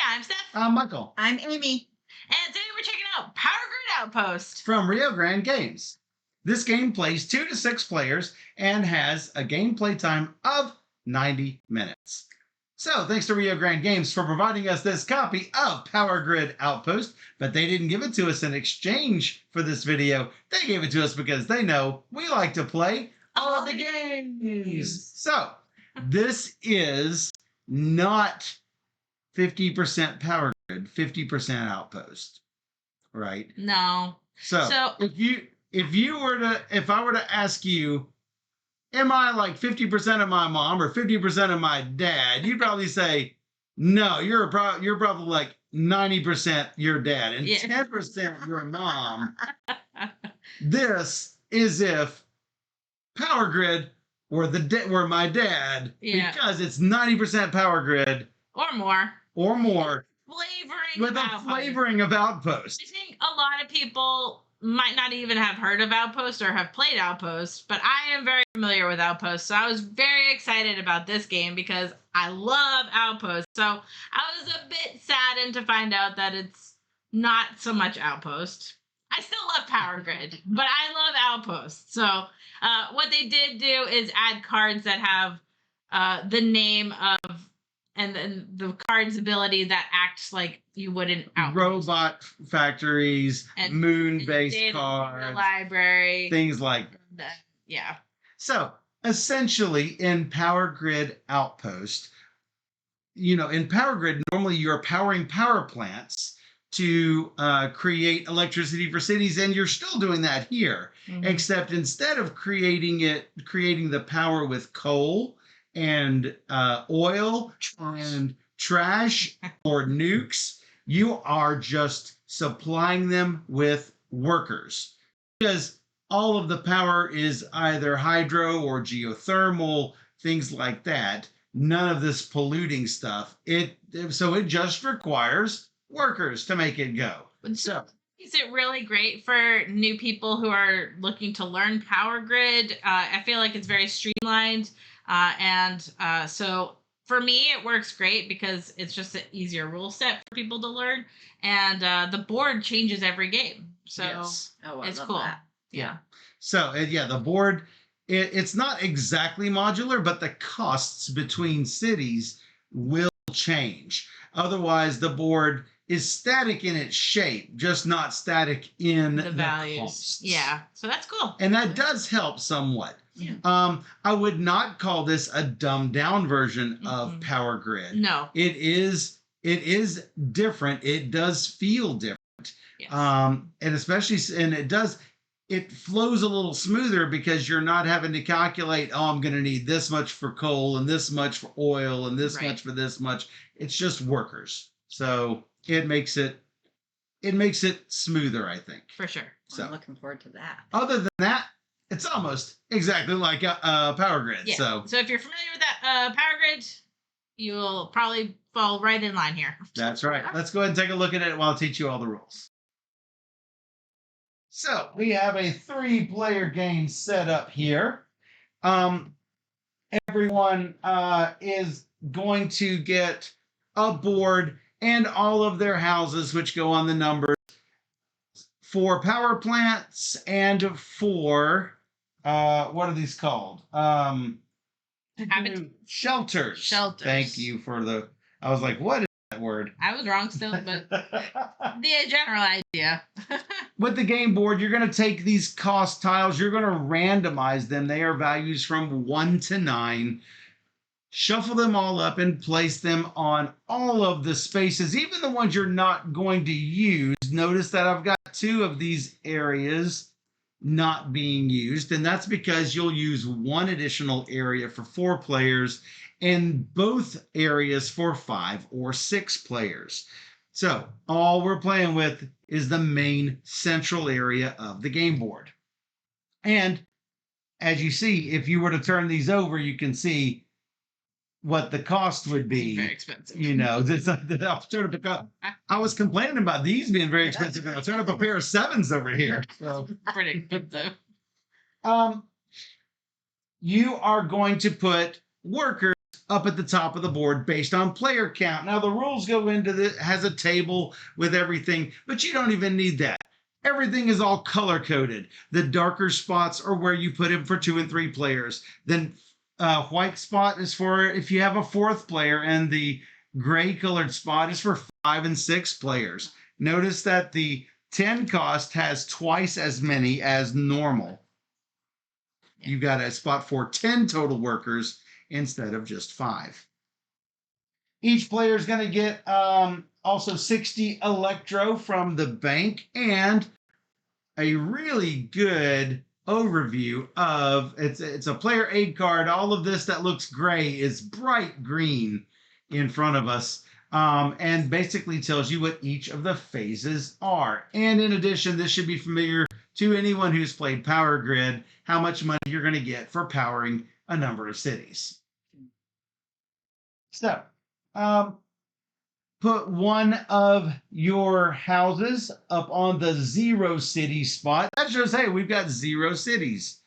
I'm Steph. I'm Michael. I'm Amy. And today we're checking out Power Grid Outpost from Rio Grande Games. This game plays 2 to 6 players and has a gameplay time of 90 minutes. So thanks to Rio Grande Games for providing us this copy of Power Grid Outpost, but they didn't give it to us in exchange for this video. They gave it to us because they know we like to play all the games. So this is not 50% Power Grid, 50% Outpost, right? No. So if I were to ask you, am I like 50% of my mom or 50% of my dad? You'd probably say, no, you're probably like 90% your dad and 10% your mom. This is if Power Grid were my dad, because it's 90% Power Grid or more. Flavoring of Outpost. I think a lot of people might not even have heard of Outpost or have played Outpost, but I am very familiar with Outpost, so I was very excited about this game because I love Outpost. So I was a bit saddened to find out that it's not so much Outpost. I still love Power Grid, but I love Outpost. So what they did do is add cards that have the name of and then the card's ability that acts like you would in Outpost. Robot factories, and moon-based cards, the library, things like that. Yeah. So essentially, in Power Grid Outpost, in Power Grid, normally you're powering power plants to create electricity for cities, and you're still doing that here, except instead of creating the power with coal and oil and trash or nukes, you are just supplying them with workers. Because all of the power is either hydro or geothermal, things like that. None of this polluting stuff. So it just requires workers to make it go. So is it really great for new people who are looking to learn Power Grid? I feel like it's very streamlined. So for me, it works great because it's just an easier rule set for people to learn. And the board changes every game. So it's cool. That. Yeah. So, the board, it's not exactly modular, but the costs between cities will change. Otherwise, the board is static in its shape, just not static in the values. Costs. Yeah. So that's cool. And that does help somewhat. Yeah. I would not call this a dumbed down version of Power Grid. No. It is different. It does feel different. Yes. It flows a little smoother because you're not having to calculate, I'm going to need this much for coal and this much for oil and this much for this much. It's just workers. So it makes it smoother, I think. For sure. So I'm looking forward to that. Other than that, it's almost exactly like Power Grid. Yeah. So if you're familiar with that Power Grid, you'll probably fall right in line here. That's right. Let's go ahead and take a look at it while I teach you all the rules. So we have a 3-player game set up here. Everyone is going to get a board and all of their houses, which go on the numbers, for power plants and for what are these called? Shelters. Thank you for I was like, what is that word? I was wrong still, but the general idea. With the game board, you're going to take these cost tiles, you're going to randomize them. They are values from 1 to 9. Shuffle them all up and place them on all of the spaces, even the ones you're not going to use. Notice that I've got 2 of these areas not being used, and that's because you'll use 1 additional area for 4 players and both areas for 5 or 6 players. So all we're playing with is the main central area of the game board. And as you see, if you were to turn these over, you can see what the cost would be. Very expensive. I was complaining about these being very expensive, and I'll turn up a pair of 7s over here. So pretty expensive. You are going to put workers up at the top of the board based on player count. Now the rules go into has a table with everything, but you don't even need that. Everything is all color coded. The darker spots are where you put in for 2 and 3 players. Then white spot is for if you have a 4th player, and the gray colored spot is for 5 and 6 players. Notice that the 10 cost has twice as many as normal. You've got a spot for 10 total workers instead of just 5. Each player is going to get also 60 electro from the bank, and a really good overview of it's a player aid card. All of this that looks gray is bright green in front of us, and basically tells you what each of the phases are. And in addition, this should be familiar to anyone who's played Power Grid, how much money you're going to get for powering a number of cities. So, put one of your houses up on the 0 city spot. That shows, hey, we've got 0 cities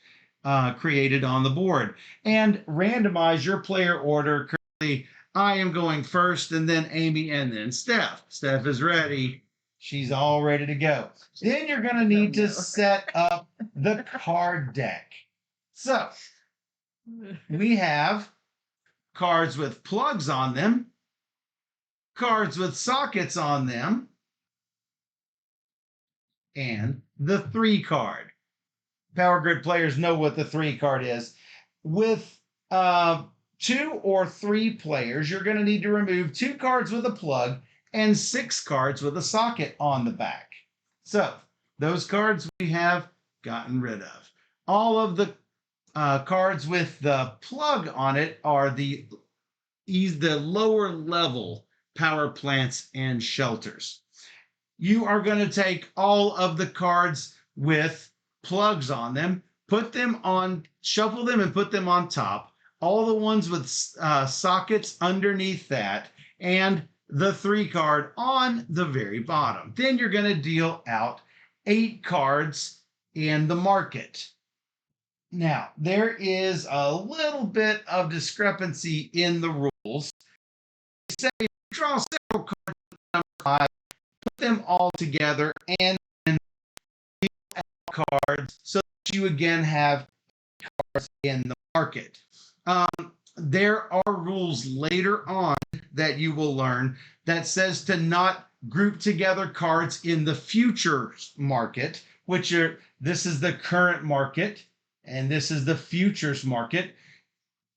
created on the board. And randomize your player order. Currently, I am going first, and then Amy, and then Steph. Steph is ready. She's all ready to go. Then you're going to need to set up the card deck. So, we have cards with plugs on them, cards with sockets on them, and the 3 card. Power Grid players know what the 3 card is. With 2 or 3 players, you're going to need to remove 2 cards with a plug and 6 cards with a socket on the back. So those cards we have gotten rid of. All of the cards with the plug on it are the lower level power plants and shelters. You are going to take all of the cards with plugs on them, shuffle them and put them on top, all the ones with sockets underneath that, and the 3 card on the very bottom. Then you're going to deal out 8 cards in the market. Now, there is a little bit of discrepancy in the rules. Say you draw several cards with number 5, put them all together, and then deal out cards so that you again have cards in the market. There are rules later on that you will learn that says to not group together cards in the futures market, this is the current market and this is the futures market.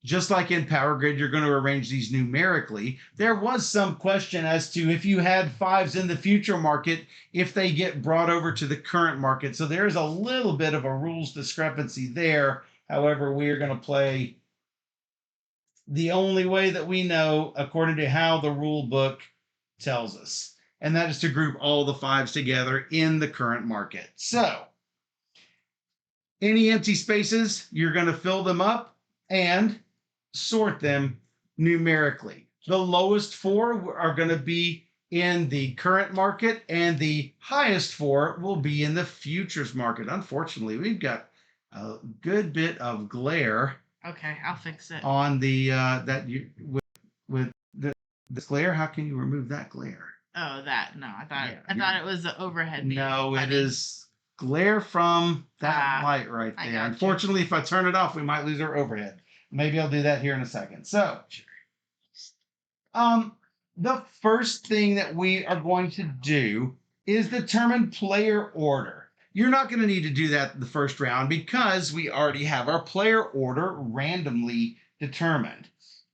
Just like in Power Grid, you're going to arrange these numerically. There was some question as to if you had 5s in the future market, if they get brought over to the current market. So there's a little bit of a rules discrepancy there. However, we are going to play the only way that we know according to how the rule book tells us. And that is to group all the 5s together in the current market. So any empty spaces, you're going to fill them up and sort them numerically. The lowest 4 are going to be in the current market, and the highest 4 will be in the futures market. Unfortunately, we've got a good bit of glare. Okay, I'll fix it. On the with the glare, how can you remove that glare? Oh, that no, I thought it was the overhead. No, it is glare from that light right there. Unfortunately, if I turn it off, we might lose our overhead. Maybe I'll do that here in a second. So, the first thing that we are going to do is determine player order. You're not going to need to do that the first round because we already have our player order randomly determined.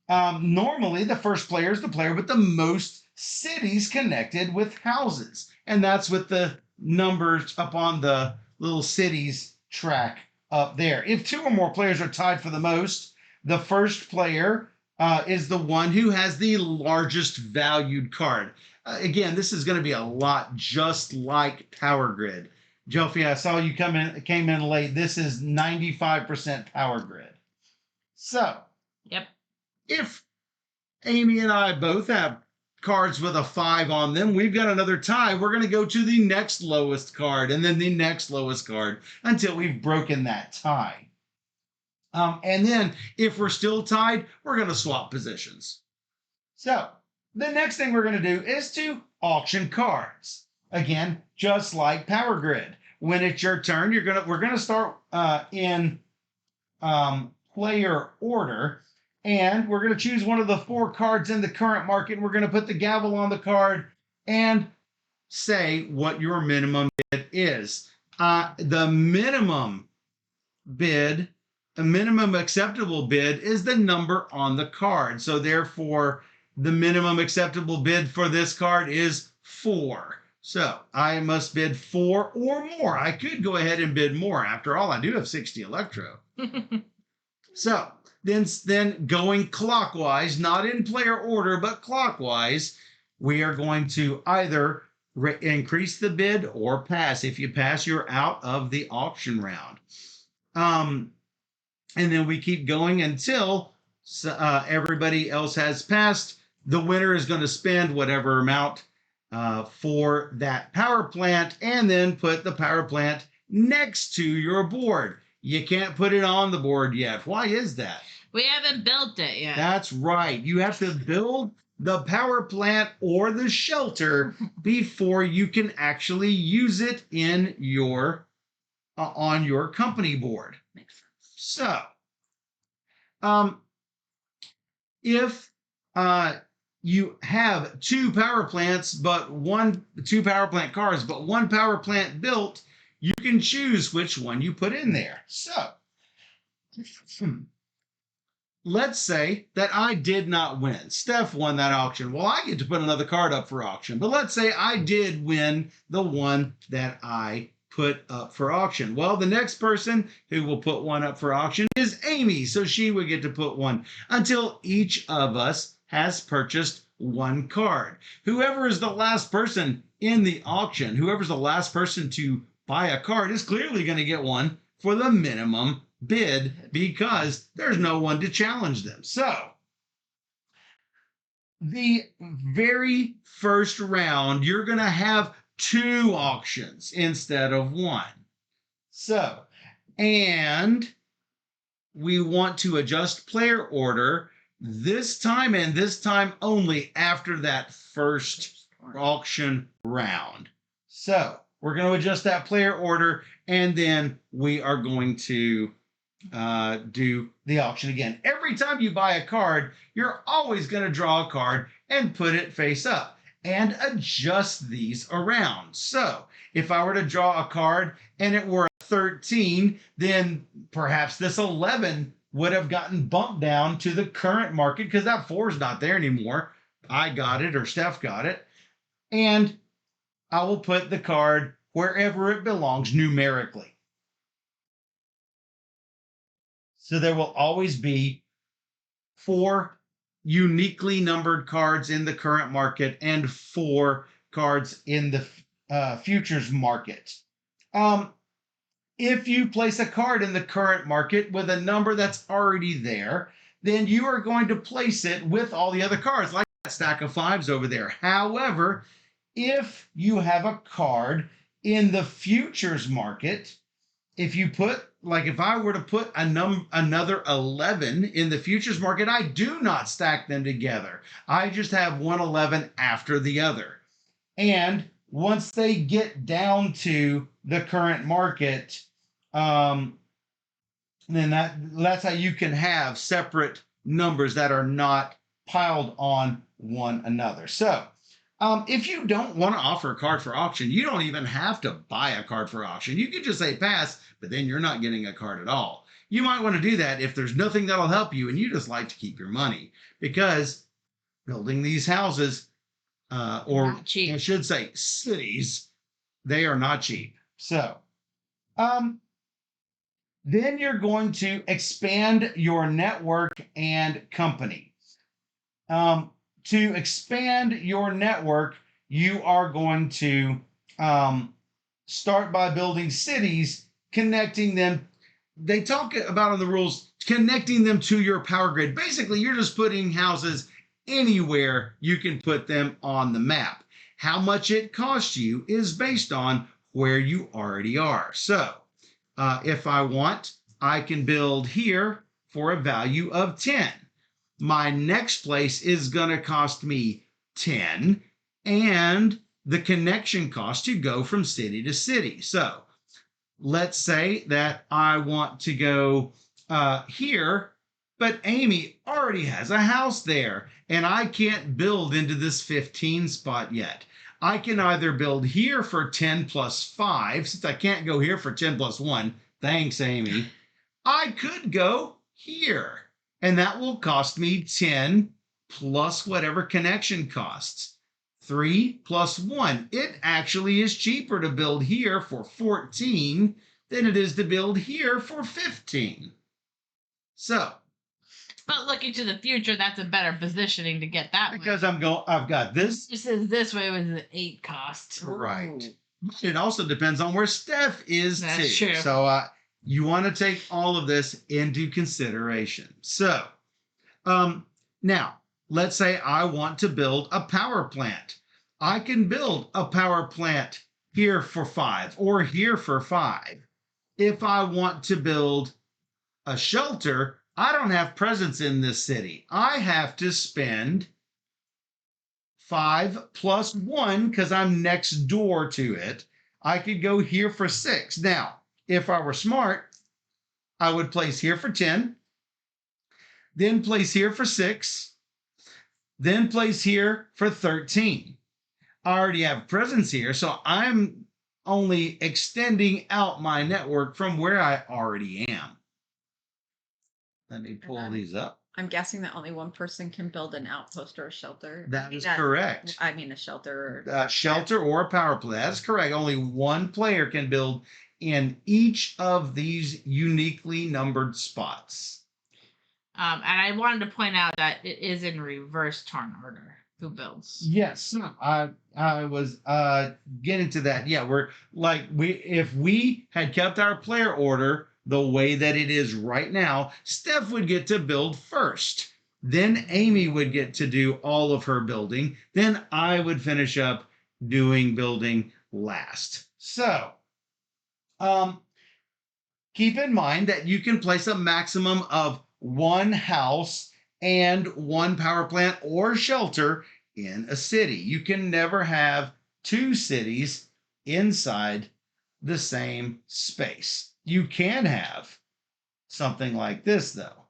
Normally, the first player is the player with the most cities connected with houses. And that's with the numbers up on the little cities track up there. If 2 or more players are tied for the most, the first player is the one who has the largest valued card. Again, this is going to be a lot just like Power Grid. Jofi, I saw you came in late. This is 95% Power Grid. So, yep. If Amy and I both have cards with a 5 on them, we've got another tie. We're going to go to the next lowest card and then the next lowest card until we've broken that tie. And then if we're still tied, we're going to swap positions. So the next thing we're going to do is to auction cards. Again, just like Power Grid. When it's your turn, we're going to start in player order, and we're going to choose one of the 4 cards in the current market, and we're going to put the gavel on the card and say what your minimum bid is. The minimum bid, a minimum acceptable bid, is the number on the card. So therefore, the minimum acceptable bid for this card is 4. So I must bid 4 or more. I could go ahead and bid more. After all, I do have 60 Electro. So then going clockwise, not in player order, but clockwise, we are going to either increase the bid or pass. If you pass, you're out of the auction round. And then we keep going until everybody else has passed. The winner is going to spend whatever amount for that power plant, and then put the power plant next to your board. You can't put it on the board yet. Why is that? We haven't built it yet. That's right. You have to build the power plant or the shelter before you can actually use it in your on your company board. Makes sense. So, if you have 2 power plants, but 2 power plant cars, but 1 power plant built, you can choose which one you put in there. So, let's say that I did not win. Steph won that auction. Well, I get to put another card up for auction. But let's say I did win the one that I put up for auction. Well, the next person who will put one up for auction is Amy. So she would get to put one until each of us has purchased 1 card. Whoever is the last person in the auction, whoever's the last person to buy a card, is clearly going to get one for the minimum bid because there's no one to challenge them. So the very first round, you're going to have 2 auctions instead of 1. So, and we want to adjust player order this time and this time only after that first auction round. So we're going to adjust that player order, and then we are going to do the auction again. Every time you buy a card, you're always going to draw a card and put it face up and adjust these around. So if I were to draw a card and it were a 13, then perhaps this 11 would have gotten bumped down to the current market because that 4 is not there anymore. I got it, or Steph got it. And I will put the card wherever it belongs numerically. So there will always be 4 uniquely numbered cards in the current market and 4 cards in the futures market. If you place a card in the current market with a number that's already there, then you are going to place it with all the other cards, like that stack of 5s over there. However, if you have a card in the futures market, if you put, like if I were to put another 11 in the futures market, I do not stack them together. I just have one 11 after the other. And once they get down to the current market, then that's how you can have separate numbers that are not piled on one another. So if you don't want to offer a card for auction, you don't even have to buy a card for auction. You could just say pass, but then you're not getting a card at all. You might want to do that if there's nothing that'll help you and you just like to keep your money, because building these houses, or I should say cities, they are not cheap. So then you're going to expand your network and company. To expand your network, you are going to start by building cities, connecting them. They talk about in the rules, connecting them to your power grid. Basically, you're just putting houses anywhere you can put them on the map. How much it costs you is based on where you already are. So if I want I can build here for a value of 10. My next place is going to cost me 10 and the connection cost to go from city to city. So let's say that I want to go here, but Amy already has a house there and I can't build into this 15 spot yet. I can either build here for 10 plus 5, since I can't go here for 10 plus 1. Thanks, Amy. I could go here, and that will cost me 10 plus whatever connection costs. 3 plus 1. It actually is cheaper to build here for 14 than it is to build here for 15. So, but looking to the future, that's a better positioning to get that because way. I've got this. Just as this way with the 8 cost. Right. It also depends on where Steph is That's too. true. So you want to take all of this into consideration. So now let's say I want to build a power plant. I can build a power plant here for 5 or here for 5. If I want to build a shelter, I don't have presence in this city. I have to spend 5 plus 1 because I'm next door to it. I could go here for 6. Now, if I were smart, I would place here for 10, then place here for 6, then place here for 13. I already have presence here, so I'm only extending out my network from where I already am. Let me pull these up. I'm guessing that only one person can build an outpost or a shelter. That is correct. I mean, a shelter. Shelter or a power plant. That's correct. Only one player can build in each of these uniquely numbered spots. And I wanted to point out that it is in reverse turn order. Who builds? Yes, I was getting to that. Yeah, if we had kept our player order the way that it is right now, Steph would get to build first. Then Amy would get to do all of her building. Then I would finish up doing building last. So, keep in mind that you can place a maximum of 1 house and 1 power plant or shelter in a city. You can never have 2 cities inside the same space. You can have something like this, though.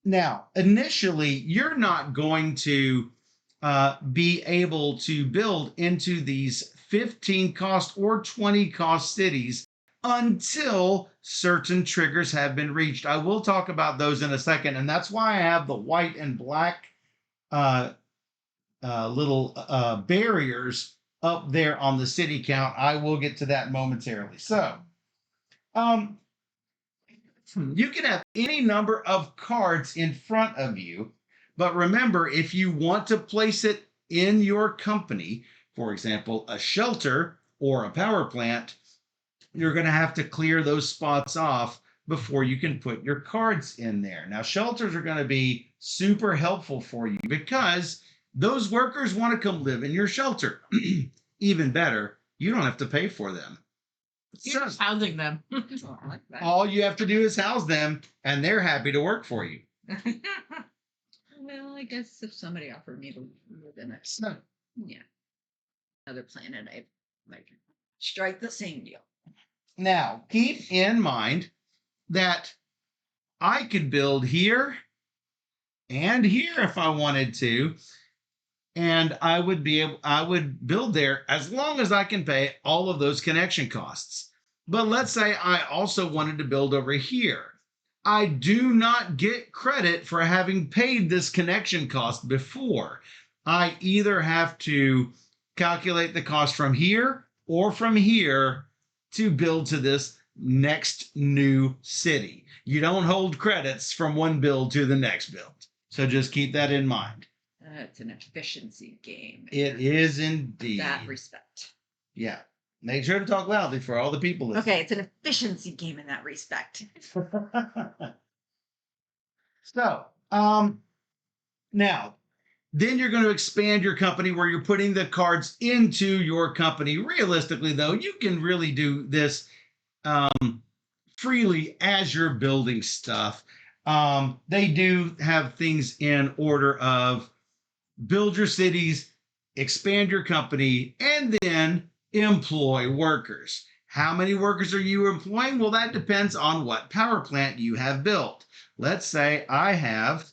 Now, initially, you're not going to be able to build into these 15 cost or 20 cost cities until certain triggers have been reached. I will talk about those in a second, and that's why I have the white and black little barriers up there on the city count. I will get to that momentarily. So, you can have any number of cards in front of you, but remember, if you want to place it in your company, for example, a shelter or a power plant, you're going to have to clear those spots off before you can put your cards in there. Now, shelters are going to be super helpful for you because those workers want to come live in your shelter. Even better, you don't have to pay for them. You're just housing them. Oh, I like that. All you have to do is house them, and they're happy to work for you. Well, I guess if somebody offered me to live in it, So, yeah, another planet, I might strike the same deal. now, keep in mind that I could build here and here if I wanted to, and I would build there as long as I can pay all of those connection costs. But let's say I also wanted to build over here. I do not get credit for having paid this connection cost before. I either have to calculate the cost from here or from here to build to this next new city. You don't hold credits from one build to the next build. So just keep that in mind. It's an efficiency game. It is indeed. That respect. Yeah. Make sure to talk loudly for all the people listening. Okay, it's an efficiency game in that respect. So, now Then you're going to expand your company where you're putting the cards into your company. Realistically, though, you can really do this freely as you're building stuff. They do have things in order of build your cities, expand your company, and then employ workers. How many workers are you employing? Well, that depends on what power plant you have built. Let's say I have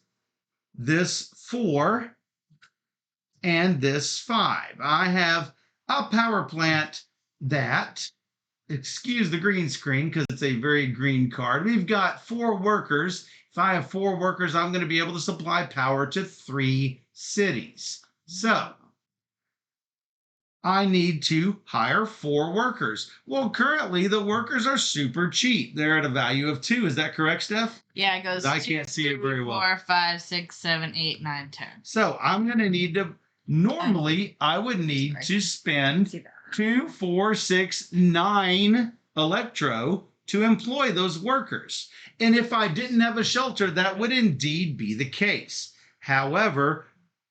this 4 and this 5. I have a power plant that, excuse the green screen because it's a very green card. We've got 4 workers. If I have 4 workers, I'm going to be able to supply power to 3 cities. So I need to hire 4 workers. Well, currently the workers are super cheap. They're at a value of 2. Is that correct, Steph? Yeah, it goes. I can't see it very well. 4, 5, 6, 7, 8, 9, 10. So I'm going to need to, normally I would need to spend 2, 4, 6, 9 electro to employ those workers. And if I didn't have a shelter, that would indeed be the case. However,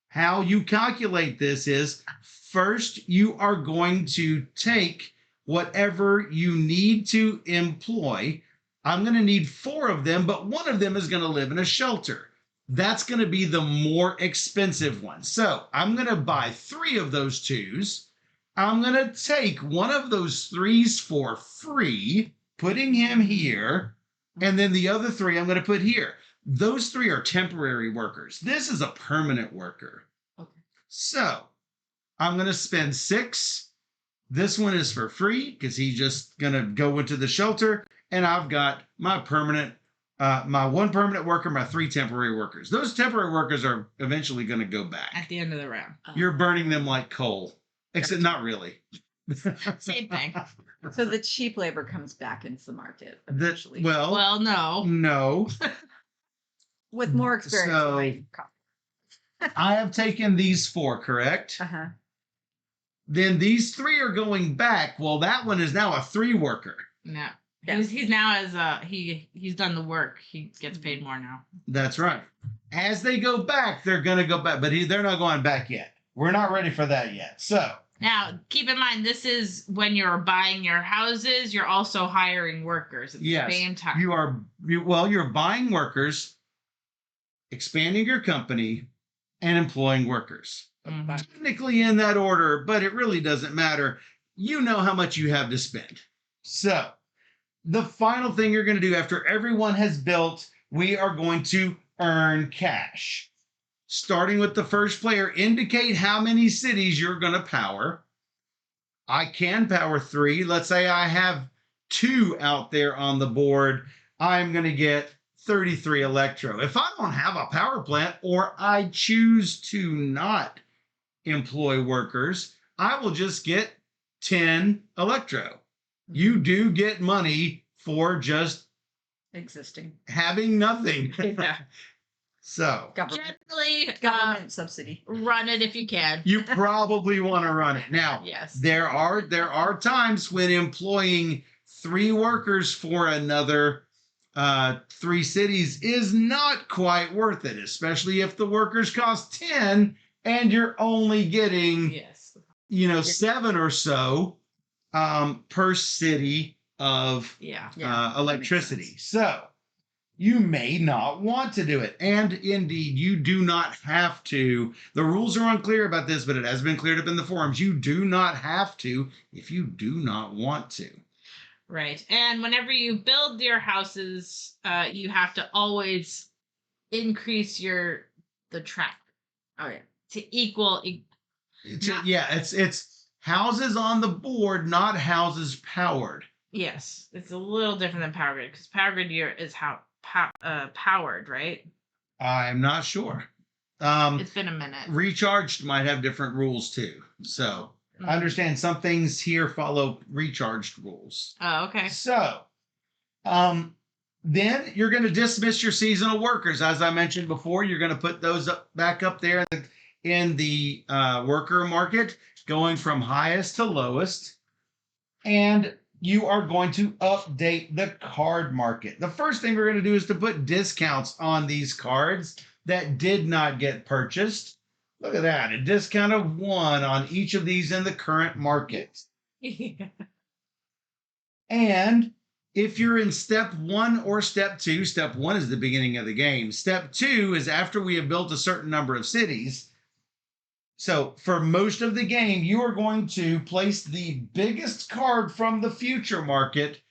how you calculate this is first you are going to take whatever you need to employ. I'm going to need 4 of them, but one of them is going to live in a shelter. That's going to be the more expensive one. So I'm going to buy 3 of those 2s. I'm going to take one of those 3s for free, putting him here, and then the other 3 I'm going to put here. Those 3 are temporary workers. This is a permanent worker. Okay. So I'm going to spend 6. This one is for free because he's just going to go into the shelter. And I've got my permanent, my 1 permanent worker, my 3 temporary workers. Those temporary workers are eventually going to go back. At the end of the round. You're burning them like coal. Except not really. Same thing. So the cheap labor comes back into the market eventually. Well, no. No. With more experience. So- it might cost. I have taken these 4, correct? Uh-huh. Then these 3 are going back. Well, that one is now a 3 worker. No. Yeah. He's now as he's done the work. He gets paid more now. That's right. As they go back, they're going to go back, but they're not going back yet. We're not ready for that yet. So Now, keep in mind, this is when you're buying your houses. You're also hiring workers at the yes, same time. you're buying workers, expanding your company, and employing workers. Mhm. Technically in that order, but it really doesn't matter. You know how much you have to spend. So the final thing you're going to do after everyone has built, we are going to earn cash. Starting with the first player, indicate how many cities you're going to power. I can power 3. Let's say I have 2 out there on the board. I'm going to get 33 electro. If I don't have a power plant or I choose to not employ workers, I will just get 10 electro. You do get money for just Existing. having nothing. Yeah. So Generally, Government subsidy. run it if you can. you probably want to run it. Now, Yes. there are times when employing 3 workers for another 3 cities is not quite worth it, especially if the workers cost 10 and you're only getting, Yes. 7 or so per city of Yeah. electricity. So you may not want to do it. And indeed, you do not have to. The rules are unclear about this, but it has been cleared up in the forums. You do not have to if you do not want to. Right. And whenever you build your houses, you have to always increase the track. Oh yeah. To equal. It's houses on the board, not houses powered. Yes, it's a little different than Power Grid because Power Grid is powered, right? I'm not sure. It's been a minute. Recharged might have different rules too. So I understand some things here follow recharged rules. Oh, okay. So, then you're going to dismiss your seasonal workers. As I mentioned before, you're going to put those back up there in the worker market, going from highest to lowest. And you are going to update the card market. The first thing we're going to do is to put discounts on these cards that did not get purchased. Look at that. A discount of 1 on each of these in the current market. Yeah. And if you're in step 1 or step 2, step 1 is the beginning of the game. Step 2 is after we have built a certain number of cities. So for most of the game, you are going to place the biggest card from the future market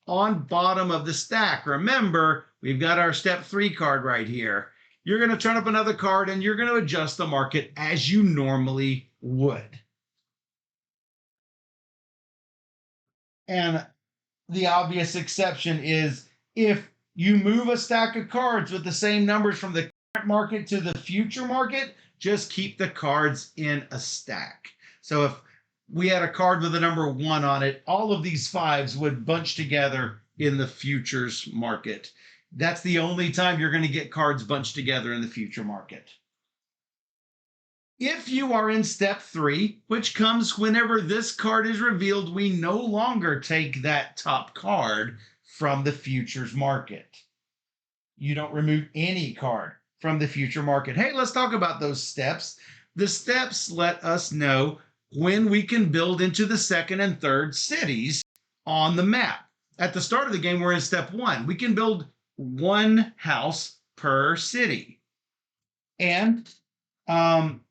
on bottom of the stack. Remember, we've got our step 3 card right here. You're going to turn up another card and you're going to adjust the market as you normally would. And the obvious exception is if you move a stack of cards with the same numbers from the current market to the future market, just keep the cards in a stack. So if we had a card with the number 1 on it, all of these 5s would bunch together in the futures market. That's the only time you're going to get cards bunched together in the future market. If you are in step 3, which comes whenever this card is revealed, we no longer take that top card from the futures market. You don't remove any card from the future market. Hey, let's talk about those steps. The steps let us know when we can build into the second and third cities on the map. At the start of the game, we're in step 1. We can build 1 house per city. And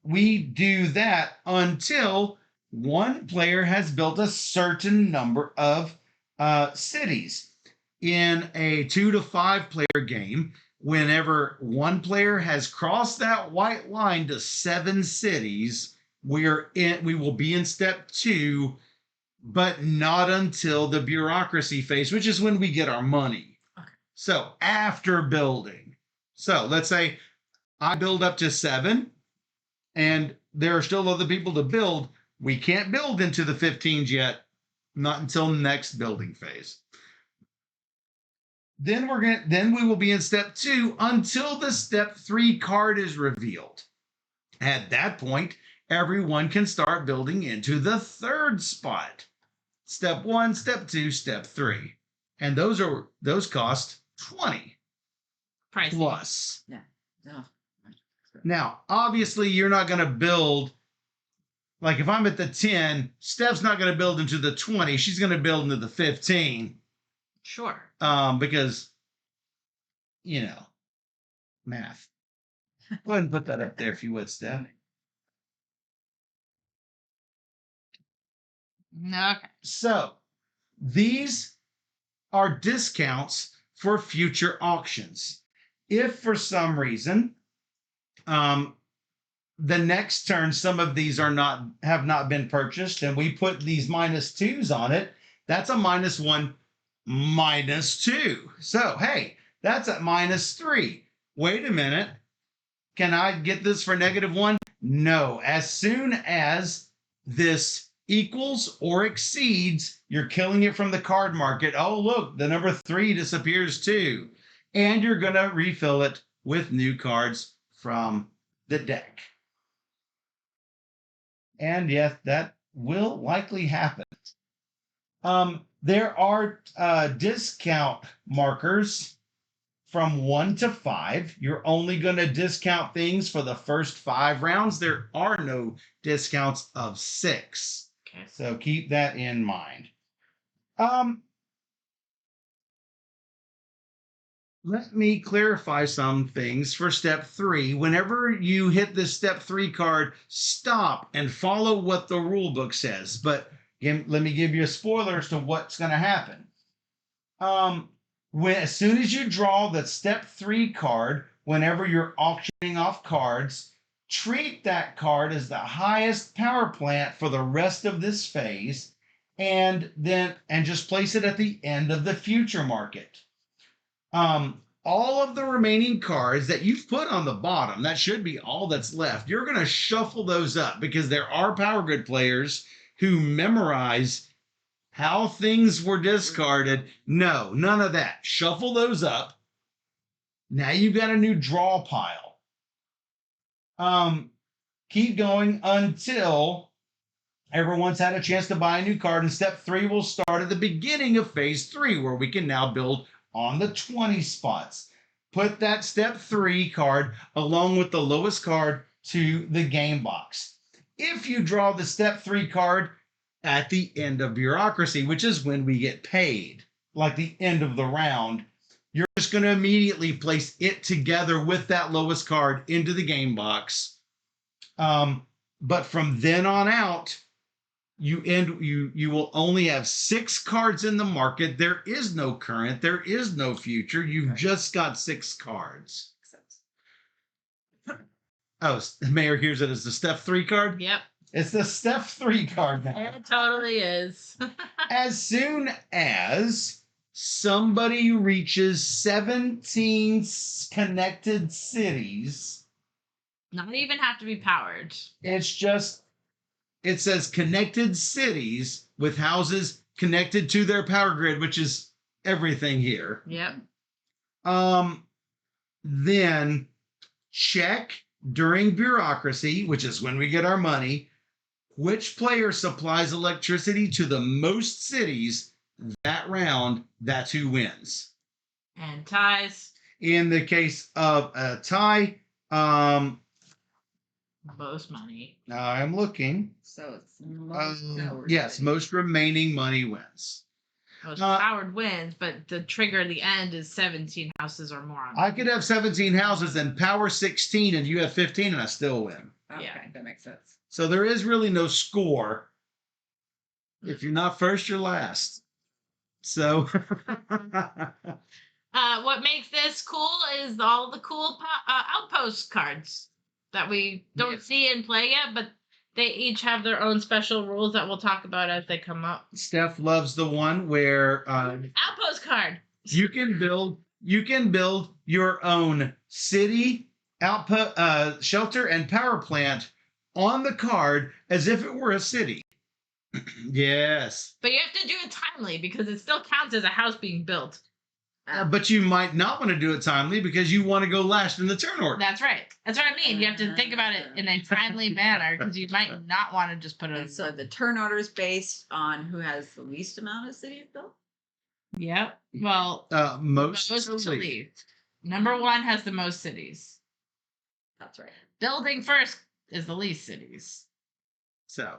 we do that until one player has built a certain number of cities. In a 2 to 5 player game, whenever one player has crossed that white line to 7 cities, we will be in step 2, but not until the bureaucracy phase, which is when we get our money. Okay. So after building. So let's say I build up to 7 and there are still other people to build. We can't build into the 15s yet, not until next building phase. Then we will be in step 2 until the step 3 card is revealed. At that point, everyone can start building into the 3rd spot. Step 1, step 2, step 3. And those cost 20 Pricey. plus. Yeah. No. Now, obviously, you're not going to build, like if I'm at the 10, Steph's not going to build into the 20. She's going to build into the 15. Sure. Because, math. Go ahead and put that up there if you would, Steph. Okay. So, these are discounts for future auctions. If for some reason, the next turn, some of these have not been purchased, and we put these -2s on it, that's a -1, -2. So, hey, that's at -3. Wait a minute. Can I get this for -1? No. As soon as this equals or exceeds, you're killing it from the card market. Oh, look, the number 3 disappears too. And you're going to refill it with new cards from the deck. And yes, that will likely happen. There are discount markers from 1 to 5. You're only going to discount things for the first 5 rounds. There are no discounts of 6. Okay. So keep that in mind. Let me clarify some things for step 3. Whenever you hit the step 3 card, stop and follow what the rule book says. But again, let me give you a spoiler as to what's going to happen. As soon as you draw the step 3 card, whenever you're auctioning off cards, treat that card as the highest power plant for the rest of this phase, and just place it at the end of the future market. All of the remaining cards that you've put on the bottom, that should be all that's left. You're going to shuffle those up because there are power grid players who memorize how things were discarded. No, none of that. Shuffle those up. Now you've got a new draw pile. Keep going until everyone's had a chance to buy a new card. And step 3 will start at the beginning of phase 3, where we can now build on the 20 spots. Put that step 3 card along with the lowest card to the game box. If you draw the step 3 card at the end of bureaucracy, which is when we get paid, like the end of the round, you're just going to immediately place it together with that lowest card into the game box. But from then on out, you will only have 6 cards in the market. There is no current, there is no future. You've just got 6 cards. Oh, Mayor hears it as the step 3 card. Yep. It's the step 3 card now. It totally is. As soon as somebody reaches 17 connected cities, Not even have to be powered. it says connected cities with houses connected to their power grid, which is everything here. Yep. Then check during bureaucracy, which is when we get our money, which player supplies electricity to the most cities that round. That's who wins. And ties. In the case of a tie, Most money. I'm looking. So it's most power Yes, city. most remaining money wins. Most powered wins, but the trigger at the end is 17 houses or more. I could have 17 houses and power 16, and you have 15, and I still win. Okay, Yeah. that makes sense. So there is really no score. If you're not first, you're last. So What makes this cool is all the cool Outpost cards that we don't see in play yet, but they each have their own special rules that we'll talk about as they come up. Steph loves the one where Outpost card. you can build your own city, output, shelter, and power plant on the card as if it were a city. Yes. But you have to do it timely because it still counts as a house being built. But you might not want to do it timely because you want to go last in the turn order. That's right. That's what I mean. You have to think about it in a timely manner because you might not want to just put it And so the turn order is based on who has the least amount of cities built? Yep. Well, Most to to lead. lead. Number 1 has the most cities. That's right. Building first is the least cities. So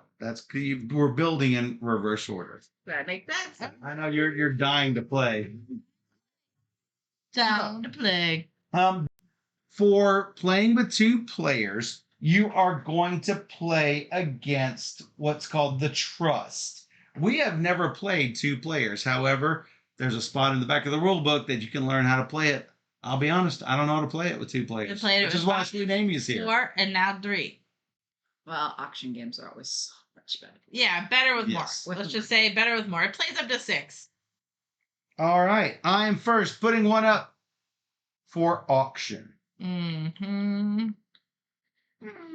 we're building in reverse order. That makes sense. I know you're dying to play. Down to play. For playing with 2 players, you are going to play against what's called the trust. We have never played 2 players. However, there's a spot in the back of the rule book that you can learn how to play it. I'll be honest, I don't know how to play it with 2 players. Which is why Sweet Amy's here. 4 and now 3. Well, auction games are always so much better. Yeah, better with Yes. more. Let's just say better with more. It plays up to 6. All right, I am first putting one up for auction. Mm-hmm.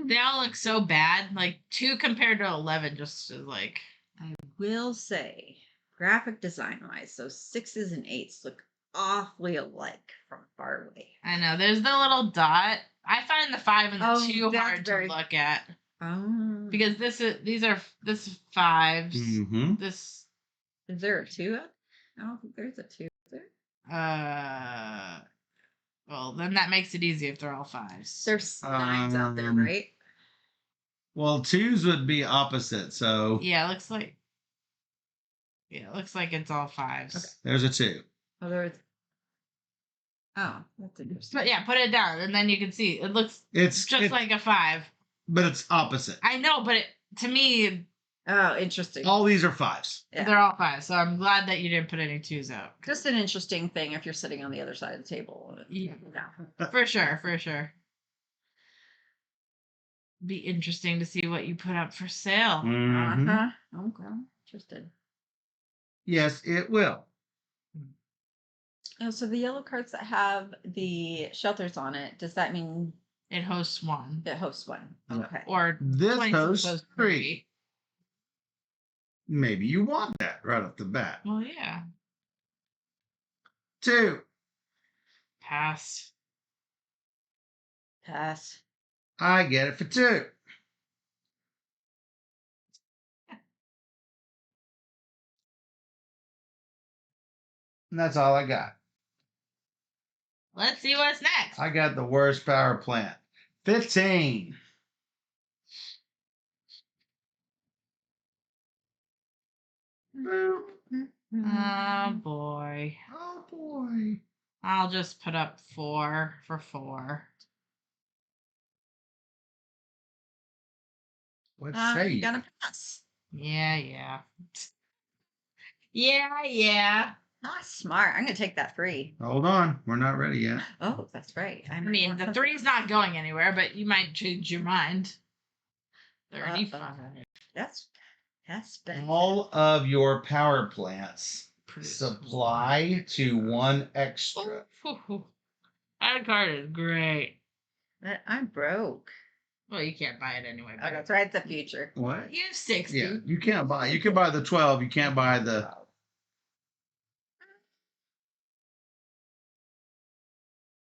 They all look so bad. Like 2 compared to 11 just is like. I will say, graphic design wise, those 6s and 8s look awfully alike from far away. I know. There's the little dot. I find the 5 and the 2 that's hard very- to look at Oh. because this is 5s. Mm-hmm. This Is there a 2 up? I don't think there's a 2. Is there? well then that makes it easy if they're all 5s. There's 9s out there, right? Well, 2s would be opposite, so Yeah, it looks like it's all 5s. Okay. there's a 2. Oh, there's. Oh, that's interesting. But yeah, put it down and then you can see it looks It's just like a 5. but it's opposite. I know, but to me Oh, interesting. All these are 5s. Yeah. they're all 5. So I'm glad that you didn't put any 2s out. Just an interesting thing if you're sitting on the other side of the table. Yeah. Yeah. For sure. Be interesting to see what you put up for sale. Mhm. Uh-huh. Okay. Interested. Yes, it will. Oh, so the yellow cards that have the shelters on it, does that mean It hosts 1. it hosts one? Yeah. Okay. Or This 26 hosts 3. Maybe you want that right off the bat. Well, yeah. 2. Pass. Pass. I get it for 2. And that's all I got. Let's see what's next. I got the worst power plant. 15. Boop. Oh boy. Oh boy. I'll just put up 4 for 4. What say I'm you? gonna pass. Yeah. Yeah. Not smart. I'm gonna take that 3. Hold on. We're not ready yet. Oh, that's right. I mean, the 3's not going anywhere, but you might change your mind. 35. That's bad. All of your power plants Produce supply to 1 extra. That card is great. But I'm broke. Well, you can't buy it anyway. Oh, But that's right. It's the future. What? you have 60. Yeah, you can't buy. You can buy the 12. You can't buy the.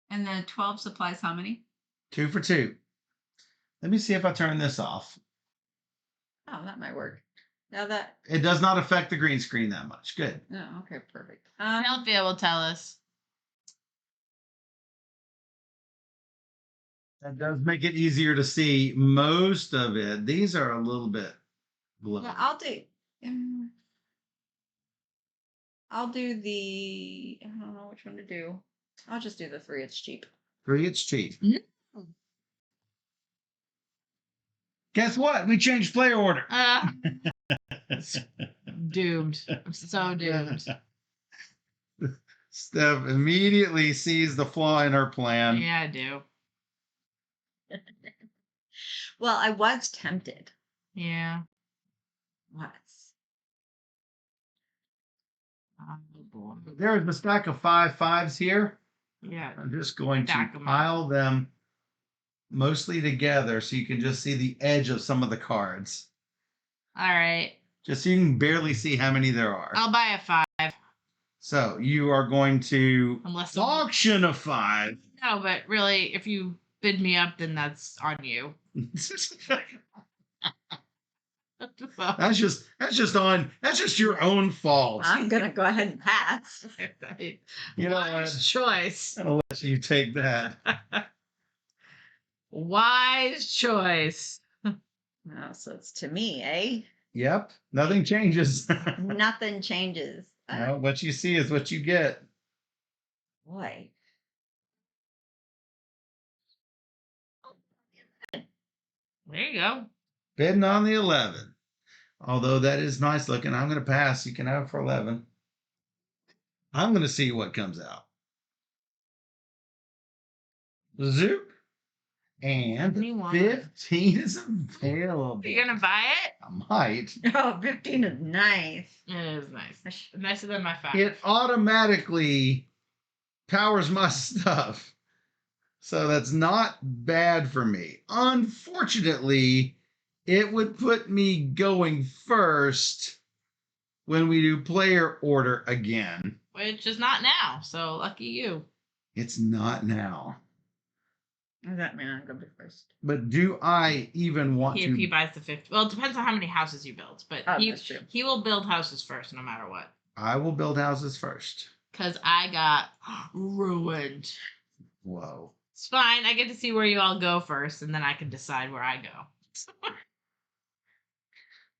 And the 12 supplies how many? 2 for 2. Let me see if I turn this off. Oh, that might work. Now that. It does not affect the green screen that much. Good. Oh, okay, perfect. Delphia will tell us. That does make it easier to see most of it. These are a little bit blurry. Yeah, I'll do. I'll do the. I don't know which one to do. I'll just do the 3. It's cheap. 3, it's cheap. No. Guess what? We changed player order. Doomed. I'm so doomed. Steph immediately sees the flaw in her plan. Yeah, I do. Well, I was tempted. Yeah. Was. Oh, boy. There is a stack of 5 5s here. Yeah. I'm just going to Stack 'em up. pile them mostly together so you can just see the edge of some of the cards. All right. Just so you can barely see how many there are. I'll buy a 5. So you are going to Unless auction a 5. No, but really, if you bid me up, then that's on you. That's just your own fault. I'm gonna go ahead and pass. You know Wise what? choice. I'm gonna let you take that. Wise choice. Oh, so it's to me, eh? Yep. Nothing changes. Nothing changes. No, what you see is what you get. Boy. There you go. Bidding on the 11. Although that is nice looking. I'm going to pass. You can have it for 11. I'm going to see what comes out. Zoop. And 21. 15 is available. You gonna buy it? I might. Oh, 15 is nice. It is nice. Nicer than my 5. It automatically powers my stuff. So that's not bad for me. Unfortunately, it would put me going first when we do player order again. Which is not now, so lucky you. It's not now. Does that mean I'm gonna be first? But do I even want He to? buys the 50. Well, it depends on how many houses you build, but Oh, that's true. he will build houses first, no matter what. I will build houses first. Because I got ruined. Whoa. It's fine. I get to see where you all go first, and then I can decide where I go.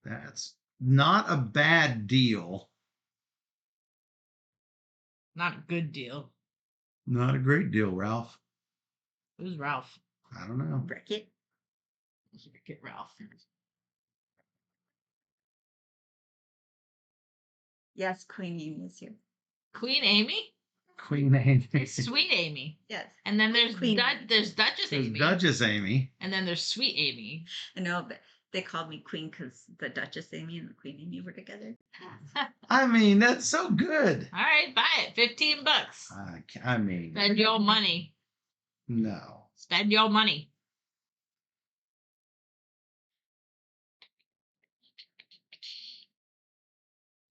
That's not a bad deal. Not a good deal. Not a great deal, Ralph. Who's Ralph? I don't know. Bracket. Get Ralph. Yes, Queen Amy is here. Queen Amy? Queen Amy. Sweet Amy. Yes. And then there's Queen there's Duchess There's Amy. Duchess Amy. And then there's Sweet Amy. I know, but they called me Queen because the Duchess Amy and the Queen Amy were together. I mean, that's so good. All right, buy it. $15. I mean, Spend your money. no. Spend your money.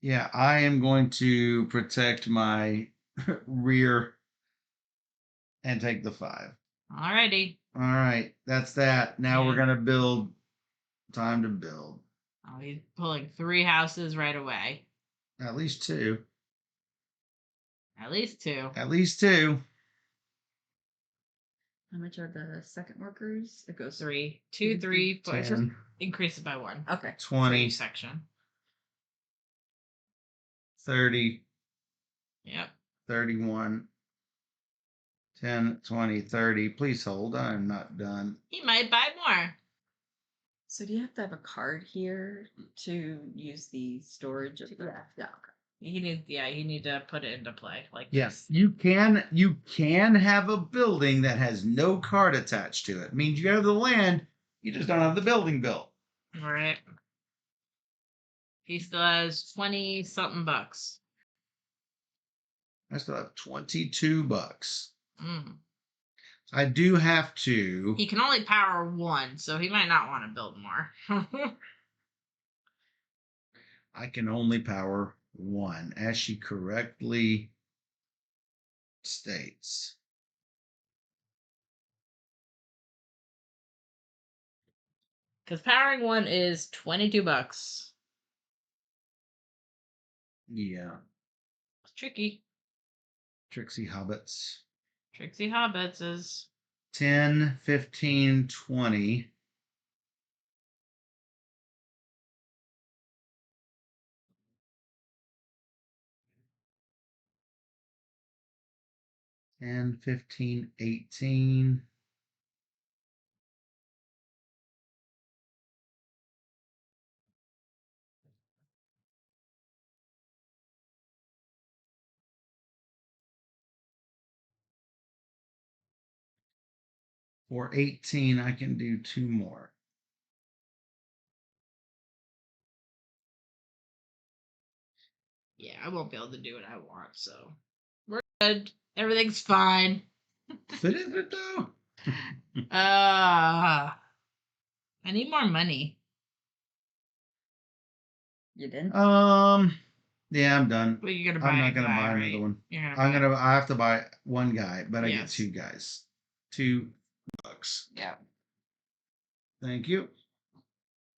Yeah, I am going to protect my rear and take the 5. Alrighty. All right, that's that. Now we're Yeah. going to build. Time to build. Oh, he's pulling 3 houses right away. At least 2. At least 2. At least 2. How much are the second workers? It goes 3. 2, 3, 4. 10, Increase it by 1. Okay. For 20, each section. 30, Yep. 31, 10, 20, 30. Please hold. I am not done. He might buy more. So do you have to have a card here to use the storage of the? Yeah. Okay. You need to put it into play like Yes, this. you can have a building that has no card attached to it. Means you have the land, you just don't have the building built. All right. He still has 20 something bucks. I still have $22. Mm. I do have to. He can only power one, so he might not want to build more. I can only power one, as she correctly states. Because powering one is 22 bucks. Yeah. It's tricky. Trixie Hobbits. Trixie Hobbits is 10, 15, 20. And 15, 18. For 18, I can do 2 more. yeah, I won't be able to do what I want, so we're good. Everything's fine. But is it though? I need more money. You didn't? Yeah, I'm done. But you're gonna buy I'm a not gonna guy, buy right? another one. You're gonna I have to buy one guy, but I get Yes. 2 guys. $2. Yeah. Thank you.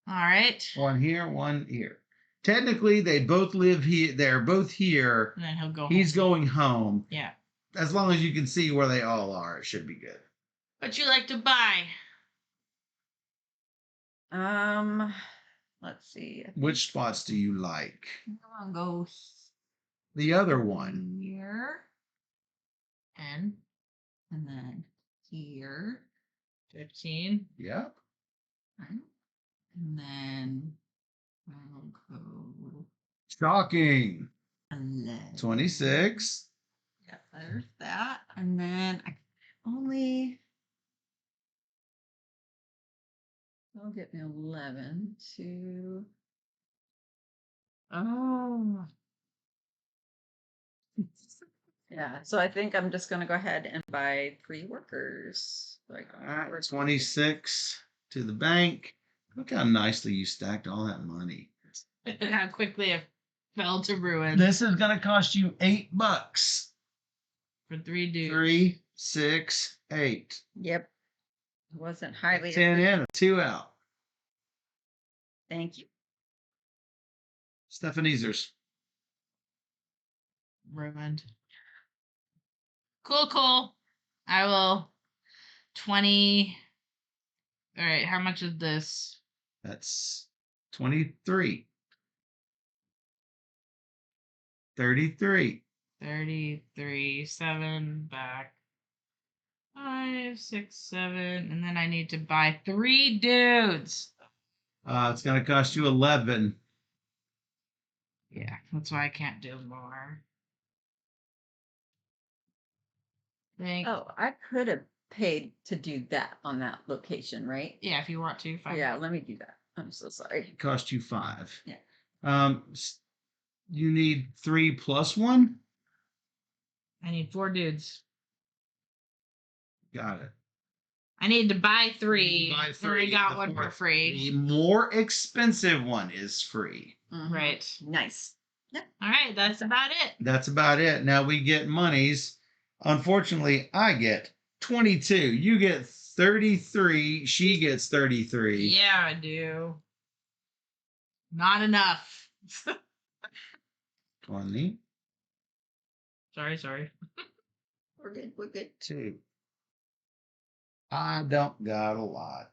All right. One here, one here. Technically, they both live here. They're both here. And then he'll go He's home. going home. Yeah. As long as you can see where they all are, it should be good. What you like to buy? Let's see. Which spots do you like? I'm gonna go The other one. here And and then here, 15. Yep. right? And then I'll go Shocking. 11. 26. Yeah, there's that. And then I only I'll get me 11 to Oh. Yeah. So I think I'm just gonna go ahead and buy 3 workers. Like All right, 26 to the bank. Look how nicely you stacked all that money. How quickly it fell to ruin This is gonna cost you $8. for 3 dudes. 3, 6, 8. Yep. Wasn't highly 10 in, and 2 out. Thank you. Stephanie's. Ruined. Cool. I will 20. All right, how much is this? That's 23. 33. 33, 7 back. 5, 6, 7, and then I need to buy 3 dudes. It's gonna cost you 11. Yeah, that's why I can't do more. Think. Oh, I could have paid to do that on that location, right? Yeah, if you want to. Fine. Yeah, let me do that. I'm so sorry. It cost you 5. Yeah. You need 3 plus 1. I need 4 dudes. Got it. I need to buy 3. Buy And 3. we got The one for fourth- free. The more expensive one is free. Mhm. Right. Nice. All right, that's about it. That's about it. Now we get monies. Unfortunately, I get 22. You get 33. She gets 33. Yeah, I do. Not enough. 20. Sorry. We're good. We're good. 2. I don't got a lot.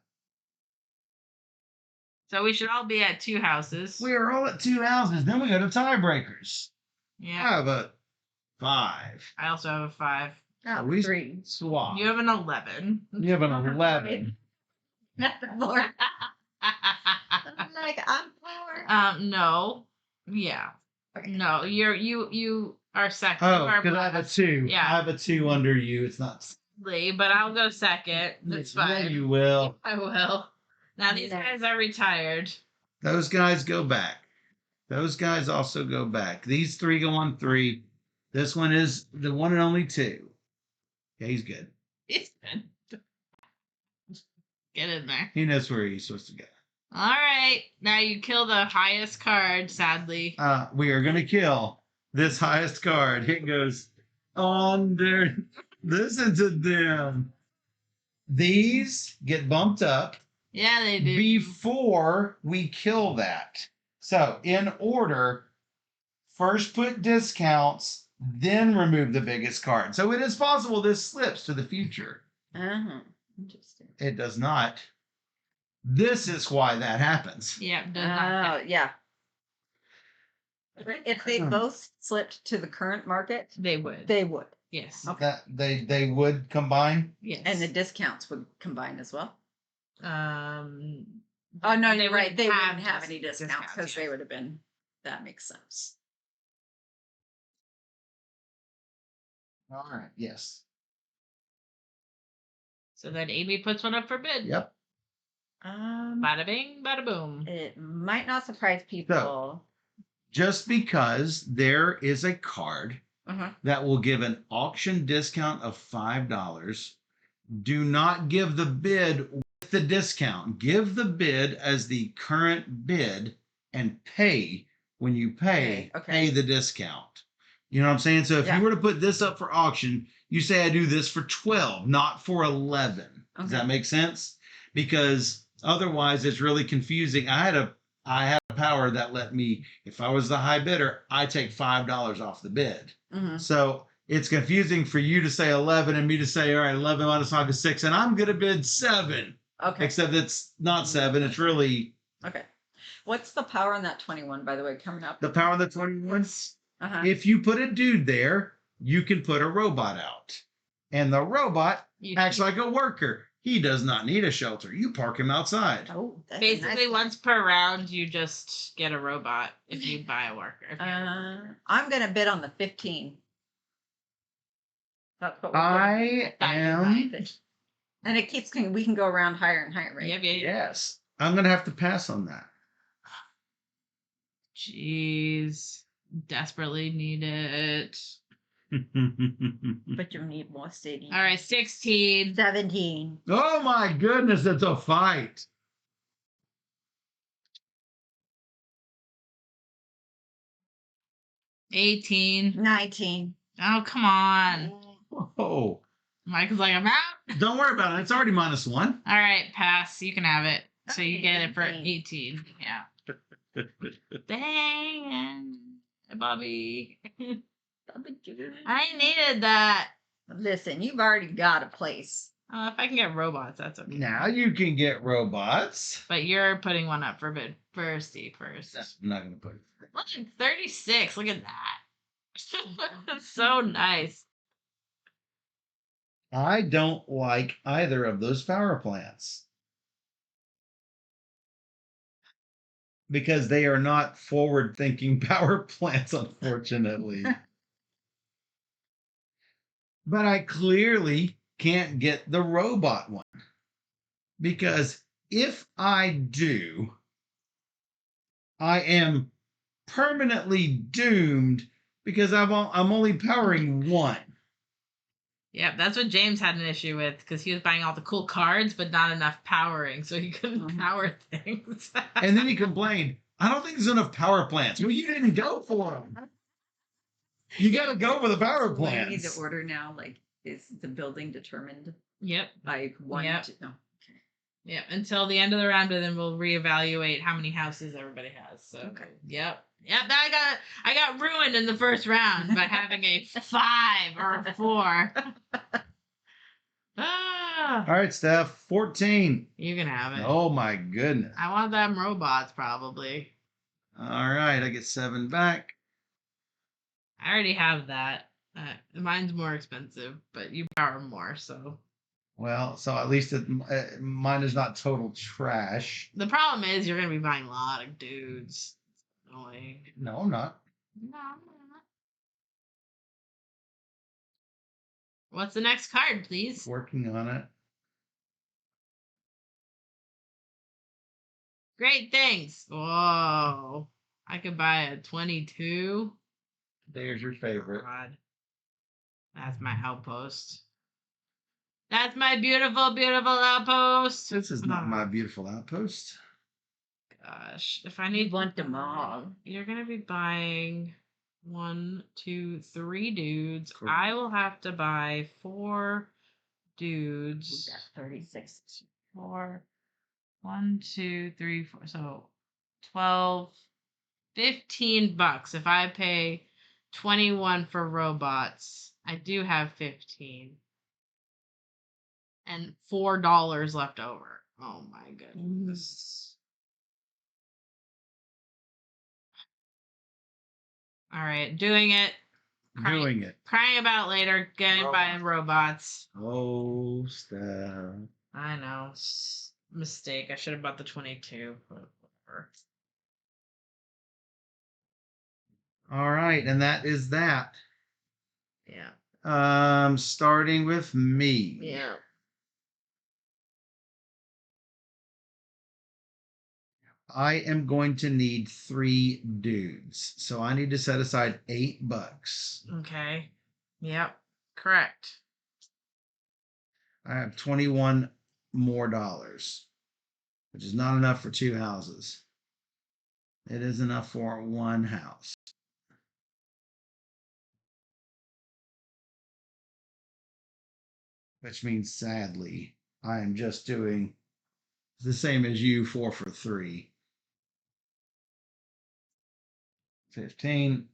So we should all be at 2 houses. We are all at 2 houses. Then we go to tiebreakers. I Yeah. have a 5. I also have a 5. Oh, we 3. swap. You have an 11. You have an 11. Not the 4. I'm like, I'm 4. No. Yeah. Okay. No, you are second. Oh, You are because I have a 2. Yeah. I have a 2 under you. It's not. but I'll go second. It's Yeah, fine. you will. I will. Now these guys are retired. Those guys go back. Those guys also go back. These 3 go on 3. This one is the one and only 2. Yeah, he's good. It's good. Get in there. He knows where he's supposed to go. All right. Now you kill the highest card, sadly. We are going to kill this highest card. It goes under. Listen to them. These get bumped up Yeah, they do. before we kill that. So, in order, first put discounts, then remove the biggest card. So, it is possible this slips to the future. Uh-huh. Interesting. It does not. This is why that happens. Yeah, does Oh, not. yeah. If they both slipped to the current market, They would. they would. Yes. Okay. That they would combine. Yes. And the discounts would combine as well. Oh no, they you're right. They wouldn't wouldn't have any discounts, discounts because yeah. they would have been. That makes sense. All right. Yes. So then Amy puts one up for bid. Yep. Bada bing, bada boom. It might not surprise people. Just because there is a card Uh-huh. that will give an auction discount of $5, do not give the bid with the discount. Give the bid as the current bid and pay when you pay, Okay. pay the discount. You know what I'm saying? So if Yeah. you were to put this up for auction, you say I do this for 12, not for 11. Does Okay. that make sense? Because otherwise it's really confusing. I had a power that let me, if I was the high bidder, I take $5 off the bid. Mm-hmm. So it's confusing for you to say 11 and me to say, all right, 11 minus 5 is 6, and I'm going to bid 7. Okay. Except it's not 7. It's really Okay. What's the power on that 21, by the way, coming up? the power of the 21. Uh-huh. If you put a dude there, you can put a robot out. And the robot acts like a worker. He does not need a shelter. You park him outside. Oh, that's Basically, nice. once per round, you just get a robot if you buy a worker. I'm going to bid on the 15. That's what we're I am. And it keeps going. We can go around higher and higher, right? Yep, yeah. Yes. I'm going to have to pass on that. Jeez. Desperately need it. But you need more city. All right, 16. 17. Oh my goodness, it's a fight. $18. 19. Oh, come on. Oh, Michael's like, I'm out. don't worry about it. It's already -1. All right, pass. You can have it. So you Okay, get it for 18. 18. Yeah. Dang. Bobby. I needed that. Listen, you've already got a place. If I can get robots, that's okay. Now you can get robots. But you're putting one up for bid first. I'm not going to put it. Look, 36. Look at that. So nice. I don't like either of those power plants. Because they are not forward-thinking power plants, unfortunately. But I clearly can't get the robot one. Because if I do, I am permanently doomed because I'm only powering 1. Yeah, that's what James had an issue with because he was buying all the cool cards, but not enough powering, so he couldn't power things. And then he complained, I don't think there's enough power plants. Well, you didn't go for them. You got to go for the power When you need plants. the order now, like, is the building determined Yep. by 1? Yep. No. Yep. Until the end of the round, and then we'll reevaluate how many houses everybody has. So Okay. Yep. Yep. I got ruined in the first round by having a 5 or a 4. All right, Steph, 14. You can have it. Oh, my goodness. I want them robots probably. All right, I get 7 back. I already have that. Mine's more expensive, but you power more, so. Well, so at least mine is not total trash. The problem is you're gonna be buying a lot of dudes. Annoying. No, I'm not. No, I'm not. What's the next card, please? Working on it. Great things. Whoa. I could buy a 22. There's your favorite. God. That's my outpost. That's my beautiful, beautiful outpost. This is not Oh, my beautiful outpost. gosh. If I need want to them buy- all. You're gonna be buying 1, 2, 3 dudes. Correct. I will have to buy 4 Ooh, dudes. that's 36. 4. 1, 2, 3, 4. So 12, $15 if I pay 21 for robots. I do have 15. And $4 left over. Oh my goodness. All right, doing it. Doing it. Crying about it later. Getting buying robots. Oh, Steph. I know. Mistake. I should have bought the 22. But whatever. All right, and that is that. Yeah. Starting with me. Yeah. I am going to need 3 dudes. So I need to set aside $8. Okay. Yep. Correct. I have 21 more dollars, which is not enough for 2 houses. It is enough for 1 house. Which means, sadly, I am just doing the same as you, 4 for 3. 15.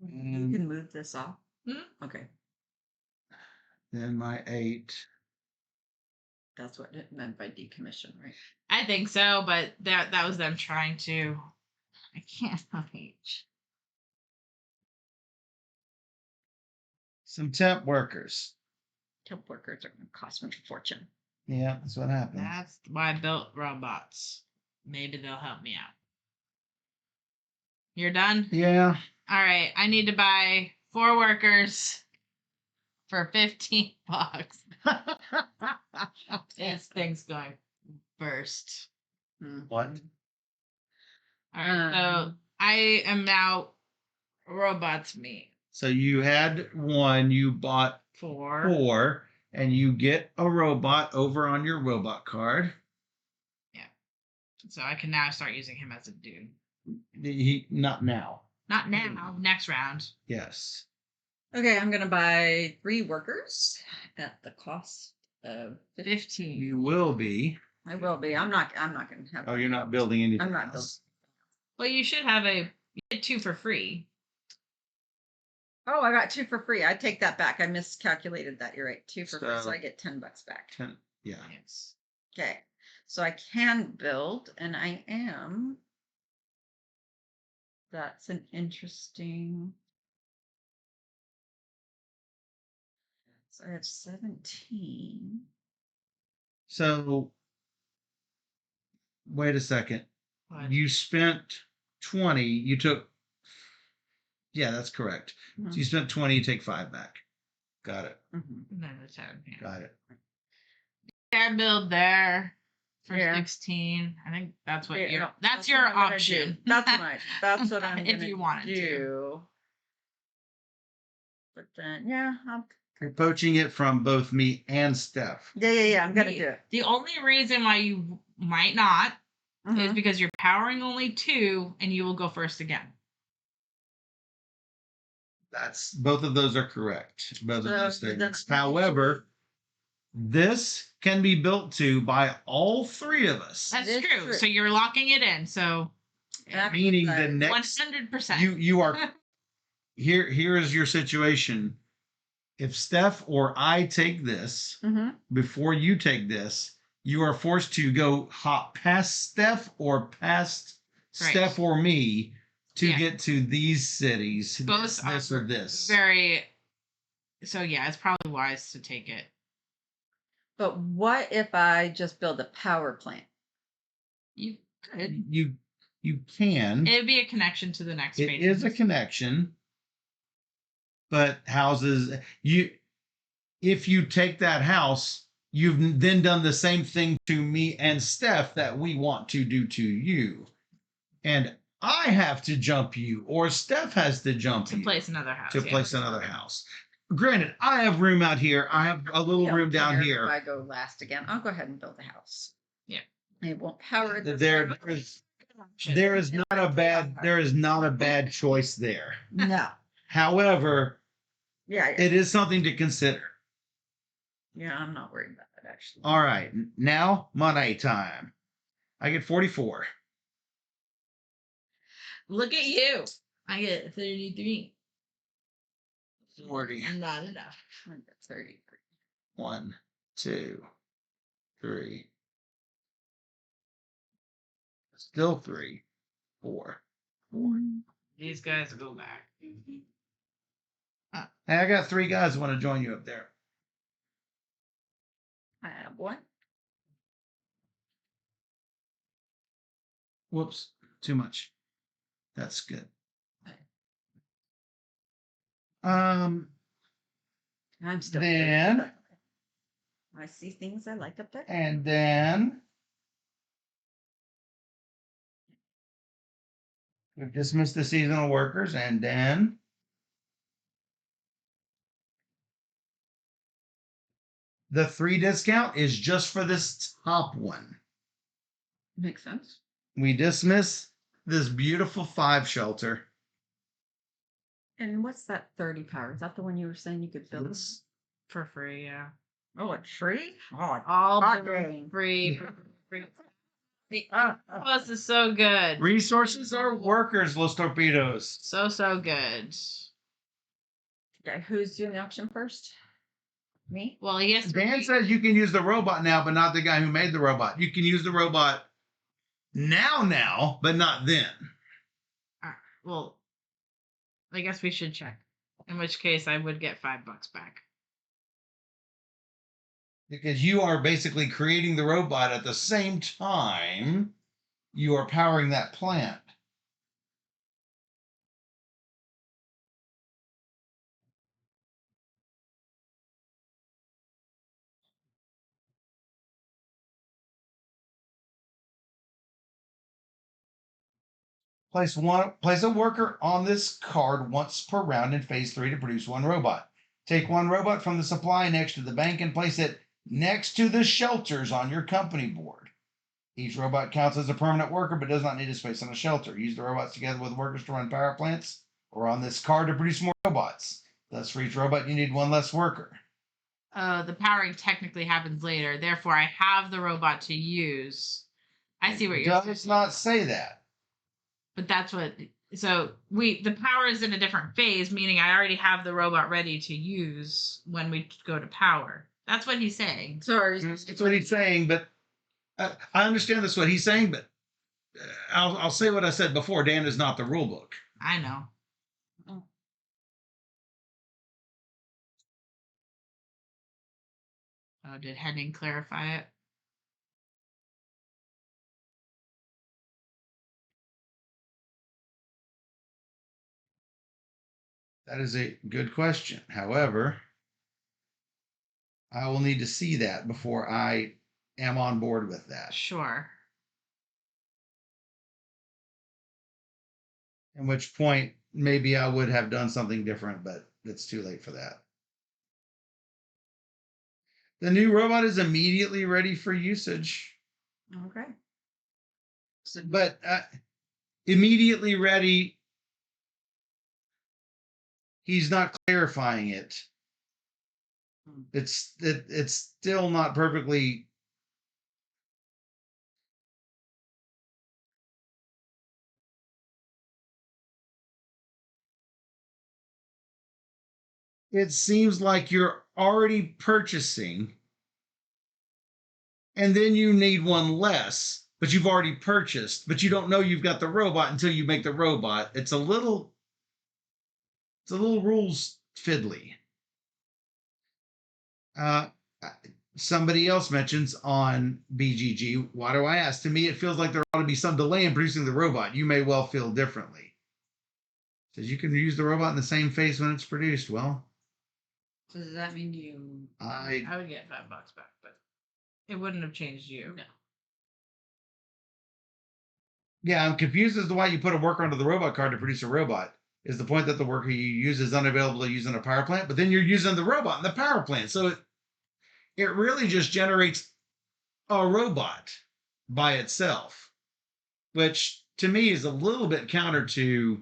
You can move this off. Hmm? Okay. Then my 8. That's what it meant by decommission, right? I think so, but that was them trying to. I can't reach. Some temp workers. Temp workers are going to cost me a fortune. Yeah, that's what happens. That's why I built robots. Maybe they'll help me out. You're done? Yeah. All right. I need to buy 4 workers for $15. This thing's going burst. What? All right. So I am now robots me. So you had 1, you bought 4. 4, and you get a robot over on your robot card. So I can now start using him as a dude. Not now. Not now. Next round. Yes. Okay, I'm going to buy 3 workers at the cost of 15. You will be. I will be. I'm not going to have. Oh, you're not building anything. I'm not else. Well, you should have you get 2 for free. Oh, I got 2 for free. I take that back. I miscalculated that. You're right. 2 for free. So So- I get $10 back. 10. Yeah. Yes. Okay. So I can build, and I am. That's an interesting. So I have 17. So wait a second. What? You spent 20. You took. Yeah, that's correct. So you spent 20. You take 5 back. Got it. Mm-hmm. No, that's how it Got it. can build there for Yeah. 16. I think that's what Yeah, your no, that's your what I'm gonna option. do. That's what I'm If gonna you wanted to. do. But then, yeah, You're poaching it from both me and Steph. yeah. I'm gonna The- do it. The only reason why you might not is Mhm. because you're powering only 2 and you will go first again. That's both of those are correct. Both of So those statements. that's- However, this can be built to by all 3 of us. That's That's true. true. So you're locking it in. So That- Meaning the next 100%. you are here is your situation. If Steph or I take this Mhm. before you take this, you are forced to go hop past Steph or past Right. Steph or me to Yeah. get to these cities. Both this are or this. very. So yeah, it's probably wise to take it. But what if I just build a power plant? You could. You can. It would be a connection to the next It page. is a connection, but houses if you take that house, you've then done the same thing to me and Steph that we want to do to you. And I have to jump you, or Steph has to jump to you place another house. to yeah. place another house. Granted, I have room out here. I have a little Don't room down care here. If I go last again, I'll go ahead and build a house. Yeah. It won't power it. There is not a bad choice there. No. However, Yeah. it is something to consider. Yeah, I'm not worried about that actually. All right, now money time. I get 44. Look at you. I get 33. 40. Not enough. I got 33. 1, 2, 3. Still 3, 4. These guys go back. Hey, I got 3 guys who want to join you up there. I have one. Whoops, too much. That's good. I'm still Then I see things I like up there. and then we've dismissed the seasonal workers, and then the 3 discount is just for this top one. Makes sense. We dismiss this beautiful 5 shelter. And what's that 30 power? Is that the one you were saying you could build? This- For free, yeah. Oh, it's free? Oh, All hot for dang. free. Free. The Outpost is so good. Resources are workers, Los Torpedoes. So good. Okay, who's doing the auction first? Me? Well, he has to Dan says you can use the robot now, but not the guy who made the robot. You can use the robot now, but not then. Well, I guess we should check. In which case, I would get $5 back. Because you are basically creating the robot at the same time you are powering that plant. Place a worker on this card once per round in phase 3 to produce 1 robot. Take 1 robot from the supply next to the bank and place it next to the shelters on your company board. Each robot counts as a permanent worker but does not need a space on a shelter. Use the robots together with workers to run power plants or on this card to produce more robots. Thus, for each robot, you need 1 less worker. The powering technically happens later. Therefore, I have the robot to use. I see what you're saying. Does not say that. But that's what. So the power is in a different phase, meaning I already have the robot ready to use when we go to power. That's what he's saying. Sorry. That's what he's saying, but I understand that's what he's saying, but I'll say what I said before. Dan is not the rule book. I know. Oh, did Henning clarify it? That is a good question. However, I will need to see that before I am on board with that. Sure. At which point, maybe I would have done something different, but it's too late for that. The new robot is immediately ready for usage. Okay. So, But immediately ready, he's not clarifying it. It's still not perfectly. It seems like you're already purchasing and then you need one less, but you've already purchased, but you don't know you've got the robot until you make the robot. It's a little rules fiddly. Uh, Somebody else mentions on BGG, why do I ask? To me, it feels like there ought to be some delay in producing the robot. You may well feel differently. Says you can use the robot in the same phase when it's produced. Well, So does that mean you? I would get $5 back, but it wouldn't have changed you. No. Yeah, I'm confused as to why you put a worker onto the robot card to produce a robot. Is the point that the worker you use is unavailable to use in a power plant, but then you're using the robot in the power plant. So it really just generates a robot by itself, which to me is a little bit counter to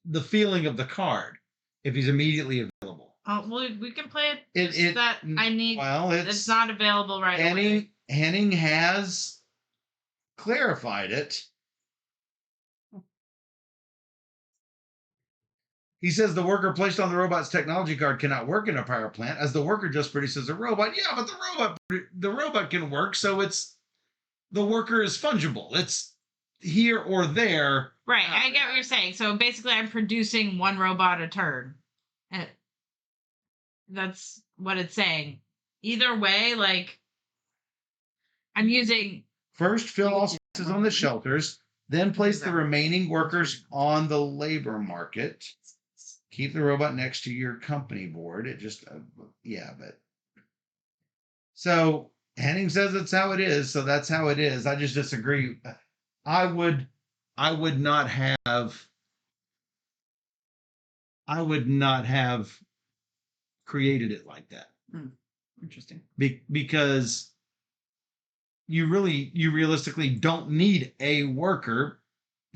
the feeling of the card if he's immediately available. Oh, well, we can play it. It that I need. Well, it's not available right away. Henning has clarified it. He says the worker placed on the robot's technology card cannot work in a power plant as the worker just produces a robot. Yeah, but the robot can work, so it's the worker is fungible. It's here or there. Right, I get what you're saying. So basically, I'm producing one robot a turn. And that's what it's saying. Either way, like, I'm using. First, fill all spaces on the shelters, then place the remaining workers on the labor market. Keep the robot next to your company board. It just, but. So Henning says it's how it is, so that's how it is. I just disagree. I would not have created it like that. Interesting. Because you realistically don't need a worker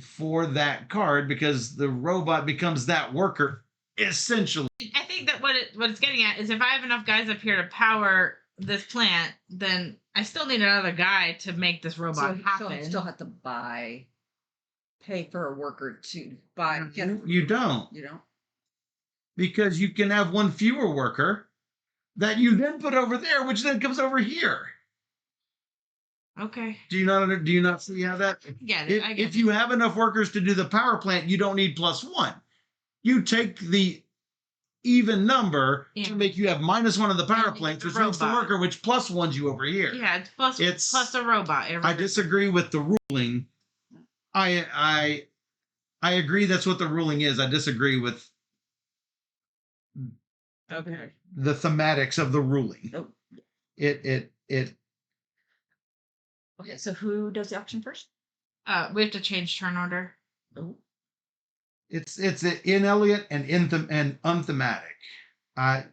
for that card because the robot becomes that worker essentially. I think that what it's getting at is if I have enough guys up here to power this plant, then I still need another guy to make this robot happen. So you still have to pay for a worker to buy. You don't. You don't? Because you can have one fewer worker that you then put over there, which then comes over here. Okay. Do you not see how that? Yeah. If you have enough workers to do the power plant, you don't need +1. You take the even number to make you have -1 of the power plants, which makes the worker, which +1s you over here. Yeah, it's plus a robot. I disagree with the ruling. I agree that's what the ruling is. I disagree with the thematics of the ruling. Oh. It Okay, so who does the auction first? We have to change turn order. Oh. It's ineliate and unthematic.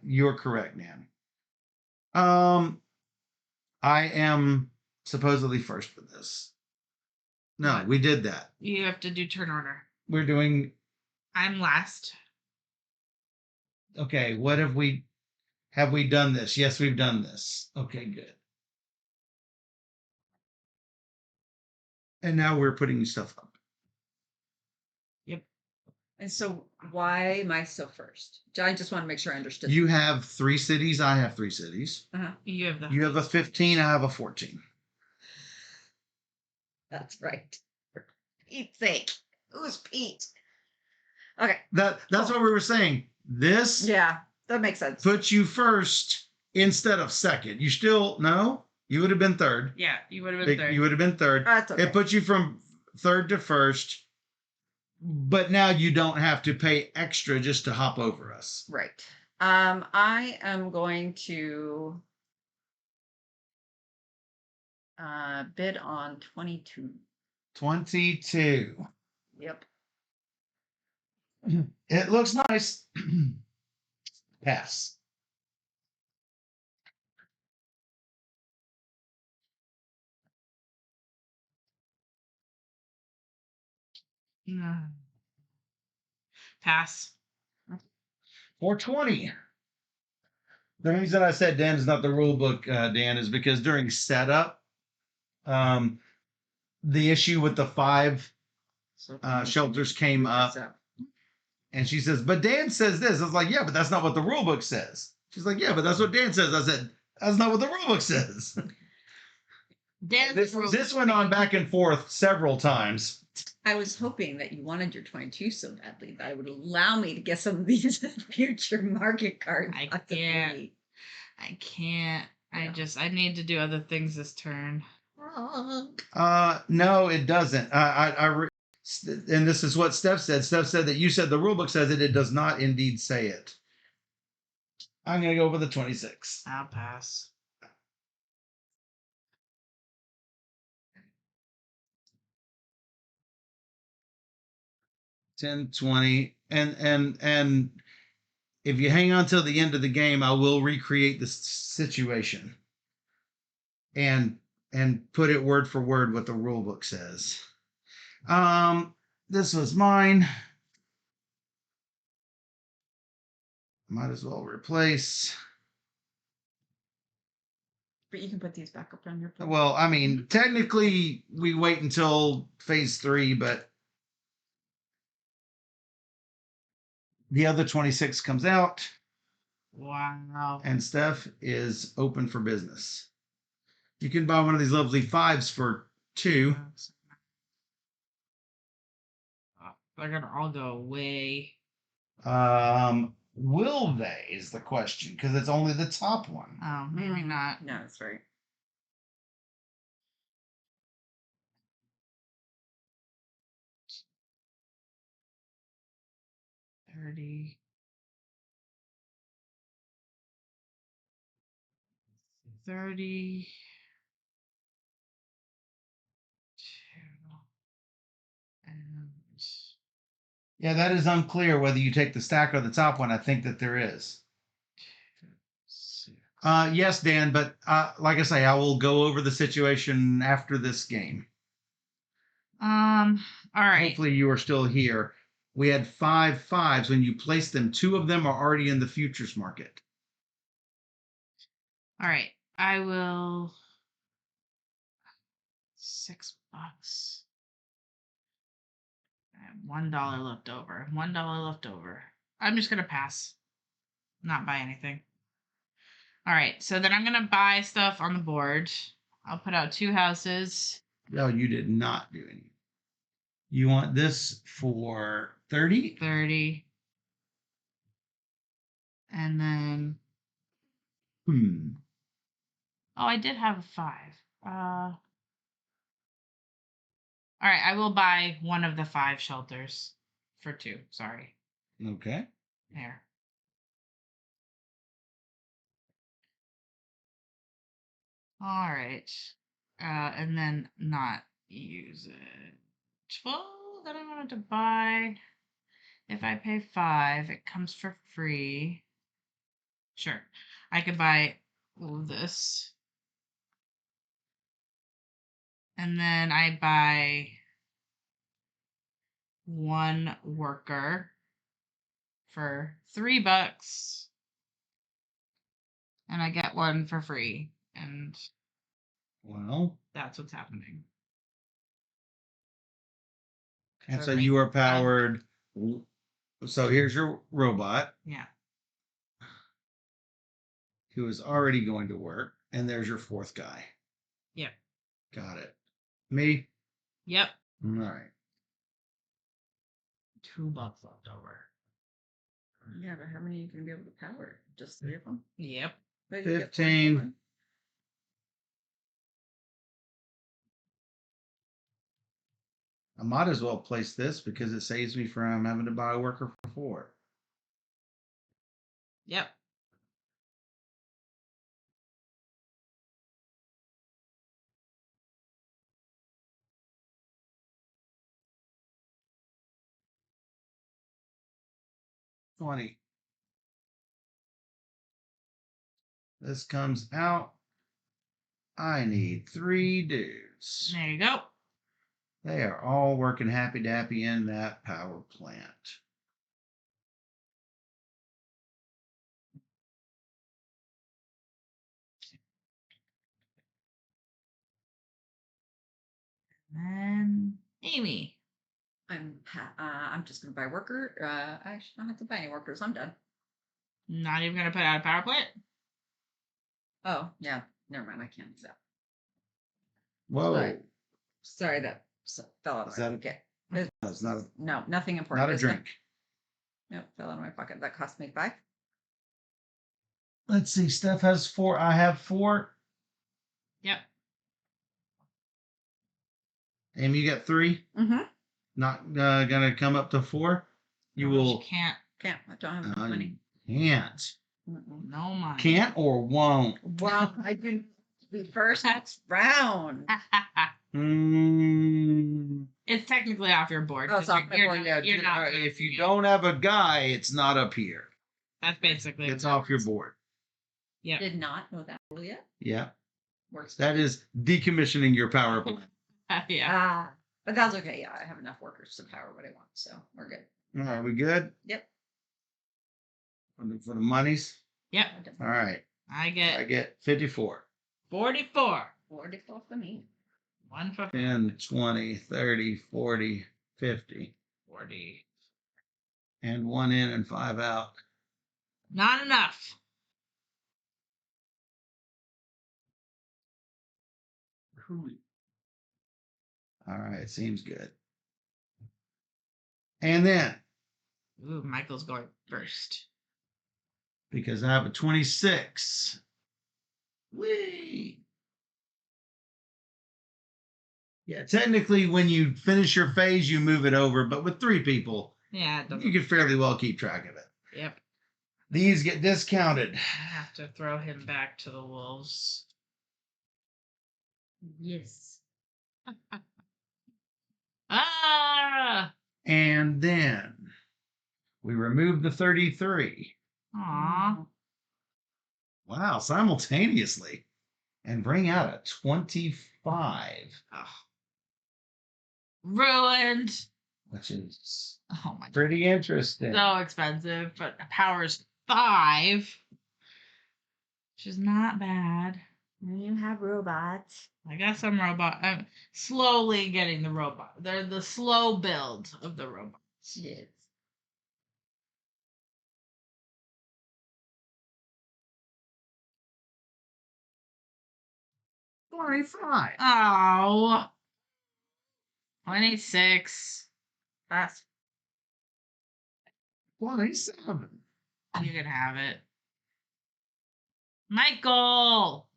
You're correct, Nan. I am supposedly first for this. No, What? we did that. You have to do turn order. We're doing. I'm last. Okay, what have we done this? Yes, we've done this. Okay, good. And now we're putting stuff up. Yep. And so why am I still first? I just want to make sure I understood. You have 3 cities. I have 3 cities. You have You have a 15. I have a 14. That's right. For Pete's sake. Who's Pete? Okay. That's what we were saying. This that makes sense. puts you first instead of second. You still no. You would have been third. Yeah, you would have been third. You would have been third. That's okay. It puts you from third to first, but now you don't have to pay extra just to hop over us. Right. I am going to bid on 22. 22. Yep. It looks nice. Pass. Pass. 420. The reason I said Dan is not the rule book, Dan, is because during setup, the issue with the 5 shelters came up, and she says, "But Dan says this." I was like, "Yeah, but that's not what the rule book says." She's like, "Yeah, but that's what Dan says." I said, That's not what the rulebook says. Dan's This rule- went on back and forth several times. I was hoping that you wanted your 22 so badly that it would allow me to get some of these future market cards. I possibly. can't. I can't. I need to do other things this turn. No, it doesn't. And this is what Steph said. Steph said that you said the rulebook says it. It does not indeed say it. I'm gonna go with the 26. I'll pass. $10, $20, and if you hang on till the end of the game, I will recreate the situation and put it word for word what the rule book says. This was mine. Might as well replace. But you can put these back up on your plate. Well, I mean, technically we wait until phase 3, but the other 26 comes out, Wow. and Steph is open for business. You can buy one of these lovely 5s for 2. They're gonna all go away. Will they is the question, because it's only the top one. Oh, maybe not. No, that's right. $30. 30. 2. And Yeah, that is unclear whether you take the stack or the top one. I think that there is. 6. Yes, Dan, but like I say, I will go over the situation after this game. All right. Hopefully you are still here. We had 5 5s. When you place them, 2 of them are already in the futures market. All right. I will. $6. I have $1 left over. $1 left over. I'm just gonna pass. Not buy anything. All right. So then I'm gonna buy stuff on the board. I'll put out 2 houses. No, you did not do any. You want this for 30? 30. And then oh, I did have a 5. All right, I will buy one of the 5 shelters for 2. Sorry. Okay. There. All right. And then not use it. Well, then I wanted to buy. If I pay 5, it comes for free. Sure. I could buy this. And then I buy 1 worker for $3. And I get 1 for free. And Well, that's what's happening. and So so make you are one. powered. So here's your robot, Yeah. who is already going to work, and there's your 4th guy. Yep. Got it. Me? Yep. All right. $2 left over. Yeah, but how many are you going to be able to power? Just 3 of them? Yep. But you get 15. 44. I might as well place this because it saves me from having to buy a worker for 4. Yep. $20. This comes out. I need 3 dudes. There you go. They are all working happy dappy in that power plant. And Amy. I'm just going to buy worker. I should not have to buy any workers. I'm done. Not even gonna put out a power plant. Oh, yeah. Never mind. I can't use that. Whoa. Sorry. Sorry, that fell out of Is my that a- pocket. No, it's not a, No, nothing important. not a is it? drink. Nope, fell out of my pocket. That cost me 5. Let's see. Steph has 4. I have 4. Yep. Amy, you got 3. Mm-hmm. Not gonna come up to 4. You will. Can't. Can't. I don't have enough money. Can't. Mm-mm. No money. Can't or won't. Well, I didn't the first round. Mm, It's technically off your board. Oh, it's 'cause off my you're board. not- yeah, you're not if you counting it. don't have a guy, it's not up here. That's basically It's what off your it is. board. Yep. Did not know that rule yet. Yeah. Works. That is decommissioning your power plant. Yeah. But that's okay. Yeah, I have enough workers to power what I want, so we're good. All right, we good? Yep. For the monies? Yep. All right. I I get get 54. 44. 44 for me. 1 for 10, 20, 30, 40, 50. 40. And 1 in and 5 out. Not enough. All right, seems good. And then, Ooh, Michael's going first. because I have a 26. Whee! Yeah, technically, when you finish your phase, you move it over, but with 3 people, Yeah, it doesn't. you can fairly well keep track of it. Yep. These get discounted. I have to throw him back to the wolves. Yes. Ah! And then we remove the 33. Aw. Wow, simultaneously. And bring out a 25, Ugh. Ruined. which is Oh my god. pretty interesting. So expensive, but power's 5. Which is not bad. You have robots. I got some robot. I'm slowly getting the robot. They're the slow build of the robots. Yes. $25. Oh. 26. Fast. 27. You can have it. Michael!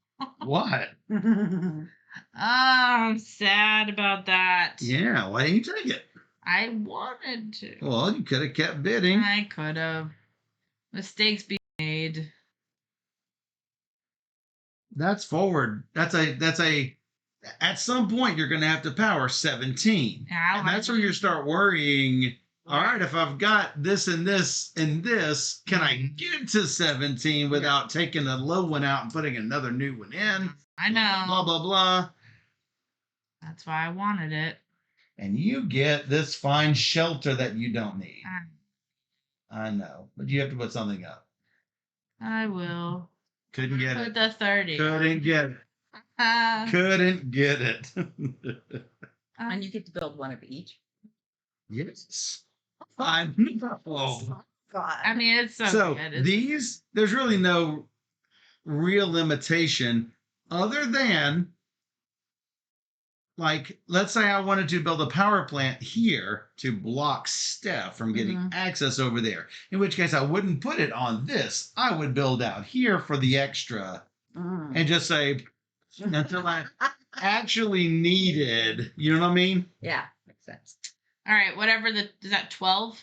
What? Oh, I'm sad about that. Yeah, why didn't you take it? I wanted to. Well, you could have kept bidding. I could have. Mistakes be made. That's forward. That's a at some point you're gonna have to power 17. Yeah, And that's where you start worrying. All right, if I've got this and this and this, can I get to 17 without taking a low one out and putting another new one in? I know. Blah blah blah. That's why I wanted it. And you get this fine shelter that you don't need. Ah, I know, but you have to put something up. I will. Couldn't get Put it. the 30. Couldn't get it. Uh, Couldn't get it. And you get to build one of each. Yes. I know. God. I mean, it's so, So good. It's- these, there's really no real limitation other than, like, let's say I wanted to build a power plant here to block Steph from getting Mhm. access over there. In which case I wouldn't put it on this. I would build out here for the extra Mm. and just say until I actually needed, you know what I mean? Yeah, makes sense. All right, whatever the. Is that 12?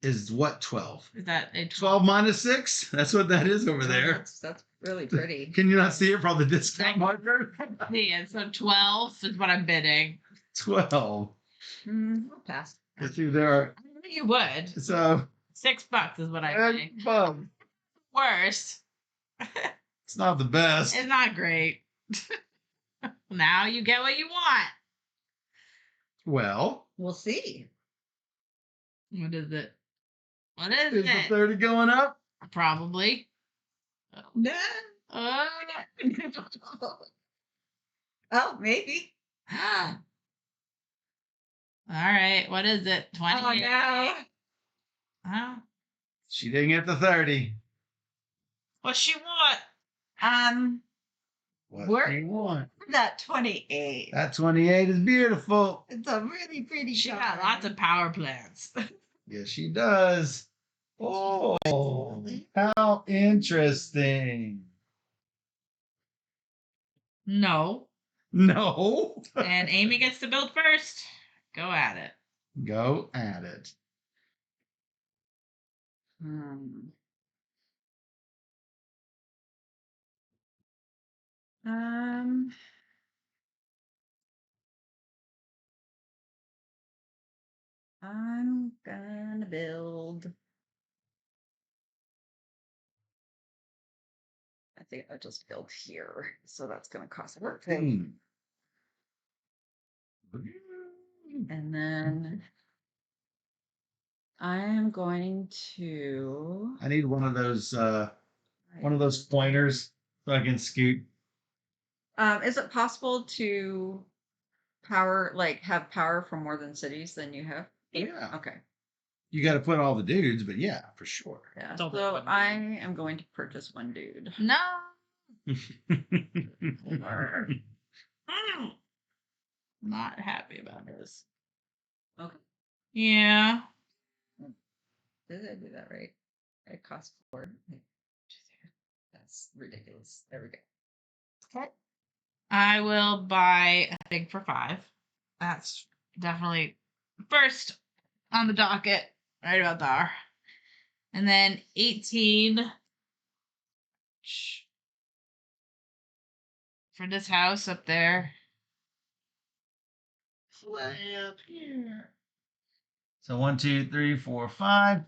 Is what 12? Is that a 12 minus 6? That's what that is over there. That's really pretty. Can you not see it from the discount marker? Yeah, so 12 is what I'm bidding. 12. I'll pass. Let's see, there are. I knew you would. So, $6 is what I pay. well, Worse. it's not the best. It's not great. Now you get what you want. Well, We'll see. What is it? What is is the it? 30 going up? Probably. No. Oh. Oh, maybe. All right. What is it? 20. Oh no. Oh. She didn't get the 30. What she want? What Where- do you want? That 28. That 28 is beautiful. It's a really pretty She color. got lots of power plants. Yes, she does. Oh, how interesting. No. No. And Amy gets to build first. Go at it. Go at it. Hmm. Um. I'm gonna build. I think I'll just build here. So that's gonna cost 14. 14. And then I'm going to. I need one of those pointers so I can scoot. Is it possible to have power for more than cities than you have? Yeah. Okay. You got to put all the dudes, but yeah, for sure. Yeah. Double So one. I am going to purchase one dude. No. Or- Not happy about this. Okay. Yeah. Did I do that right? It costs 4. That's ridiculous. There we go. Okay. I will buy a thing for 5. That's definitely first on the docket. Right about there. And then 18 for this house up there. Way up here. So 1, 2, 3, 4, 5.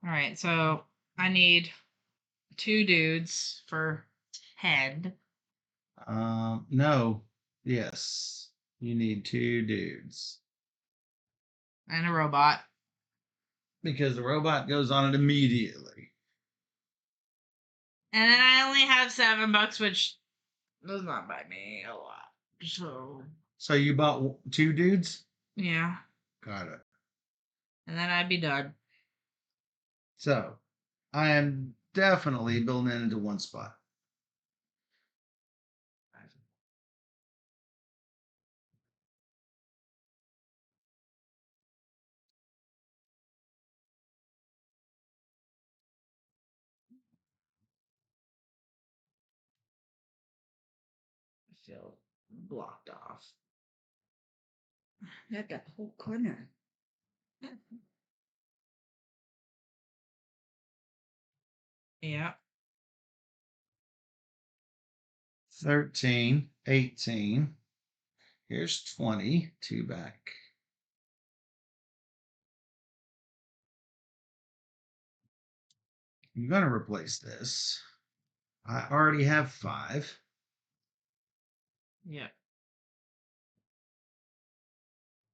All right, so I need 2 dudes for head. No. Yes. You need 2 dudes. And a robot. Because the robot goes on it immediately. And then I only have $7, which does not buy me a lot. So you bought 2 dudes? Yeah. Got it. And then I'd be done. So I am definitely building it into one spot. I feel blocked off. I got the whole corner. Yeah. 13, 18. Here's 20. 2 back. I'm going to replace this. I already have 5. Yeah.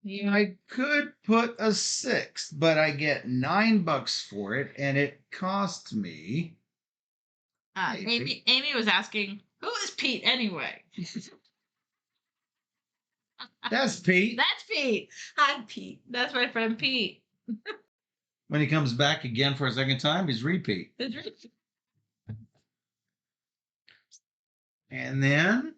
I could put a 6, but I get $9 for it, and it costs me. Hey, Amy was asking, who is Pete anyway? That's Pete. That's Pete. Hi, Pete. That's my friend Pete. When he comes back again for a second time, he's repeat. And then.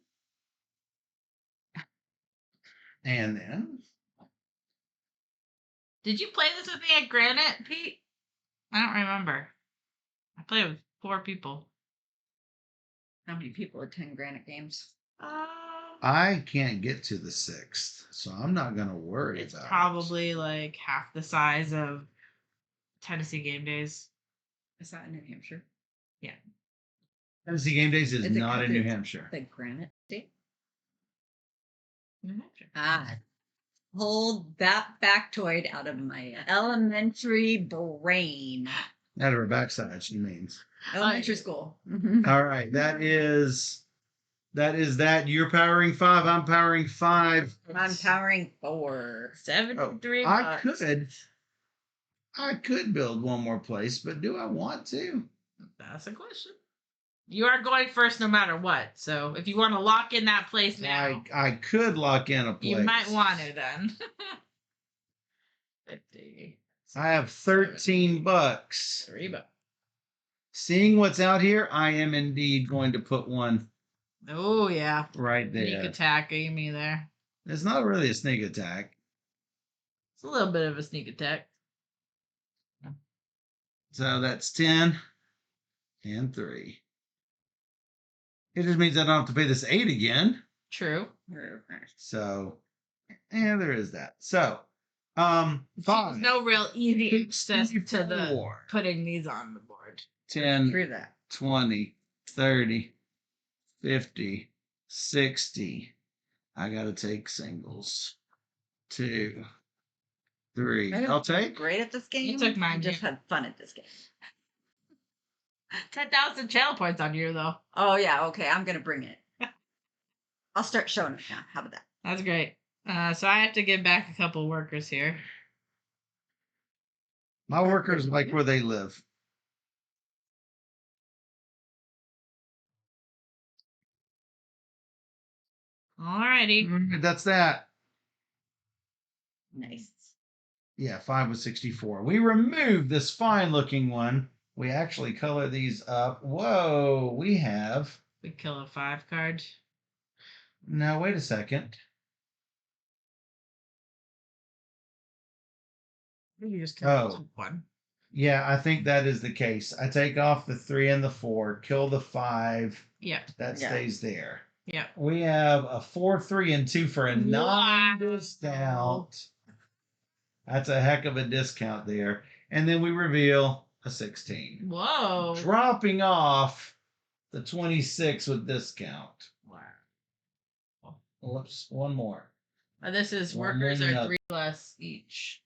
Did you play this with me at Granite, Pete? I don't remember. I played with 4 people. How many people attend Granite games? I can't get to the 6th, so I'm not going to worry It's about probably like half the size of Tennessee game days. Is that in New Hampshire? Yeah. Tennessee Game Days is Is it not in New considered Hampshire. The Granite State? New Hampshire. Ah, pulled that factoid out of my elementary brain. Out of her backside, she means. Elementary school. All right, that is that. You're powering 5. I'm powering 5. I'm powering 4. 73 I bucks. I could build one more place, but do I want to? That's a question. You are going first no matter what. So if you want to lock in that place now, I could lock in a place. you might want to then. 50. I have $13. $3. Seeing what's out here, I am indeed going to put one Oh yeah. right Sneak there. attack, me there. It's not really a sneak attack. It's a little bit of a sneak attack. So that's 10 and 3. It just means I don't have to pay this 8 again. True. So, yeah, there is that. So, There's 5, no real easy access to the 64, putting these on the board. 10, Through that. 20, 30, 50, 60. I got to take singles. 2, 3. I I'll was take. great at this game. You took mine, I just too. had fun at this game. 10,000 channel points on you though. Oh yeah, okay. I'm gonna bring it. I'll start showing it now. How about that? That's great. So I have to give back a couple workers here. My workers like where they live. Alrighty. That's that. Nice. Yeah, 5 was 64. We removed this fine looking one. We actually color these up. Whoa, we have. We kill a 5 card. Now, wait a second. You just kill Oh. 1. Yeah, I think that is the case. I take off the 3 and the 4, kill the 5. Yep. That Yeah. stays there. Yep. We have a 4, 3, and 2 for a 9 discount. That's a heck of a discount there. And then we reveal a 16. Whoa. Dropping off the 26 with discount. Wow. Whoops, one more. This is One workers more are nut. 3 less each.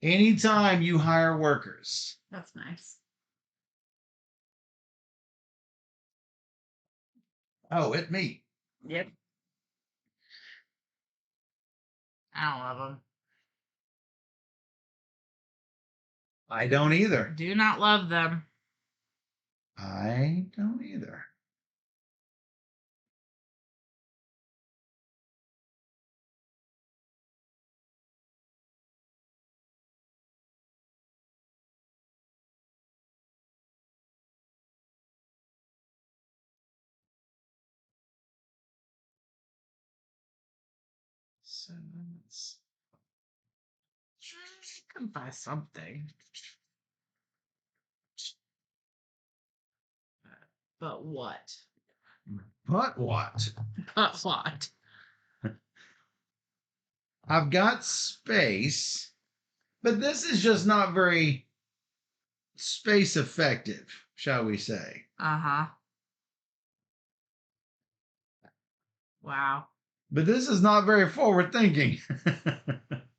Anytime you hire workers. That's nice. Oh, it me. Yep. I don't love them. I don't either. Do not love them. I don't either. So let's I can buy something. But what? But what? But what? I've got space, but this is just not very space effective, shall we say. Uh-huh. Wow. But this is not very forward thinking.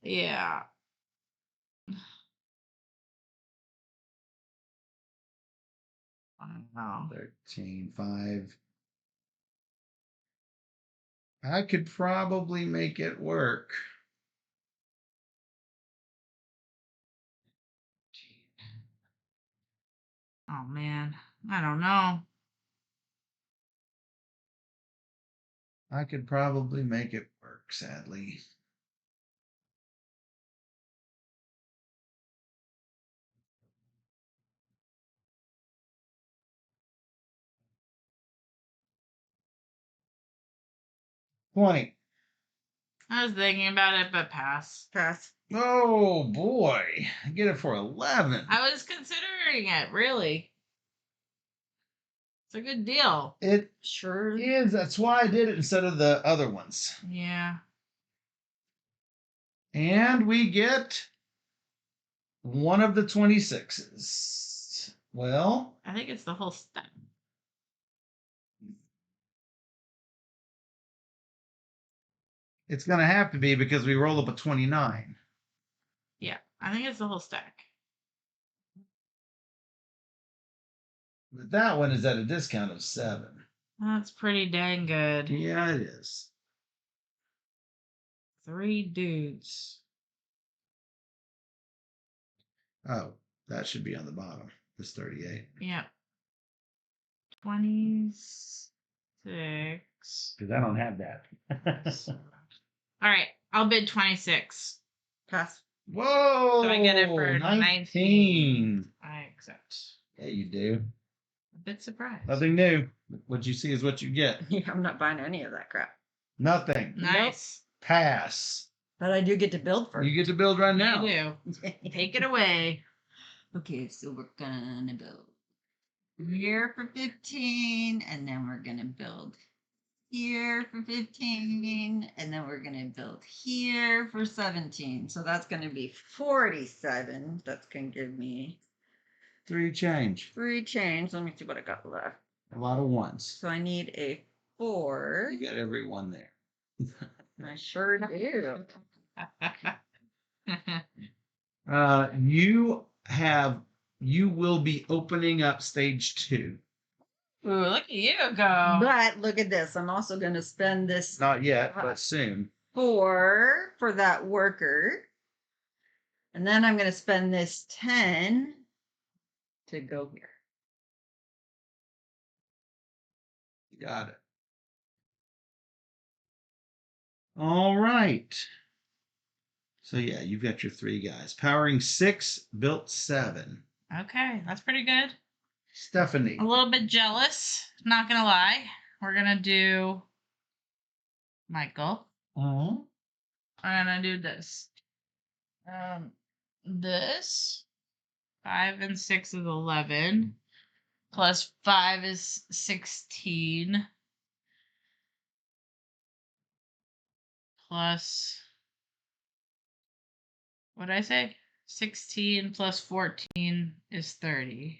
Yeah. I don't know. 13, 5. I could probably make it work. Oh man. I don't know. I could probably make it work, sadly. $20. I was thinking about it, but pass. Pass. Oh boy. I get it for 11. I was considering it, really. It's a good deal. It Sure. is. That's why I did it instead of the other ones. Yeah. And we get one of the 26s. Well, I think it's the whole stack. it's going to have to be because we roll up a 29. Yeah. I think it's the whole stack. But that one is at a discount of 7. That's pretty dang good. Yeah, it is. 3 dudes. Oh, that should be on the bottom. This 38. Yep. 26. Because I don't have that. All right. I'll bid 26. Pass. Whoa! So I get it for 19. I accept. Yeah, you do. A bit surprised. Nothing new. What you see is what you get. Yeah, I'm not buying any of that crap. Nothing. Nice. Pass. But I do get to build first. You get to build right now. You do. Take it away. Okay, so we're gonna build here for 15, and then we're gonna build here for 15, and then we're gonna build here for 17. So that's gonna be 47. That's gonna give me 3 change. 3 change. Let me see what I got left. A lot of ones. So I need a 4. You got every one there. I sure do. You will be opening up stage 2. Ooh, look at you go. But look at this. I'm also going to spend this Not yet, but soon. 4 for that worker. And then I'm going to spend this 10 to go here. Got it. All right. So yeah, you've got your 3 guys. Powering 6, built 7. Okay, that's pretty good. Stephanie. A little bit jealous, not gonna lie. We're gonna do Michael. Uh-huh. I'm gonna do this. This 5 and 6 is 11. Plus 5 is 16. Plus, what did I say? 16 plus 14 is 30.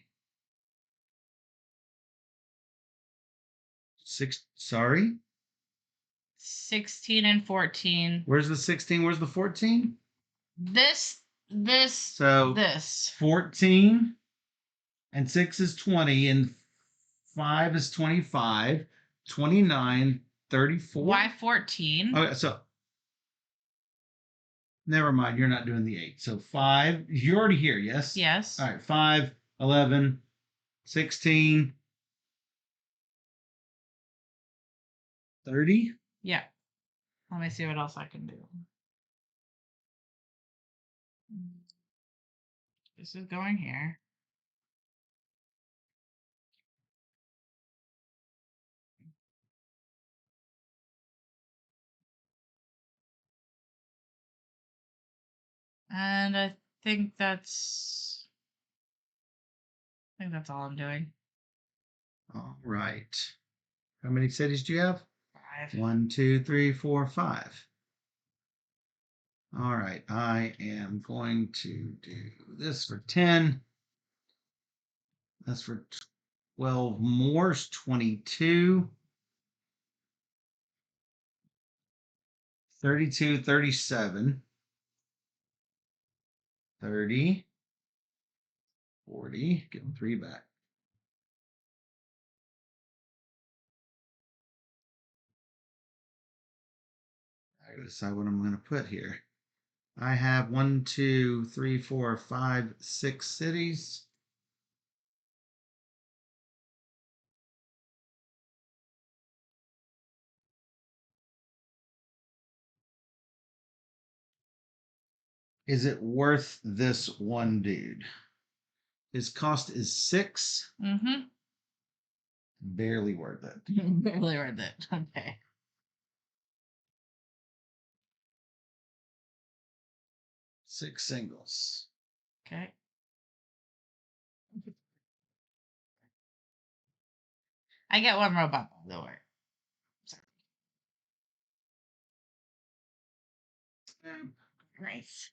6. Sorry. 16 and 14. Where's the 16? Where's the 14? This, So this. 14 and 6 is 20 and 5 is 25, 29, 34. Why 14? Okay, so never mind. You're not doing the 8. So 5. You're already here, yes? Yes. All right. 5, 11, 16, 30. Yeah. Let me see what else I can do. This is going here. And I think that's all I'm doing. All right. How many cities do you have? 5. 1, 2, 3, 4, 5. All right. I am going to do this for 10. That's for 12 more is 22. 32, 37. 30. 40. Give them 3 back. I gotta decide what I'm going to put here. I have 1, 2, 3, 4, 5, 6 cities. Is it worth this one dude? His cost is 6. Mm-hmm. Barely worth it. Barely worth it. Okay. 6 singles. Okay. I get 1 robot though, don't worry. Nice.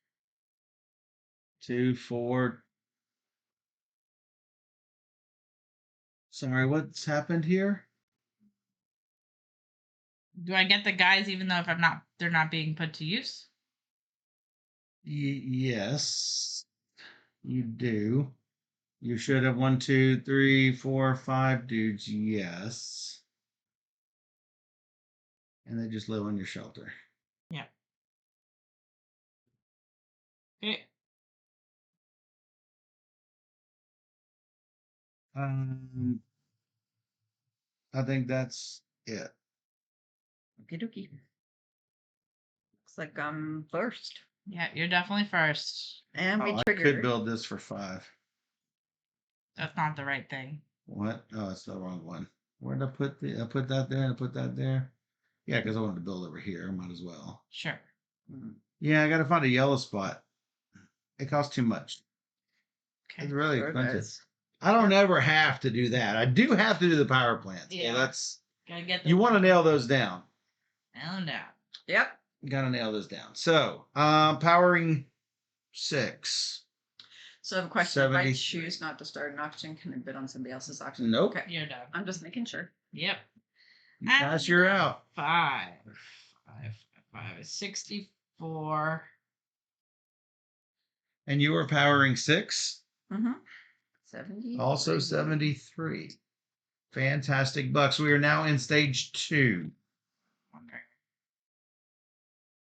2, 4. Sorry, what's happened here? Do I get the guys even though if they're not being put to use? Yes, you do. You should have 1, 2, 3, 4, 5 dudes. Yes. And they just live on your shelter. Yeah. Okay. I think that's it. Okie dokie. Looks like I'm first. Yeah, you're definitely first. And we Oh, I triggered. could build this for 5. That's not the right thing. What? Oh, it's the wrong one. Where did I put I put that there and I put that there. Yeah, because I wanted to build over here. Might as well. Sure. Yeah, I got to find a yellow spot. It costs too much. Okay. It's really Sure expensive. does. I don't ever have to do that. I do have to do the power plants. Yeah. So that's Gotta get the you want to nail those down. nail down. Yep. Got to nail those down. So, powering 6. So I have a question. If I 73. choose not to start an auction, can I bid on somebody else's auction? Nope. Okay. You're done. I'm just making sure. Yep. Pass, you're out. 5 is 64. And you are powering 6. Mm-hmm. 70. Also 73. Fantastic bucks. We are now in stage 2. Wondering.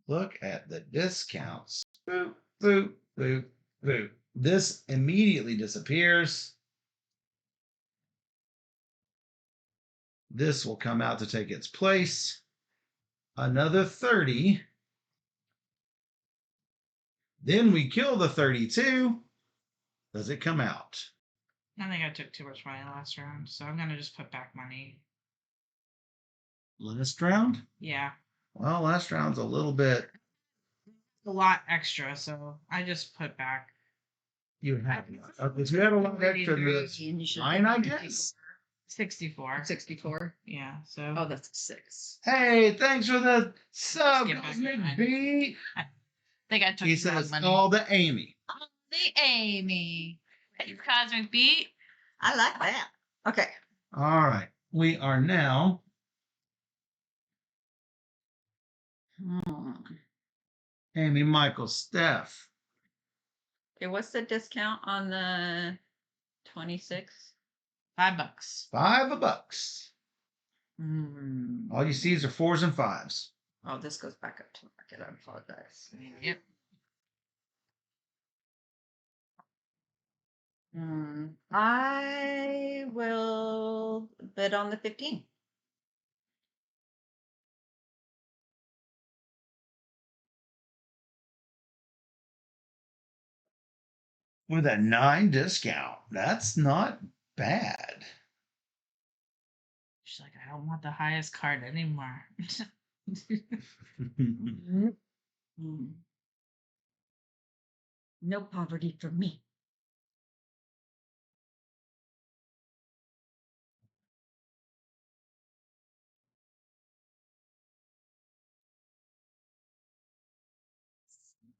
Look at the discounts. Boop, boop, boop, boop. This immediately disappears. This will come out to take its place. Another 30. Then we kill the 32. Does it come out? I think I took too much money last round, so I'm gonna just put back money. Last round? Yeah. Well, last round's a little bit. A lot extra, so I just put back. You have you had a lot extra than this. And you should Mine, I guess. 64. 64. Yeah, so Oh, that's a 6. Hey, thanks for the sub, Skip back Cosmic behind. B. I think I took He the wrong says money. all the Amy. Oh, the Amy. Hey, Cosmic Beat. I like that. Okay. All right. We are now. Amy, Michael, Steph. Okay, what's the discount on the 26? $5. $5. Mm. All you see are 4s and 5s. Oh, this goes back up to market. I apologize. Yep. I will bid on the 15. With a 9 discount. That's not bad. She's like, I don't want the highest card anymore. No poverty for me.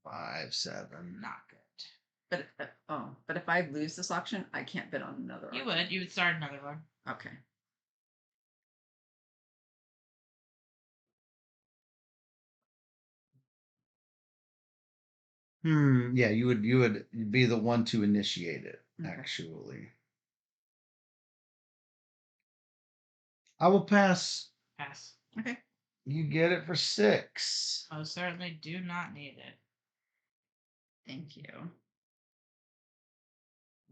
Five, 7. Not good. But if I lose this auction, I can't bid on another You auction. would. You would start another one. Okay. Yeah, you would be the one to initiate it, Okay. actually. I will pass. Pass. Okay. You get it for 6. Most certainly do not need it. Thank you.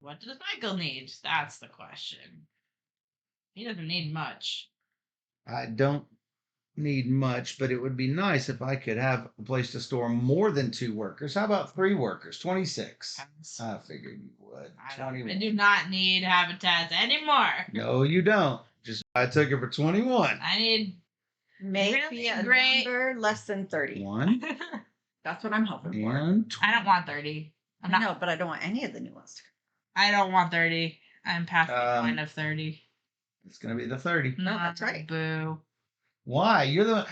What does Michael need? That's the question. He doesn't need much. I don't need much, but it would be nice if I could have a place to store more than 2 workers. How about 3 workers? 26. Pass. I figured you would. I 21. do not need habitats anymore. No, you don't. Just I took it for 21. I need Maybe Really a great- number less than 30. 1 That's what I'm hoping for. and I don't want 30. I know, but I don't want any of the new ones. I don't want 30. I'm past the Um, point of 30. it's gonna be the 30. No, that's right. Boo. Why? You're the.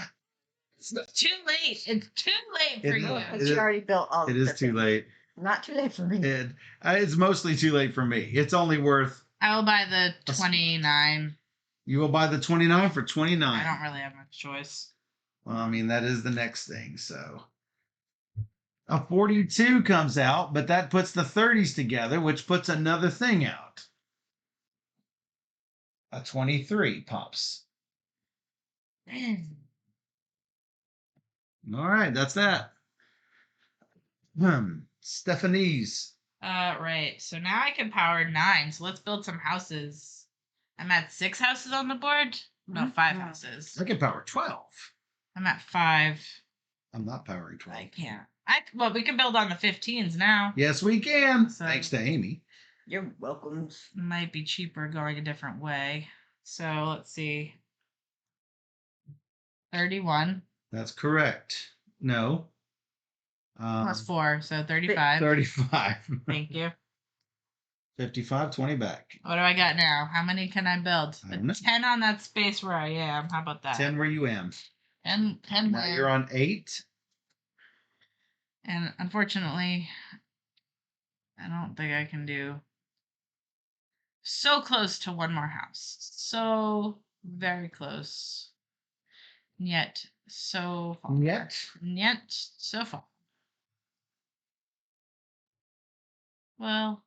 It's too late. It's too late for It you. is. But you already built all It of is too late. Not too late for me. It's mostly too late for me. It's only worth. I will buy the 29. You will buy the 29 for 29. I don't really have much choice. Well, I mean, that is the next thing. So a 42 comes out, but that puts the 30s together, which puts another thing out. A 23 pops. All right, that's that. Stephanie's. Right. So now I can power 9. So let's build some houses. I'm at 6 houses on the board. No, 5 Mhm. houses. I can power 12. I'm at 5. I'm not powering 12. I can't. Well, we can build on the 15s now. Yes, we can. So- Thanks to Amy. You're welcome. Might be cheaper going a different way. So let's see. 31 That's correct. No. plus 4, so 35. 35. Thank you. 55, 20 back. What do I got now? How many can I build? I don't know. 10 on that space where I am. How about that? 10 where you am. 10 Now where? you're on 8. And unfortunately, I don't think I can do so close to one more house. So very close. Yet so far. Yet so far. Well,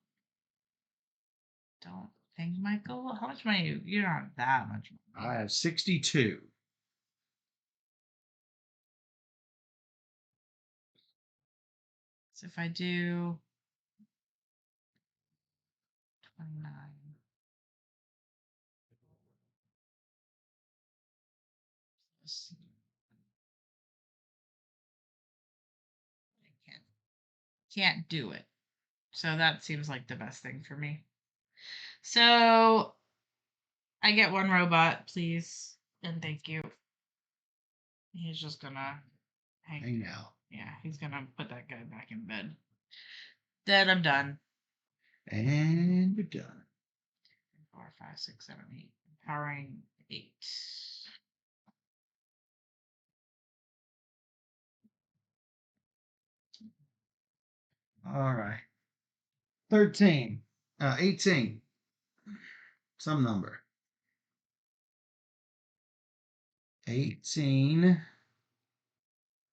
don't think, Michael. How much money? You don't have that much money. I have 62. So if I do 29. I can't do it. So that seems like the best thing for me. So I get one robot, please. And thank you. He's just gonna Hang out. Yeah, he's gonna put that guy back in bed. Then I'm done. And you're done. 4, 5, 6, 7, 8. Empowering 8. All right. 13. 18. Some number. 18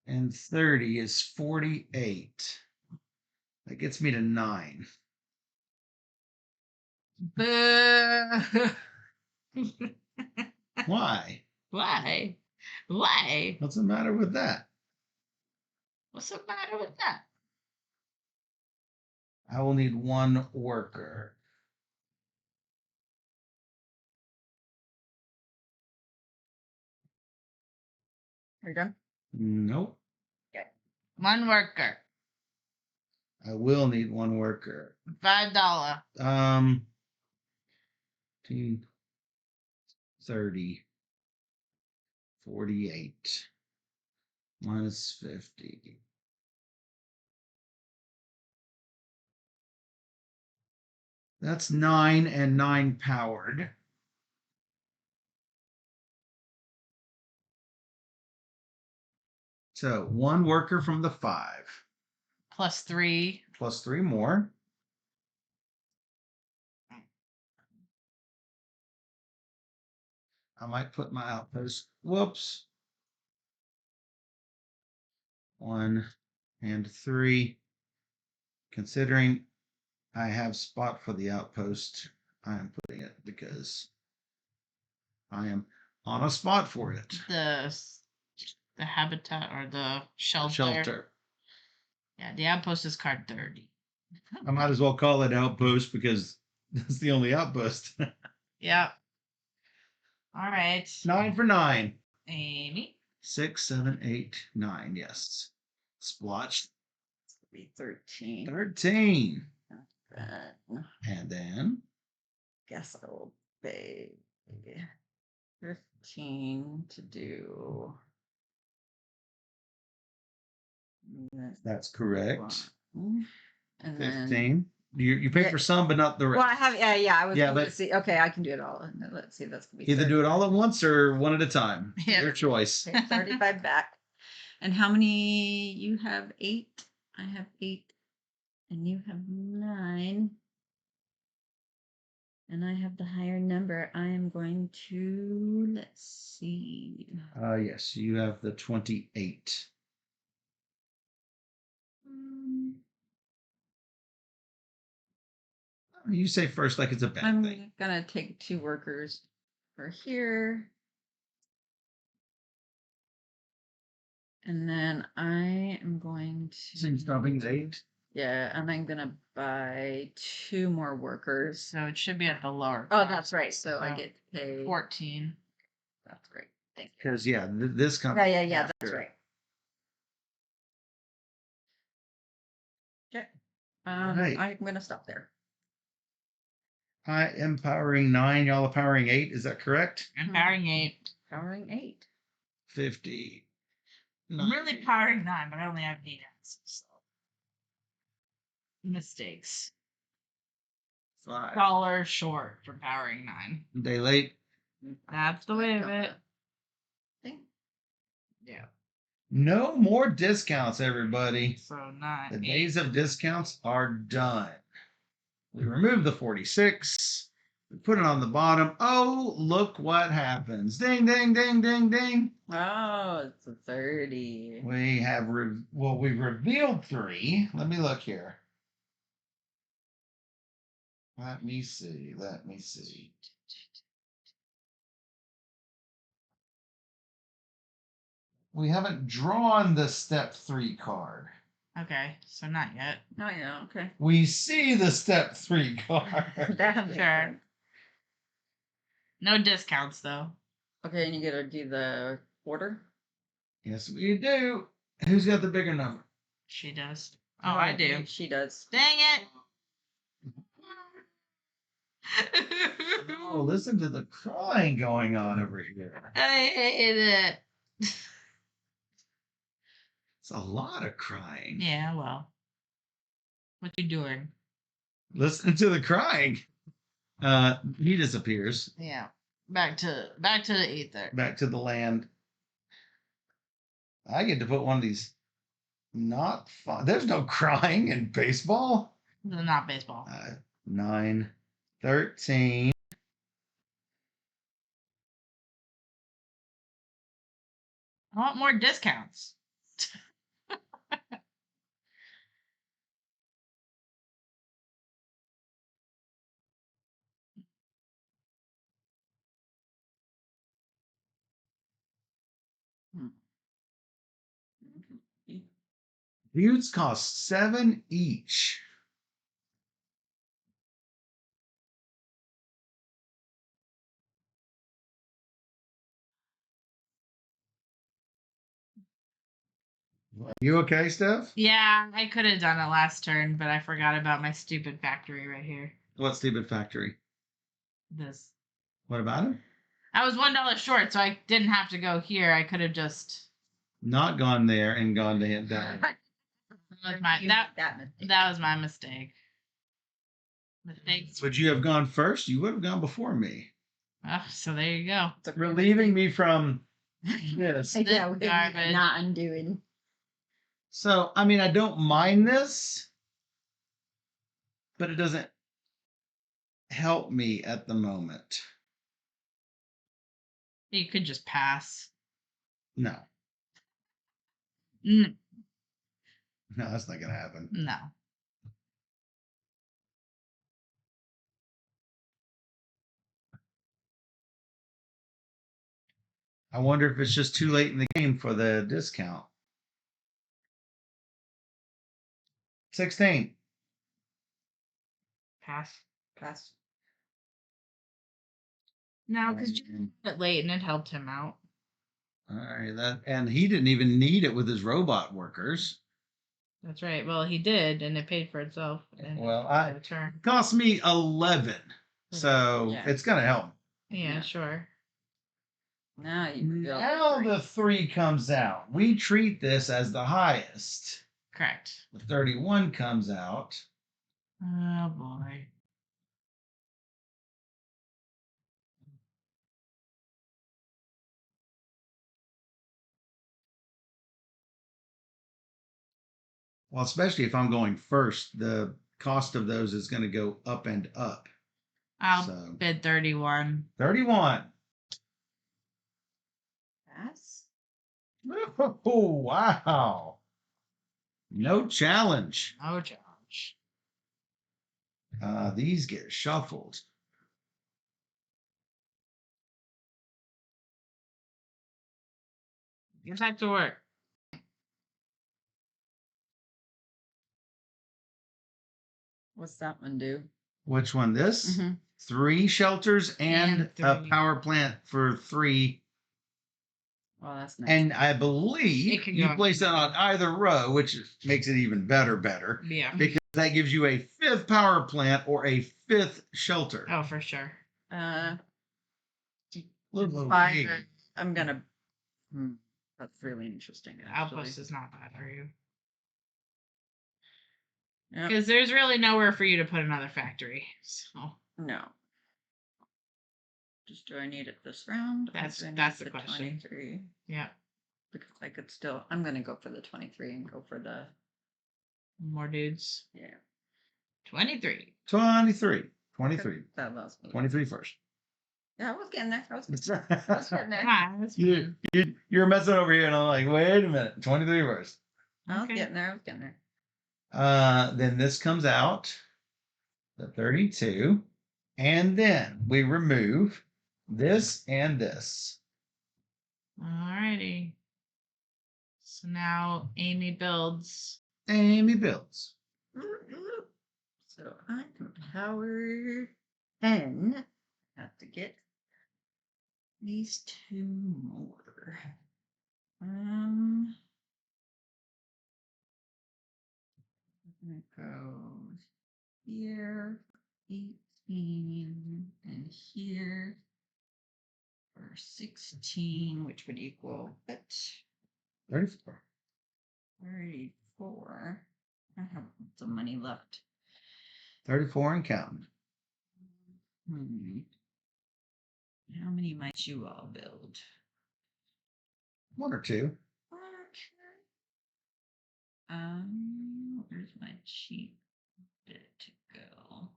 and 30 is 48. That gets me to 9. Boo! Why? Why? Why? What's the matter with that? What's the matter with that? I will need 1 worker. Are you done? Nope. Okay. 1 worker. I will need 1 worker. $5. 15, 30, 48, minus 50. That's 9 and 9 powered. So 1 worker from the 5. Plus 3. Plus 3 more. I might put my outpost. Whoops. 1 and 3. Considering I have spot for the outpost, I am putting it because I am on a spot for it. The habitat or the shelter. Shelter. Yeah, the outpost is card 30. I might as well call it outpost because that's the only outpost. Yep. All right. 9 for 9. Amy. 6, 7, 8, 9. Yes. Splotched. Be 13. 13. Then And then guess I will pay 15 to do. that's correct. And then 15. You pay Yeah. for some, but not the rest. well, I have I was Yeah, going to but- see. Okay, I can do it all. And then let's see. That's gonna be Either 30. do it all at once or one at a time. Yeah. Your choice. Okay, 35 back. And how many? You have 8. I have 8. And you have 9. And I have the higher number. I am going to, let's see. Yes, you have the 28. You say first like it's a bad I'm thing. gonna take 2 workers for here. And then I am going to. So you're stopping at 8? Yeah, and I'm gonna buy 2 more workers. So it should be at the lower. Oh, cost. that's right. So I So get to pay. 14. That's great. Thank you. Because, yeah, this comes. Yeah, that's after. right. Okay. Right. I'm gonna stop there. I am powering 9. Y'all are powering 8. Is that correct? I'm powering 8. Powering 8. 50. I'm really powering 9, but I only have 8 axes. So. Mistakes. 5. $1 short for powering 9. Day late. That's the way of it. Thing. Yeah. No more discounts, everybody. So 9. The days of discounts are done. We remove the 46. We put it on the bottom. Oh, look what happens. Ding, ding, ding, ding, ding. Oh, it's a 30. We have, we've revealed 3. Let me look here. Let me see. Let me see. We haven't drawn the step 3 card. Okay, so not yet. Oh, yeah, okay. We see the step 3 card. That makes Sure. sense. No discounts though. Okay, and you get to do the quarter? Yes, we do. Who's got the bigger number? She does. Oh, I do. She does. Dang it! Oh, listen to the crying going on over here. I hate it. It's a lot of crying. Yeah, well. What you doing? Listen to the crying. He disappears. Yeah. Back to the ether. Back to the land. I get to put one of these. Not fun. There's no crying in baseball. Not baseball. 9, 13. I want more discounts. Buttes cost 7 each. Are you okay, Steph? Yeah, I could have done it last turn, but I forgot about my stupid factory right here. What stupid factory? This. What about him? I was $1 short, so I didn't have to go here. I could have just. Not gone there and gone to him down. That was my mistake. Mistakes. Would you have gone first? You would have gone before me. Oh, so there you go. Relieving me from this. Yeah, we're Garbage. not undoing. So, I mean, I don't mind this, but it doesn't help me at the moment. You could just pass. No. No. No, that's not going to happen. No. I wonder if it's just too late in the game for the discount. 16. Pass. Pass. No, because you did it late and it helped him out. All right, and he didn't even need it with his robot workers. That's right. Well, he did, and it paid for itself. Well, return. It cost me 11, so Yeah. it's gonna help. Yeah, sure. Now you Now the 3 comes out. We treat this as the highest. Correct. The 31 comes out. Oh boy. Well, especially if I'm going first, the cost of those is going to go up and up. I'll bid 31. 31. pass. Oh, wow. No challenge. No challenge. These get shuffled. Get back to work. What's that one do? Which one? This? Mhm. 3 shelters and a 3. power plant for 3. Well, that's nice. And I believe It can you go- place that on either row, which makes it even better. Yeah. Because That gives you a 5th power plant or a 5th shelter. Oh, for sure. Little Fire. big. I'm gonna. That's really interesting. Actually. Outpost is not bad for you. Yep. Because there's really nowhere for you to put another factory. So No. Just do I need it this round? Or That's- do I need that's the question. 23? yeah, Because I could still. I'm gonna go for the 23 and go for the. more dudes. Yeah. 23. 23. 23. That allows me. 23 first. Yeah, I was getting there. I was getting there. Ah, that's you, fine. you're messing over here, and I'm like, wait a minute. 23 first. I was Okay. getting there. I was getting there. Then this comes out, the 32, and then we remove this and this. Alrighty. So now Amy builds. Amy builds. So I'm power 10. Have to get these 2 more. I'm gonna go here, 18, and here for 16, which would equal what? 34. 34. I have some money left. 34 and counting. How many might you all build? 1 or 2. Where's my cheap bit to go?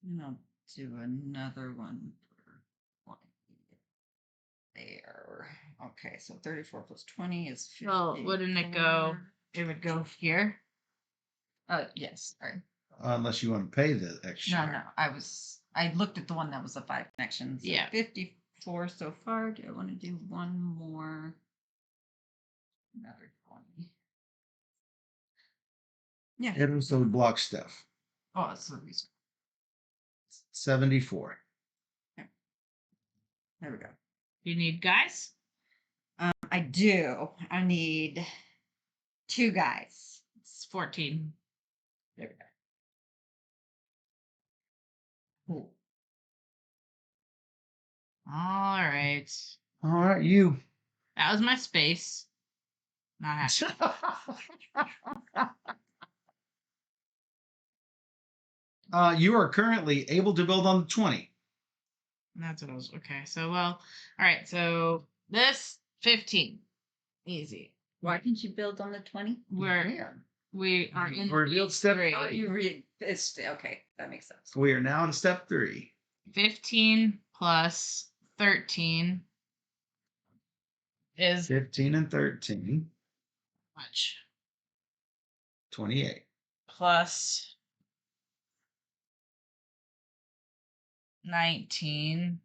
And I'll do another one for 20 there. Okay, so 34 plus 20 is 50. Well, wouldn't it go? It would go here. Yes, sorry. Unless you want to pay the extra. No. I looked at the one that was the 5 connections. So Yeah. 54 so far. Do I want to do one more? Another 20. Yeah. It also blocks stuff. Oh, that's the reason. 74. There we go. You need guys? I do. I need 2 guys. It's 14. There we go. Cool. All right. All right, you. That was my space. Not happy. You are currently able to build on the 20. That's what I was. Okay. So, well, all right. So this 15. Easy. Why didn't you build on the 20? We are in Revealed step three. 3. You read it's okay. That makes sense. We are now in step 3. 15 plus 13 is 15 and 13. much. 28. Plus 19.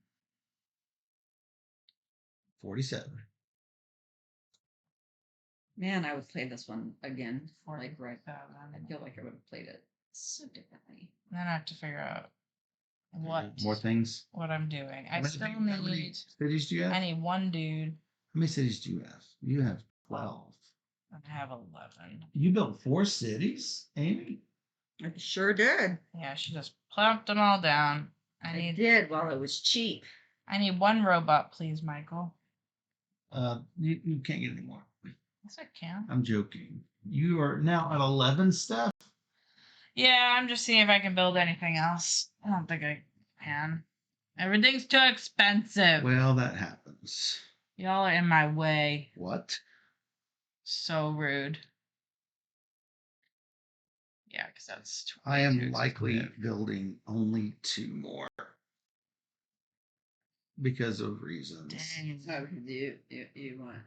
47. Man, I would play this one again. Like right. I 47. feel like I would have played it so differently. Then I have to figure out More things. what I'm doing. I How many still things- how many need. cities do you have? I need one dude. How many cities do you have? You have 12. And I have 11. You built 4 cities, Amy? I sure did. Yeah, she just plopped them all down. I did while it was cheap. I need one robot, please, Michael. You can't get any more. Yes, I can. I'm joking. You are now at 11 stuff. Yeah, I'm just seeing if I can build anything else. I don't think I can. Everything's too expensive. Well, that happens. Y'all are in my way. What? So rude. Yeah, because that's. I way am too likely expensive. building only 2 more because of reasons. Dang. Oh, you want?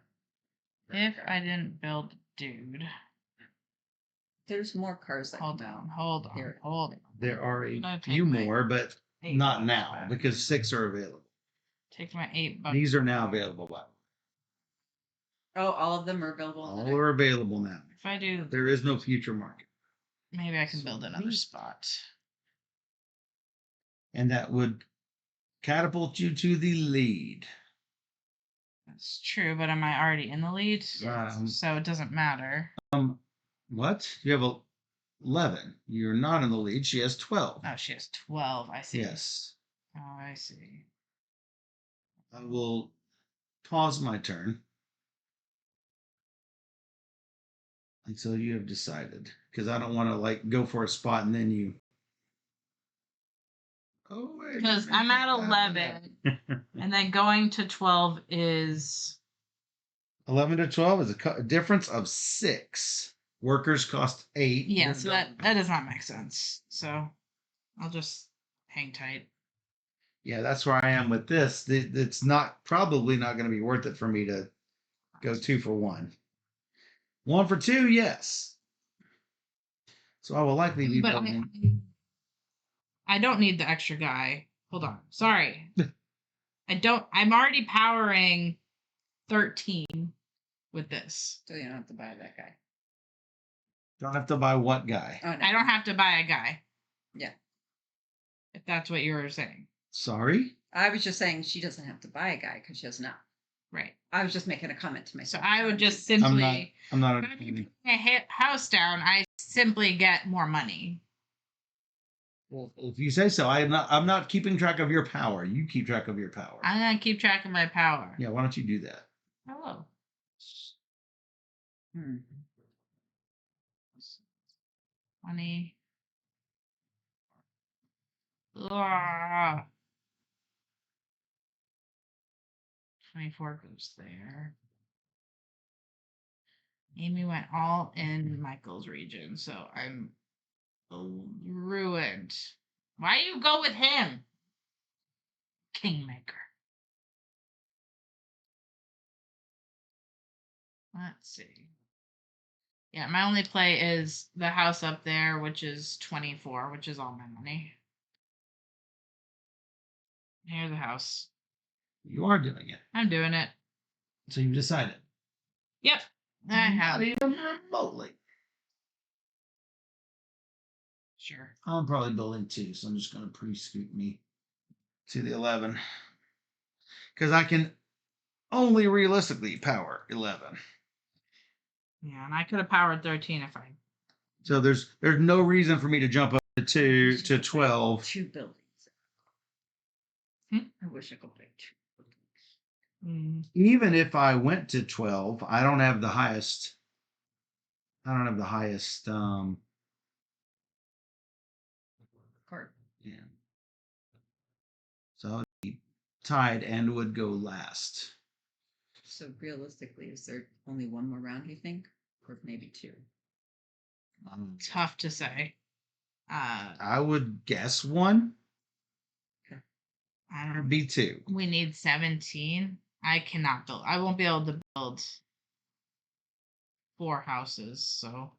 If I didn't build dude. There's more cars that Hold come out. on, hold on, Here. hold on. There are a No, take few my more, but 8 not bucks now back. because 6 are available. Take my $8. These are now available. By Oh, all of them are available. all are available now. If I do, There is no future market, maybe I can build another Sweet. spot. and that would catapult you to the lead. That's true, but am I already in the lead? So it doesn't matter. What? You have 11. You're not in the lead. She has 12. Oh, she has 12. I see. Yes. Oh, I see. I will pause my turn until you have decided, because I don't want to like go for a spot and then you. Oh, Because I'm at 11, and then going to 12 is 11 to 12 is a difference of 6. Workers cost 8. yeah. So that does not make sense. So I'll just hang tight. Yeah, that's where I am with this. It's not probably not going to be worth it for me to go 2 for 1. 1 for 2, yes. So I will likely be But building. I don't need the extra guy. Hold on. Sorry. I don't. I'm already powering 13 with this. So you don't have to buy that guy. Don't have to buy what guy? Oh, no. I don't have to buy a guy. Yeah. If that's what you were saying. Sorry? I was just saying she doesn't have to buy a guy because she does not. Right. I was just making a comment to So myself. I would just simply. I'm not If I'm putting a house down, I simply get more money. Well, if you say so. I'm not keeping track of your power. You keep track of your power. I'm gonna keep track of my power. Yeah, why don't you do that? Hello. Hmm. 20. Ah. 24 goes there. Amy went all in Michael's region, so I'm ruined. Why you go with him? Kingmaker. Let's see. Yeah, my only play is the house up there, which is 24, which is all my money. Here's the house. You are doing it. I'm doing it. So you've decided. Yep, I have. Not even remotely. Sure. I'm probably building 2, so I'm just going to pre-scoot me to the 11. Because I can only realistically power 11. Yeah, and I could have powered 13 if I. So there's no reason for me to jump up to 2 to 12. 2 buildings. Hmm? I wish I could pick 2 buildings. Even if I went to 12, I don't have the highest. Card. Yeah. So I'd be tied and would go last. So realistically, is there only one more round, you think? Or maybe 2? Tough to say. I would guess 1. I Or don't. be 2. We need 17. I cannot build. I won't be able to build 4 houses, so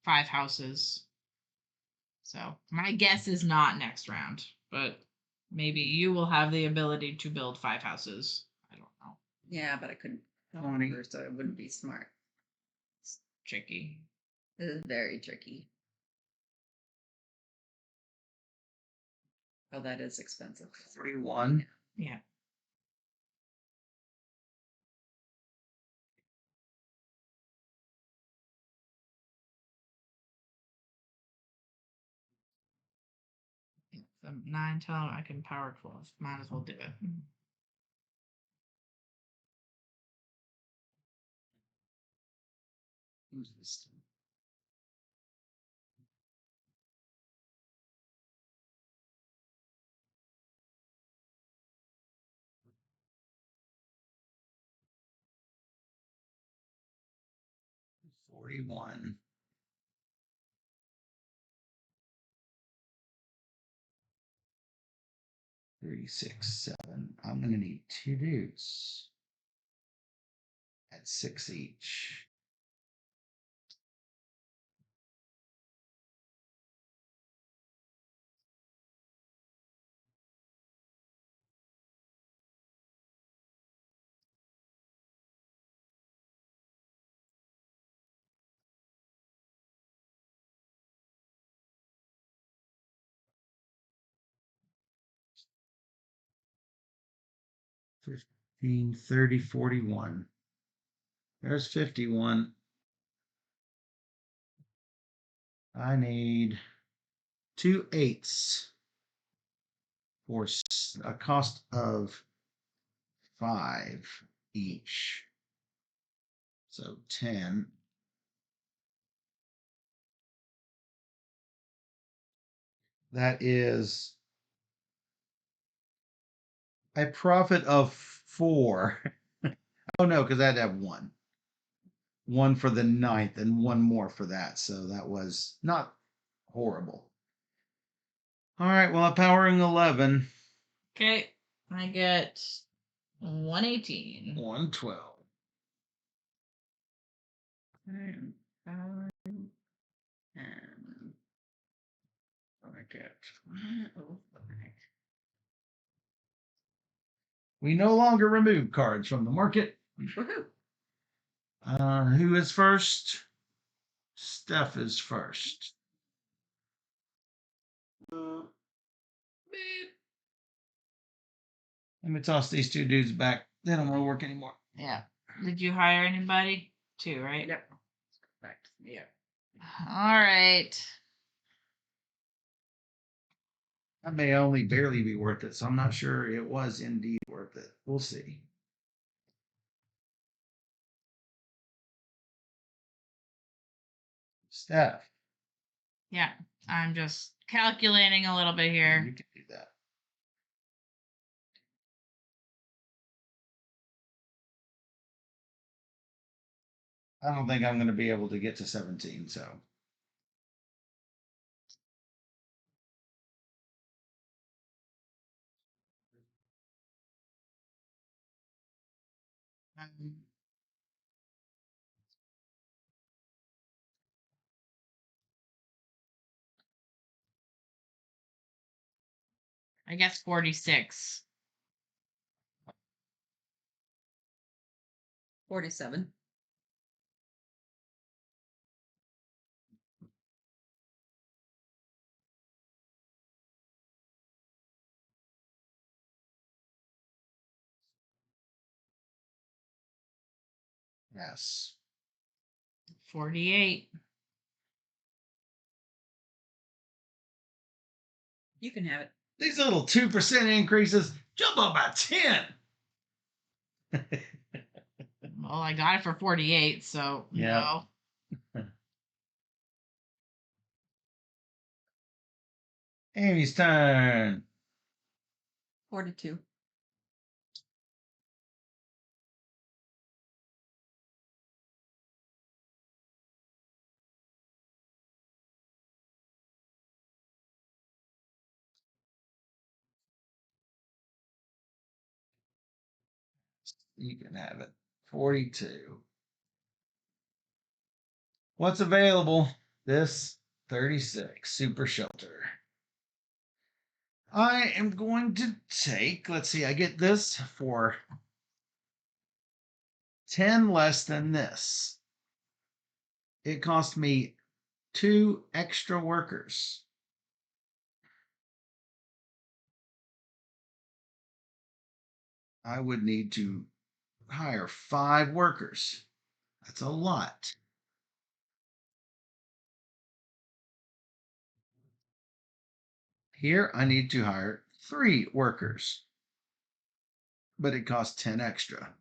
5 houses. So my guess is not next round, but maybe you will have the ability to build 5 houses. I don't know. Yeah, but I couldn't Tony. remember, so it wouldn't be smart. It's tricky. This is very tricky. Oh, that is expensive. 3-1. Yeah. From 9 till I can power 12. Might as well do it. Who's this? 41. 36, 7. I'm going to need 2 dudes at 6 each. 15, 30, 41. There's 51. I need 2 8s for a cost of 5 each. So 10. That is a profit of 4. Oh no, because I'd have one. One for the 9th and one more for that. So that was not horrible. All right, well, I'm powering 11. Okay, I get 118. 112. And I get. 105. We no longer remove cards from the market. Woohoo! Who is first? Steph is first. Let me toss these 2 dudes back. They don't want to work anymore. Yeah. Did you hire anybody? 2, right? Yep. Let's go back to the All right. That may only barely be worth it, so I'm not sure it was indeed worth it. We'll see. Steph. Yeah, I'm just calculating a little bit here. You can do that. I don't think I'm going to be able to get to 17, so. I guess 46. 47. Yes. 48. You can have it. These little 2% increases jump up by 10. Well, I got it for 48, so Yeah. no. Amy's turn. 42. You can have it. 42. What's available? This 36 Super Shelter. I am going to take, let's see, I get this for 10 less than this. It cost me 2 extra workers. I would need to hire 5 workers. That's a lot. Here, I need to hire 3 workers, but it costs 10 extra.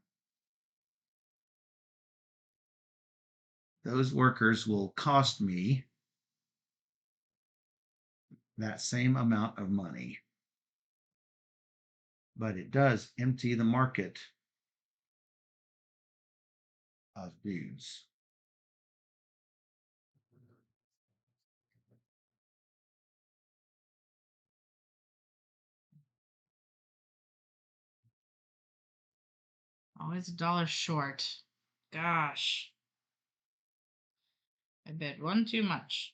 Those workers will cost me that same amount of money, but it does empty the market of dudes. Always $1 short. Gosh. I bid one too much.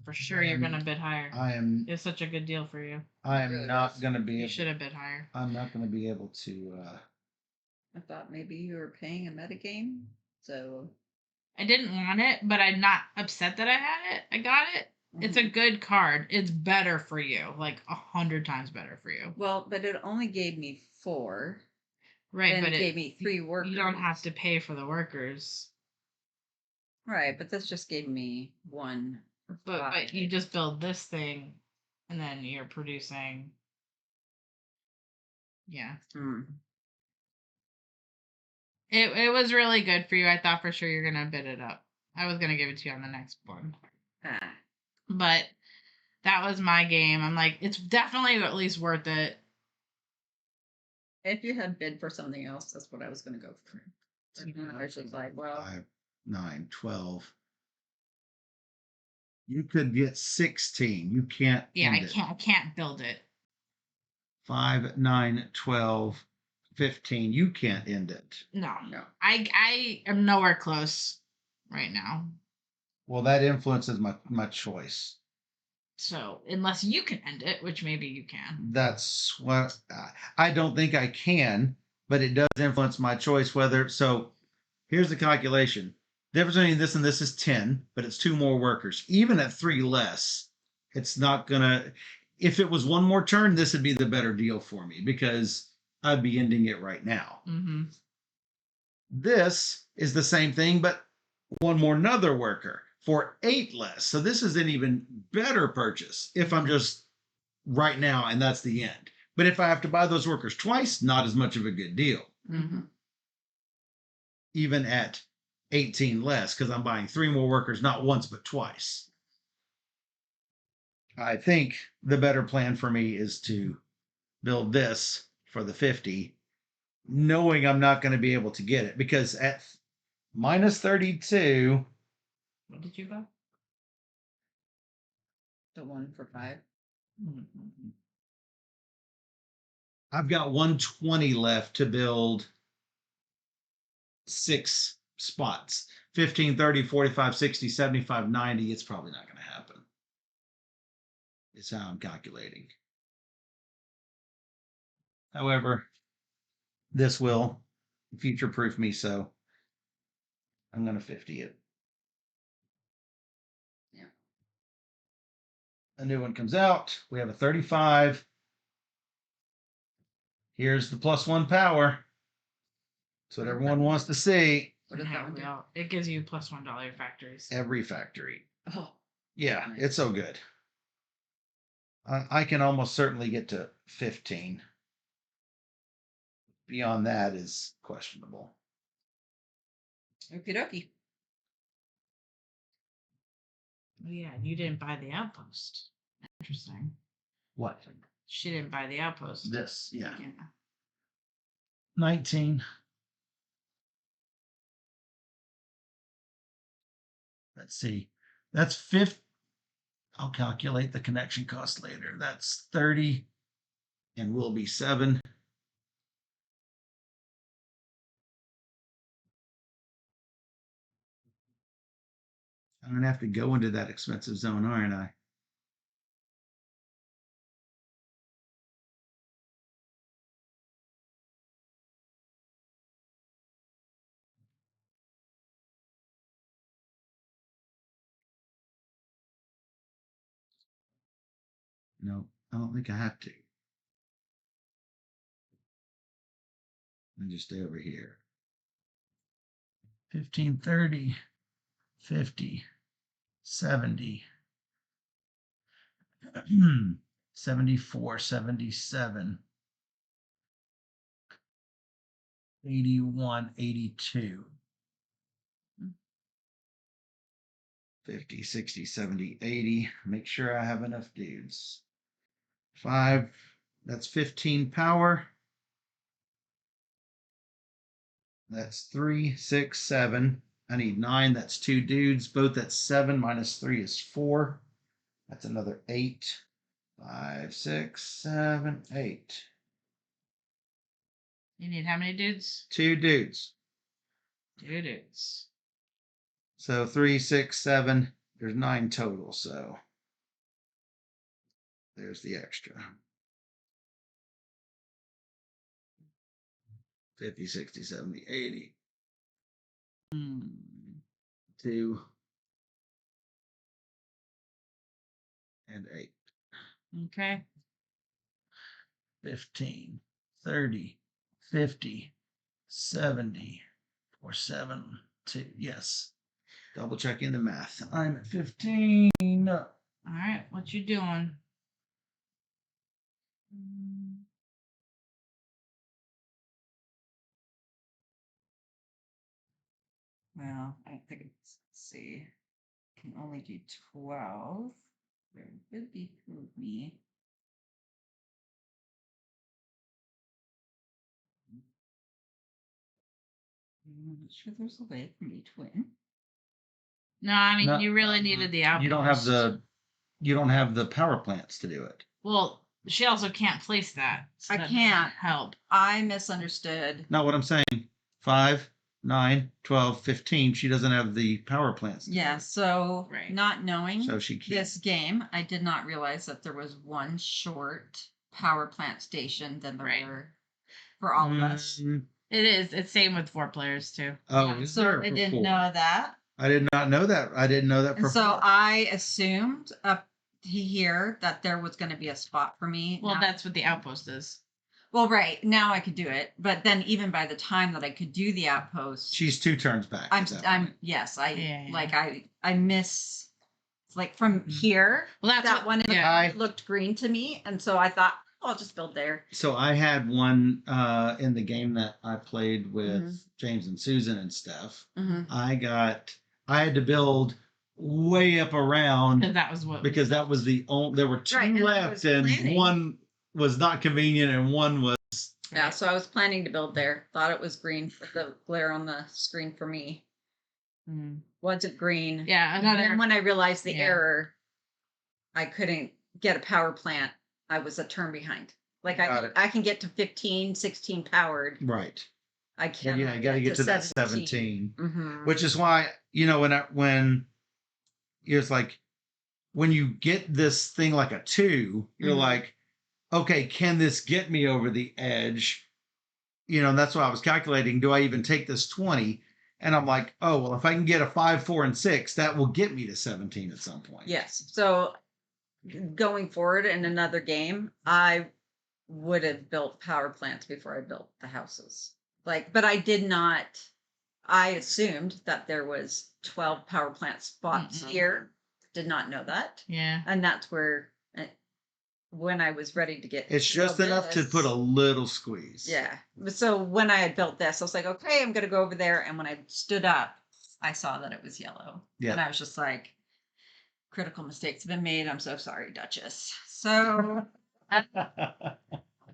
For sure, you're gonna bid higher. I am. It's such a good deal for you. I am Really not is. going to be. You Able, should have bid higher. I'm not going to be able to. I thought maybe you were paying a metagame, so I didn't want it, but I'm not upset that I had it. I got it. It's a good card. It's better for you, like 100 times better for you. well, but it only gave me 4. Right, and but it gave me 3 workers. You don't have to pay for the workers. Right, but this just gave me 1. But you just build this thing, and then you're producing. Yeah. Hmm. It was really good for you. I thought for sure you're gonna bid it up. I was gonna give it to you on the next one, Ah. but that was my game. I'm like, it's definitely at least worth it. If you had bid for something else, that's what I was going to go for. I was just like, well, 5, 9, 12. You could get 16. You can't. Yeah, end it. I can't build it. 5, 9, 12, 15. You can't end it. No, no. I am nowhere close right now. Well, that influences my choice. So unless you can end it, which maybe you can. That's what I don't think I can, but it does influence my choice whether. So here's the calculation. The difference between this and this is 10, but it's 2 more workers. Even at 3 less, it's not gonna. If it was 1 more turn, this would be the better deal for me because I'd be ending it right now. Mm-hmm. This is the same thing, but 1 more another worker for 8 less. So this is an even better purchase if I'm just right now and that's the end. But if I have to buy those workers twice, not as much of a good deal. Mm-hmm. Even at 18 less because I'm buying 3 more workers not once but twice. I think the better plan for me is to build this for the 50, knowing I'm not going to be able to get it because at minus 32. What did you buy? The 1 for 5. Mm-hmm. I've got 120 left to build 6 spots. 15, 30, 45, 60, 75, 90. It's probably not going to happen. It's how I'm calculating. However, this will future proof me, so I'm going to 50 it. Yeah. A new one comes out. We have a 35. Here's the +1 power. That's what everyone wants to see. What does that one do? It gives you +$1 factories. Every factory. Oh. Yeah, Nice. it's so good. I can almost certainly get to 15. Beyond that is questionable. Okie dokie. Oh, yeah, you didn't buy the Outpost. Interesting. What? She didn't buy the Outpost. This, yeah. Yeah. 19. Let's see. That's 50. I'll calculate the connection cost later. That's 30 and will be 7. I'm going to have to go into that expensive zone, aren't I? No, I don't think I have to. Let me just stay over here. 15, 30, 50, 70, 74, 77, 81, 82, 50, 60, 70, 80. Make sure I have enough dudes. 5, that's 15 power. That's 3, 6, 7. I need 9. That's 2 dudes. Both at 7 minus 3 is 4. That's another 8. 5, 6, 7, 8. You need how many dudes? 2 dudes. 2 dudes. So 3, 6, 7, There's 9 total, so there's the extra. 50, 60, 70, 80. 2 and 8. Okay. 15, 30, 50, 70, 4, 7, 2. Yes. Double checking the math. I'm at 15. All right. What you doing? Well, I think it's, let's see. Can only do 12. There would be prove me. I'm not sure there's a way for me to win. No, I mean No, you really needed the outpost. You don't have the power plants to do it. Well, she also can't place that. So I that can't. doesn't help. I misunderstood. Not what I'm saying. 5, 9, 12, 15. She doesn't have the power plants. To Yeah, do it. so Right. not knowing So she can't. this game, I did not realize that there was one short power plant station than there Right. were for all of us. It is. It's same with 4 players too. Oh, Yeah, is so there I for didn't 4? know that. I did not know that. I didn't know that And for so 4. I assumed up here that there was going to be a spot for me. Well, Now- that's what the outpost is. well, right now I could do it, but then even by the time that I could do the outpost, She's 2 turns back. I'm at that I'm point. yes Yeah. like I miss like from Mhm. here. Well, that's that what, one in the yeah. front looked green to me, and so I thought, oh, I'll just build there. So I had one in the game that I played with Mhm. James and Susan and Steph. Mm-hmm. I had to build way up around Because that was what. because that was the only. There were 2 Right, and I left, was and planning. one was not convenient, and one was. Yeah, so I was planning to build there. Thought it was green for the glare on the screen for me. Mm. Wasn't green. Yeah, And another. then when I realized the Yeah. error, I couldn't get a power plant. I was a turn behind. Like Got it. I can get to 15, 16 powered. Right. I Well, can't. yeah, you got to get to that 17. Mm-hmm. Which is why, when it's like when you get this thing like a 2, you're Mhm. like, okay, can this get me over the edge? And that's why I was calculating, do I even take this 20? And I'm like, oh, well, if I can get a 5, 4, and 6, that will get me to 17 at some point. Yes. So going forward in another game, I would have built power plants before I built the houses. But I did not. I assumed that there was 12 power plant spots Mm-mm. here. Did not know that, Yeah. and that's where when I was ready to get. It's to just build enough to this- put a little squeeze. Yeah. So when I had built this, I was like, okay, I'm gonna go over there. And when I stood up, I saw that it was yellow. Yeah. And I was just like, critical mistakes have been made. I'm so sorry, Duchess. So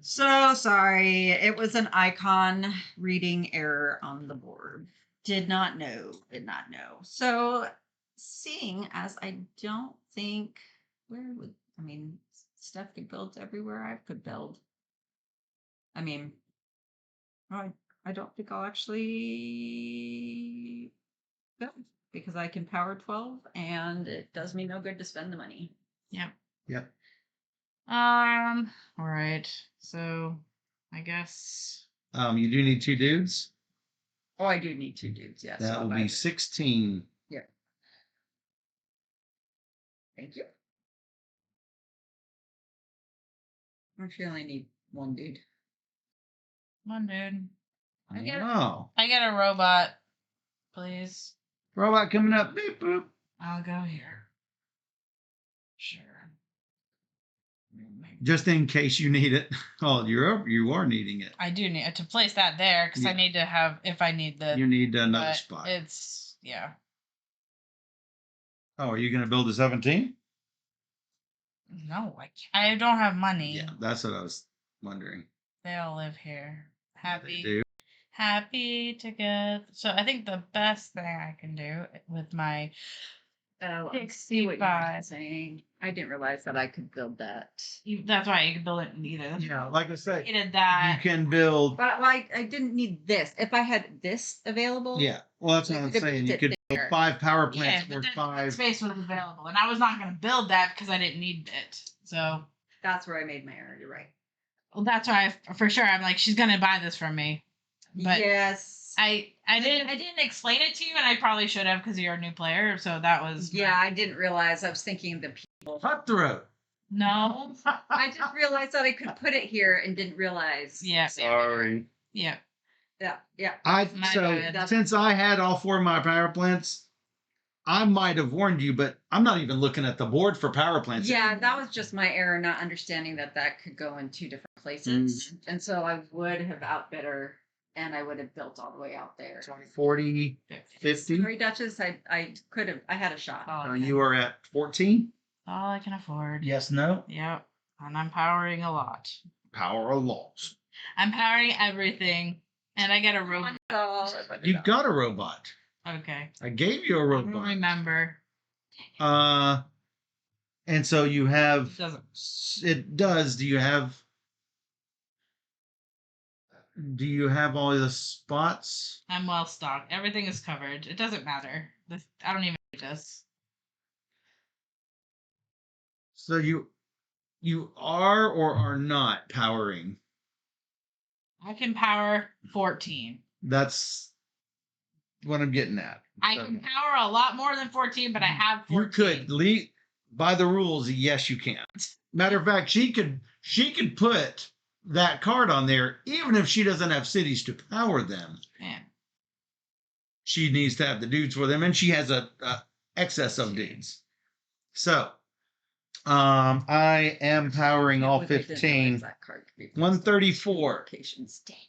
so sorry. It was an icon reading error on the board. Did not know. So seeing as I don't think Steph could build everywhere I could build. I mean, I don't think I'll actually build because I can power 12 and it does me no good to spend the money. Yep. Yep. All right. So, I guess. You do need 2 dudes. Oh, I do need 2 dudes, yes. That I'll will buy be it. 16. Thank you. Actually, I only need 1 dude. Come on, dude. I get it. know. I get a robot, please. Robot coming up. Beep, boop. I'll go here. Sure. Just in case you need it. Oh, you are needing it. I do need to place that there because I Yeah. need to have if I need the. You need another but spot. It's yeah. Oh, are you going to build a 17? No, I don't have money. Yeah, that's what I was wondering. They all live here. They Happy. do. Happy to get. So I think the best thing I can do with my Oh, I see what you're 65. saying. I didn't realize that I could build that. That's why you can build it in either. Yeah, like I I said, needed you that. can build. But I didn't need this. If I had this available, Yeah, well, that's I what I'm could have saying. built You it could there. 5 power Yeah, plants but or that 5. space was available, and I was not going to build that because I didn't need it. So, That's where I made my error. You're right. well, that's why for sure I'm like, she's going to buy this from me. But yes. I didn't explain it to you, and I probably should have because you're a new player. So that was Yeah, I didn't realize. I was thinking the people. Cutthroat. no. I just realized that I could put it here and didn't realize. Yeah. Sorry. Yeah. Yeah. I My so bad. since I had all 4 of my power plants, I might have warned you, but I'm not even looking at the board for power plants. Yeah, that was just my error, not understanding that that could go in 2 different places. And so I would have outbid her, and I would have built all the way out there. 40, 50. Sorry, Duchess, I could have, I had a shot. Oh, So you are at 14. all I can afford. Yes, no. Yep. And I'm powering a lot. Power of laws. I'm powering everything, and I get a robot. You've got a robot. Okay. I gave you a I don't robot. remember. And so you have. It doesn't. It does. Do you have all the spots? I'm well stocked. Everything is covered. It doesn't matter. I don't even need this. So you are or are not powering. I can power 14. That's what I'm getting at. I can power a lot more than 14, but I have 14. You could by the rules. Yes, you can. Matter of fact, she could put that card on there even if she doesn't have cities to power them. Yeah. She needs to have the dudes for them, and she has a excess of dudes. So, I am powering all 15. 134. Locations. Dang it.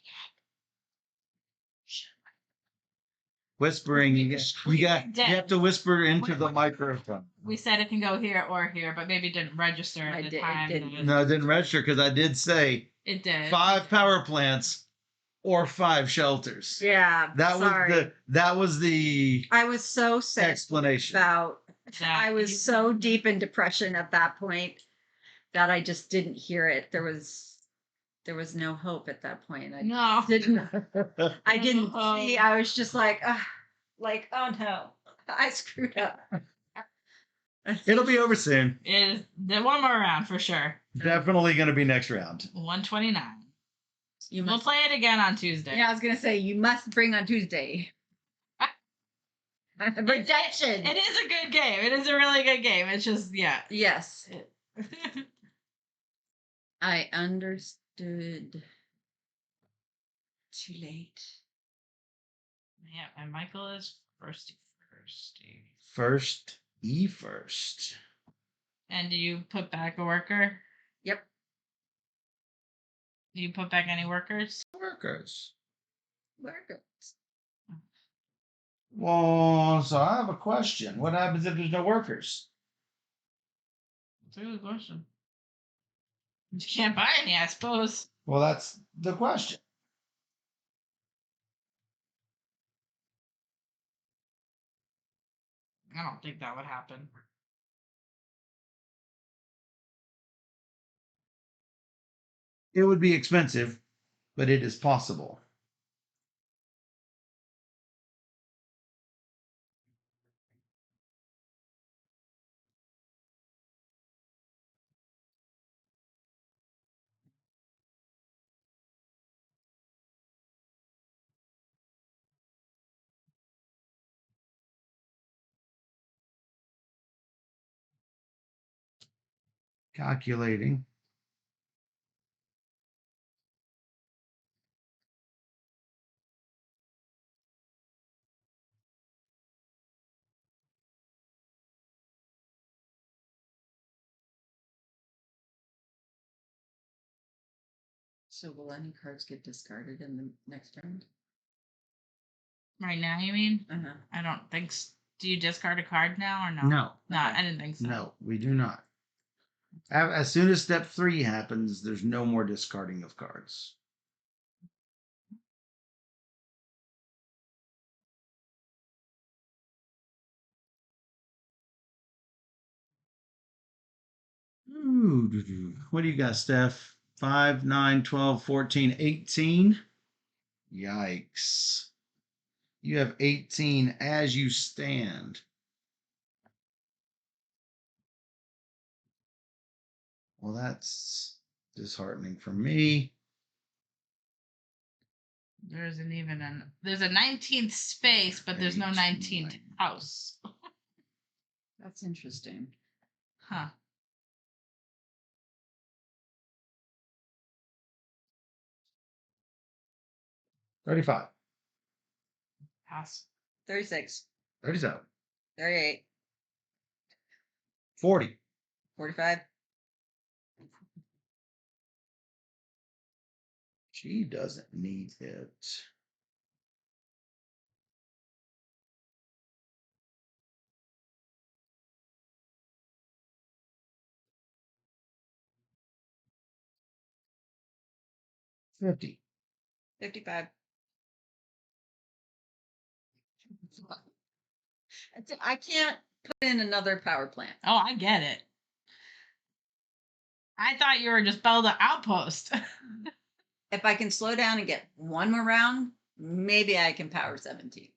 Whispering. You have to whisper into the microphone. We said it can go here or here, but maybe it didn't register at the time. No, it didn't register because I did say It did. 5 power plants or 5 shelters. Yeah. That was the I was so sad explanation. about. That I was you- so deep in depression at that point that I just didn't hear it. There was no hope at that point. I No. didn't. I didn't No. see. I was just like, oh no, I screwed up. It'll be over soon. Is the one more round for sure. Definitely going to be next round. 129. You We'll must. play it again on Tuesday. Yeah, I was gonna say you must bring on Tuesday. Rejection. It is a good game. It is a really good game. It's just, yeah. Yes, I understood. Too late. Yeah, and Michael is firsty. First. And do you put back a worker? Yep. Do you put back any workers? Workers. Workers. Well, so I have a question. What happens if there's no workers? That's a good question. You can't buy any, I suppose. Well, that's the question. I don't think that would happen. It would be expensive, but it is possible. Calculating. So will any cards get discarded in the next round? Right now, you mean? Uh-huh. I don't think so. Do you discard a card now or no? No. No, Okay. I didn't think so. No, we do not. As soon as step 3 happens, there's no more discarding of cards. Ooh, what do you got, Steph? 5, 9, 12, 14, 18. Yikes. You have 18 as you stand. Well, that's disheartening for me. There's there's a 19th space, but there's no 19th house. That's interesting. Huh. $35. House. 36, 37. 38, 40. 45. She doesn't need it. $50. 55. I can't put in another power plant. Oh, I get it. I thought you were just build an outpost. If I can slow down and get one more round, maybe I can power 17.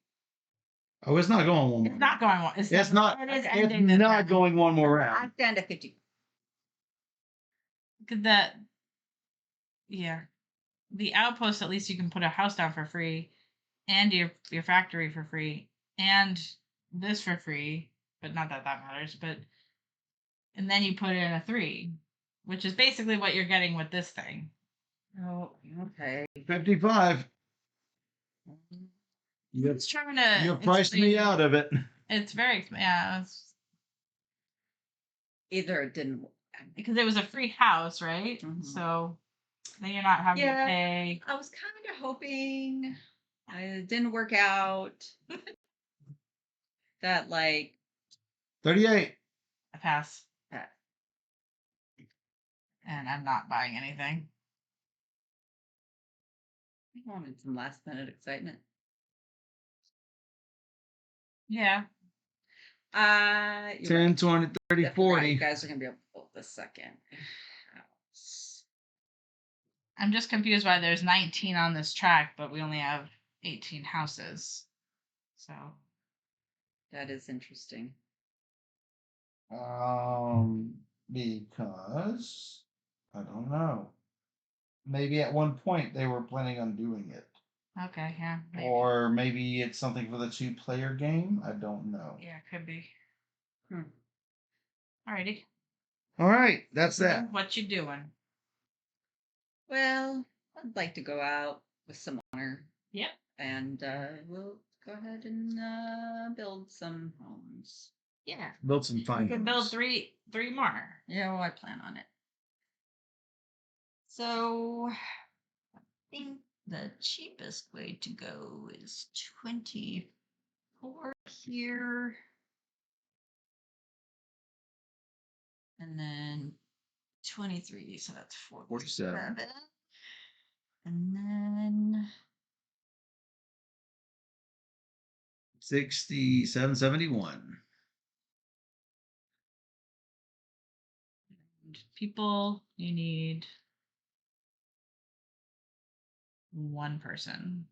Oh, it's not going one more. It's not going one. It's not. It is It's ending this not round. going one more I round. stand at 50. Because the outpost, at least you can put a house down for free, and your factory for free, and this for free, but not that matters. But and then you put in a 3, which is basically what you're getting with this thing. Oh, okay. 55. It's trying to. You priced me out of it. It's very Either it didn't work. because it was a free house, right? Mhm. So then you're not having to pay. I was kind of hoping it didn't work out. That like 38. A pass, uh, and I'm not buying anything. I wanted some last minute excitement. Yeah. 10, 20, 30, Right. 40. You guys are gonna be able to build the second house. I'm just confused why there's 19 on this track, but we only have 18 houses. So That is interesting. Because I don't know. Maybe at one point they were planning on doing it. okay, yeah. Maybe. Or maybe it's something for the 2-player game. I don't know. Yeah, could be. Hmm. Alrighty. All right, that's that. What you doing? Well, I'd like to go out with some honor. Yep. And we'll go ahead and build some homes. Yeah. Build some fine. You can build homes. three more. Yeah, well, I plan on it. So I think the cheapest way to go is 24 here. And then 23, so that's 47. And then 6771. People, you need one person.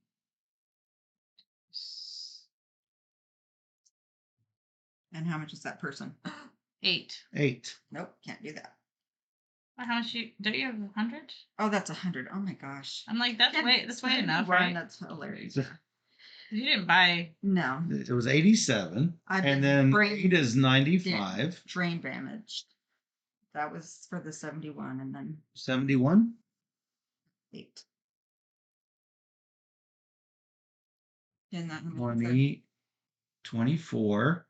and how much is that person? 8. 8. Nope, can't do that. Well, how much don't you have 100? Oh, that's 100. Oh my gosh. I'm like, that's way enough, Run, right? That's hilarious. You didn't buy. No. It was 87. I've And been then 8 is 95. Drain damaged. That was for the 71 and then 71. 8. And that 20, 24,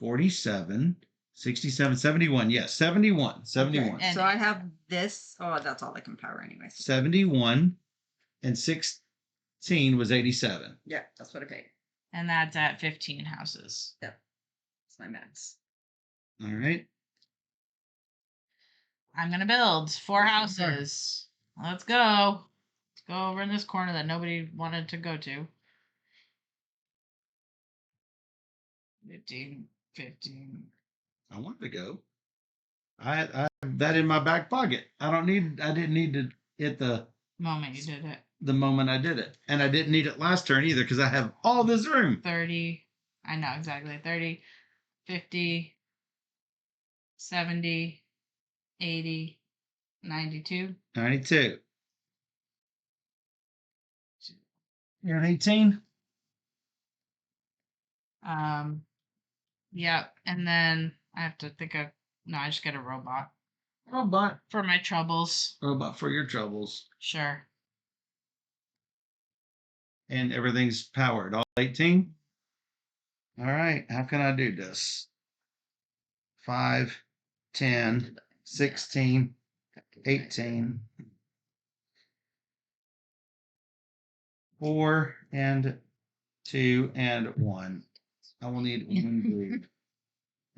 47, 67, 71. Yes, 71. 71. Okay, so I have this. Oh, that's all I can power anyway. 71 and 16 was 87. Yeah, that's what I paid. And that's at 15 houses. Yep. That's my max. All right. I'm going to build 4 houses. Let's go. Let's go over in this corner that nobody wanted to go to. 15, 15. I wanted to go. I have that in my back pocket. I didn't need to hit the Moment you did it. the moment I did it. And I didn't need it last turn either because I have all this room. 30. I know exactly. 30, 50, 70, 80, 92. 92. You're at 18? Yep. And then I have to think of, no, I just get a robot Robot. for my troubles. Robot for your troubles. Sure. And everything's powered. All 18? All right. How can I do this? 5, 10, 16, 18. 4 and 2 and 1. I will need one blue. I'm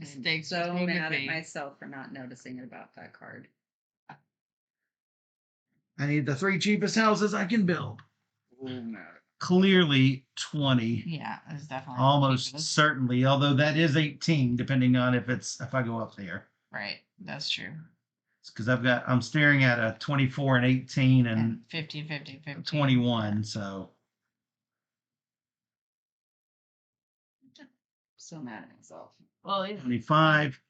Mistakes so between mad at me. myself for not noticing about that card. I need the 3 cheapest houses I can build. Oh no. Clearly 20. Yeah, it's definitely Almost cheapest. certainly, although that is 18, depending on if I go up there. Right. That's true. Because I'm staring at a 24 and 18 and And 50, 50, 50. 21, so So mad at myself. Well, yeah. 25.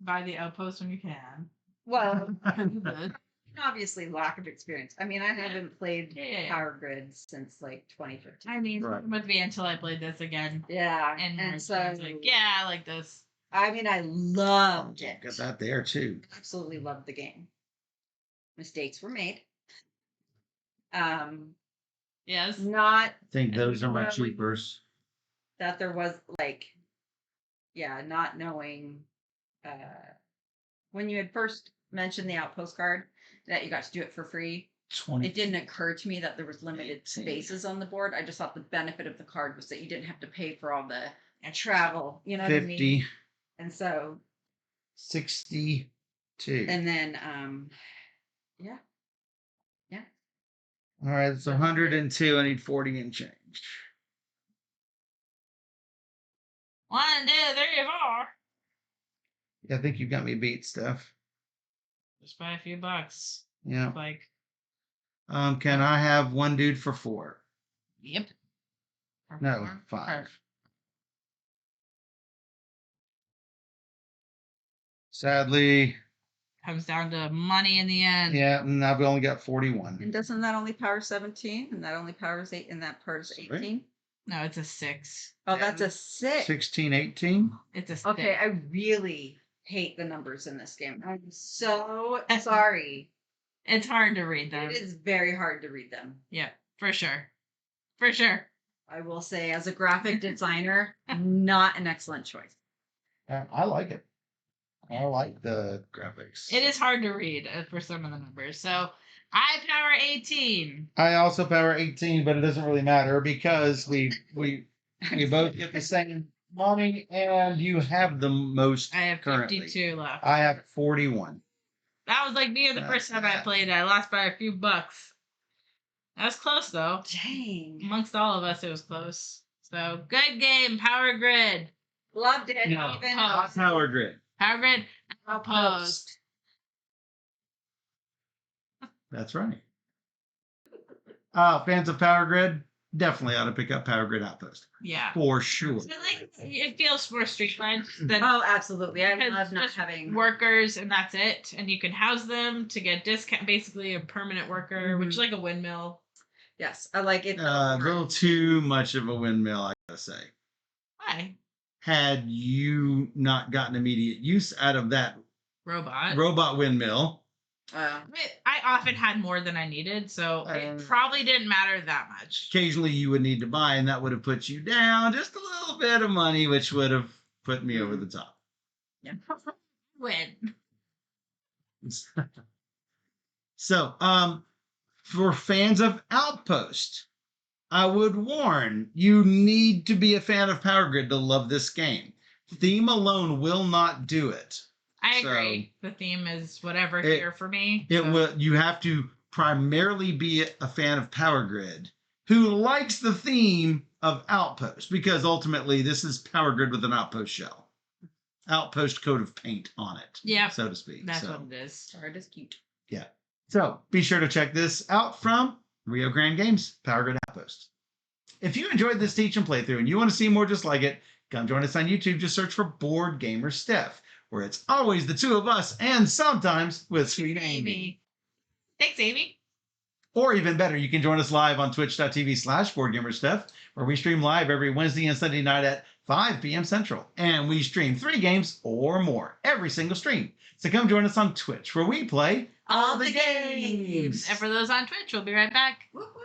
Buy the Outpost when you can. Well, You would. obviously lack of experience. I mean, I haven't played Yeah. Power Grid since like 2015. I mean, Right. with me until I played this again. Yeah, And and so I was like, yeah, I like this. I mean, I loved it. Got that there too. Absolutely loved the game. Mistakes were made. Yes. Not I think those are my Well, we- cheapers. that there was like, yeah, not knowing when you had first mentioned the Outpost card that you got to do it for free. 20. It didn't occur to me that there was limited spaces on the board. I just thought the benefit of the card was that you didn't have to pay for all the travel. You know what I 50. mean? And so, 62. and then, yeah. All right, it's 102. I need 40 and change. 1, 2, 3, 4. Yeah, I think you got me beat, Steph. Just by a few bucks. Yeah. Like, Can I have one dude for 4? yep. No, 5. Sadly, Comes down to money in the end. yeah, and I've only got 41. And doesn't that only power 17? And that only powers 8, and that powers Sorry? 18? No, it's a 6. Oh, that's a 6. 16, 18. It's a 6. Okay, I really hate the numbers in this game. I'm so sorry. It's hard to read them. It is very hard to read them. Yeah, for sure. For sure. I will say, as a graphic designer, not an excellent choice. I like it. I like the graphics. It is hard to read for some of the numbers. So I power 18. I also power 18, but it doesn't really matter because we both get the same money, and you have the most I have currently. 52 left. I have 41. That was like me the first time I played. I lost by a few bucks. That was close though. Dang. Amongst all of us, it was close. So good game, Power Grid. Loved it. No, Even Outpost. Power Grid. Power Grid, Outpost. That's right. Fans of Power Grid definitely ought to pick up Power Grid Outpost Yeah. for sure. So like it feels more streamlined than Oh, absolutely. I because love not just having workers and that's it. And you can house them to get discount, basically a permanent worker, which is Mhm. like a windmill. Yes, I like it. A little too much of a windmill, I gotta say. Why? Had you not gotten immediate use out of that Robot. robot windmill, I often had more than I needed, so it probably didn't matter that much. occasionally you would need to buy, and that would have put you down just a little bit of money, which would have put me over the top. Yeah. Win. So, for fans of Outpost, I would warn you need to be a fan of Power Grid to love this game. Theme alone will not do it. I So, agree. The theme is whatever it- here for me. It so- will. You have to primarily be a fan of Power Grid who likes the theme of Outpost, because ultimately this is Power Grid with an Outpost shell, Outpost coat of paint on it, Yep. so to speak. That's So, what it is. Art is cute. yeah. So be sure to check this out from Rio Grande Games, Power Grid Outpost. If you enjoyed this teach and playthrough and you want to see more just like it, come join us on YouTube. Just search for Board Gamer Steph, where it's always the two of us and sometimes with Sweet Amy. Thanks, Amy. Or even better, you can join us live on twitch.tv/BoardGamerSteph, where we stream live every Wednesday and Sunday night at 5 p.m. Central. And we stream 3 games or more every single stream. So come join us on Twitch, where we play all the games. And for those on Twitch, we'll be right back. Woo-hoo.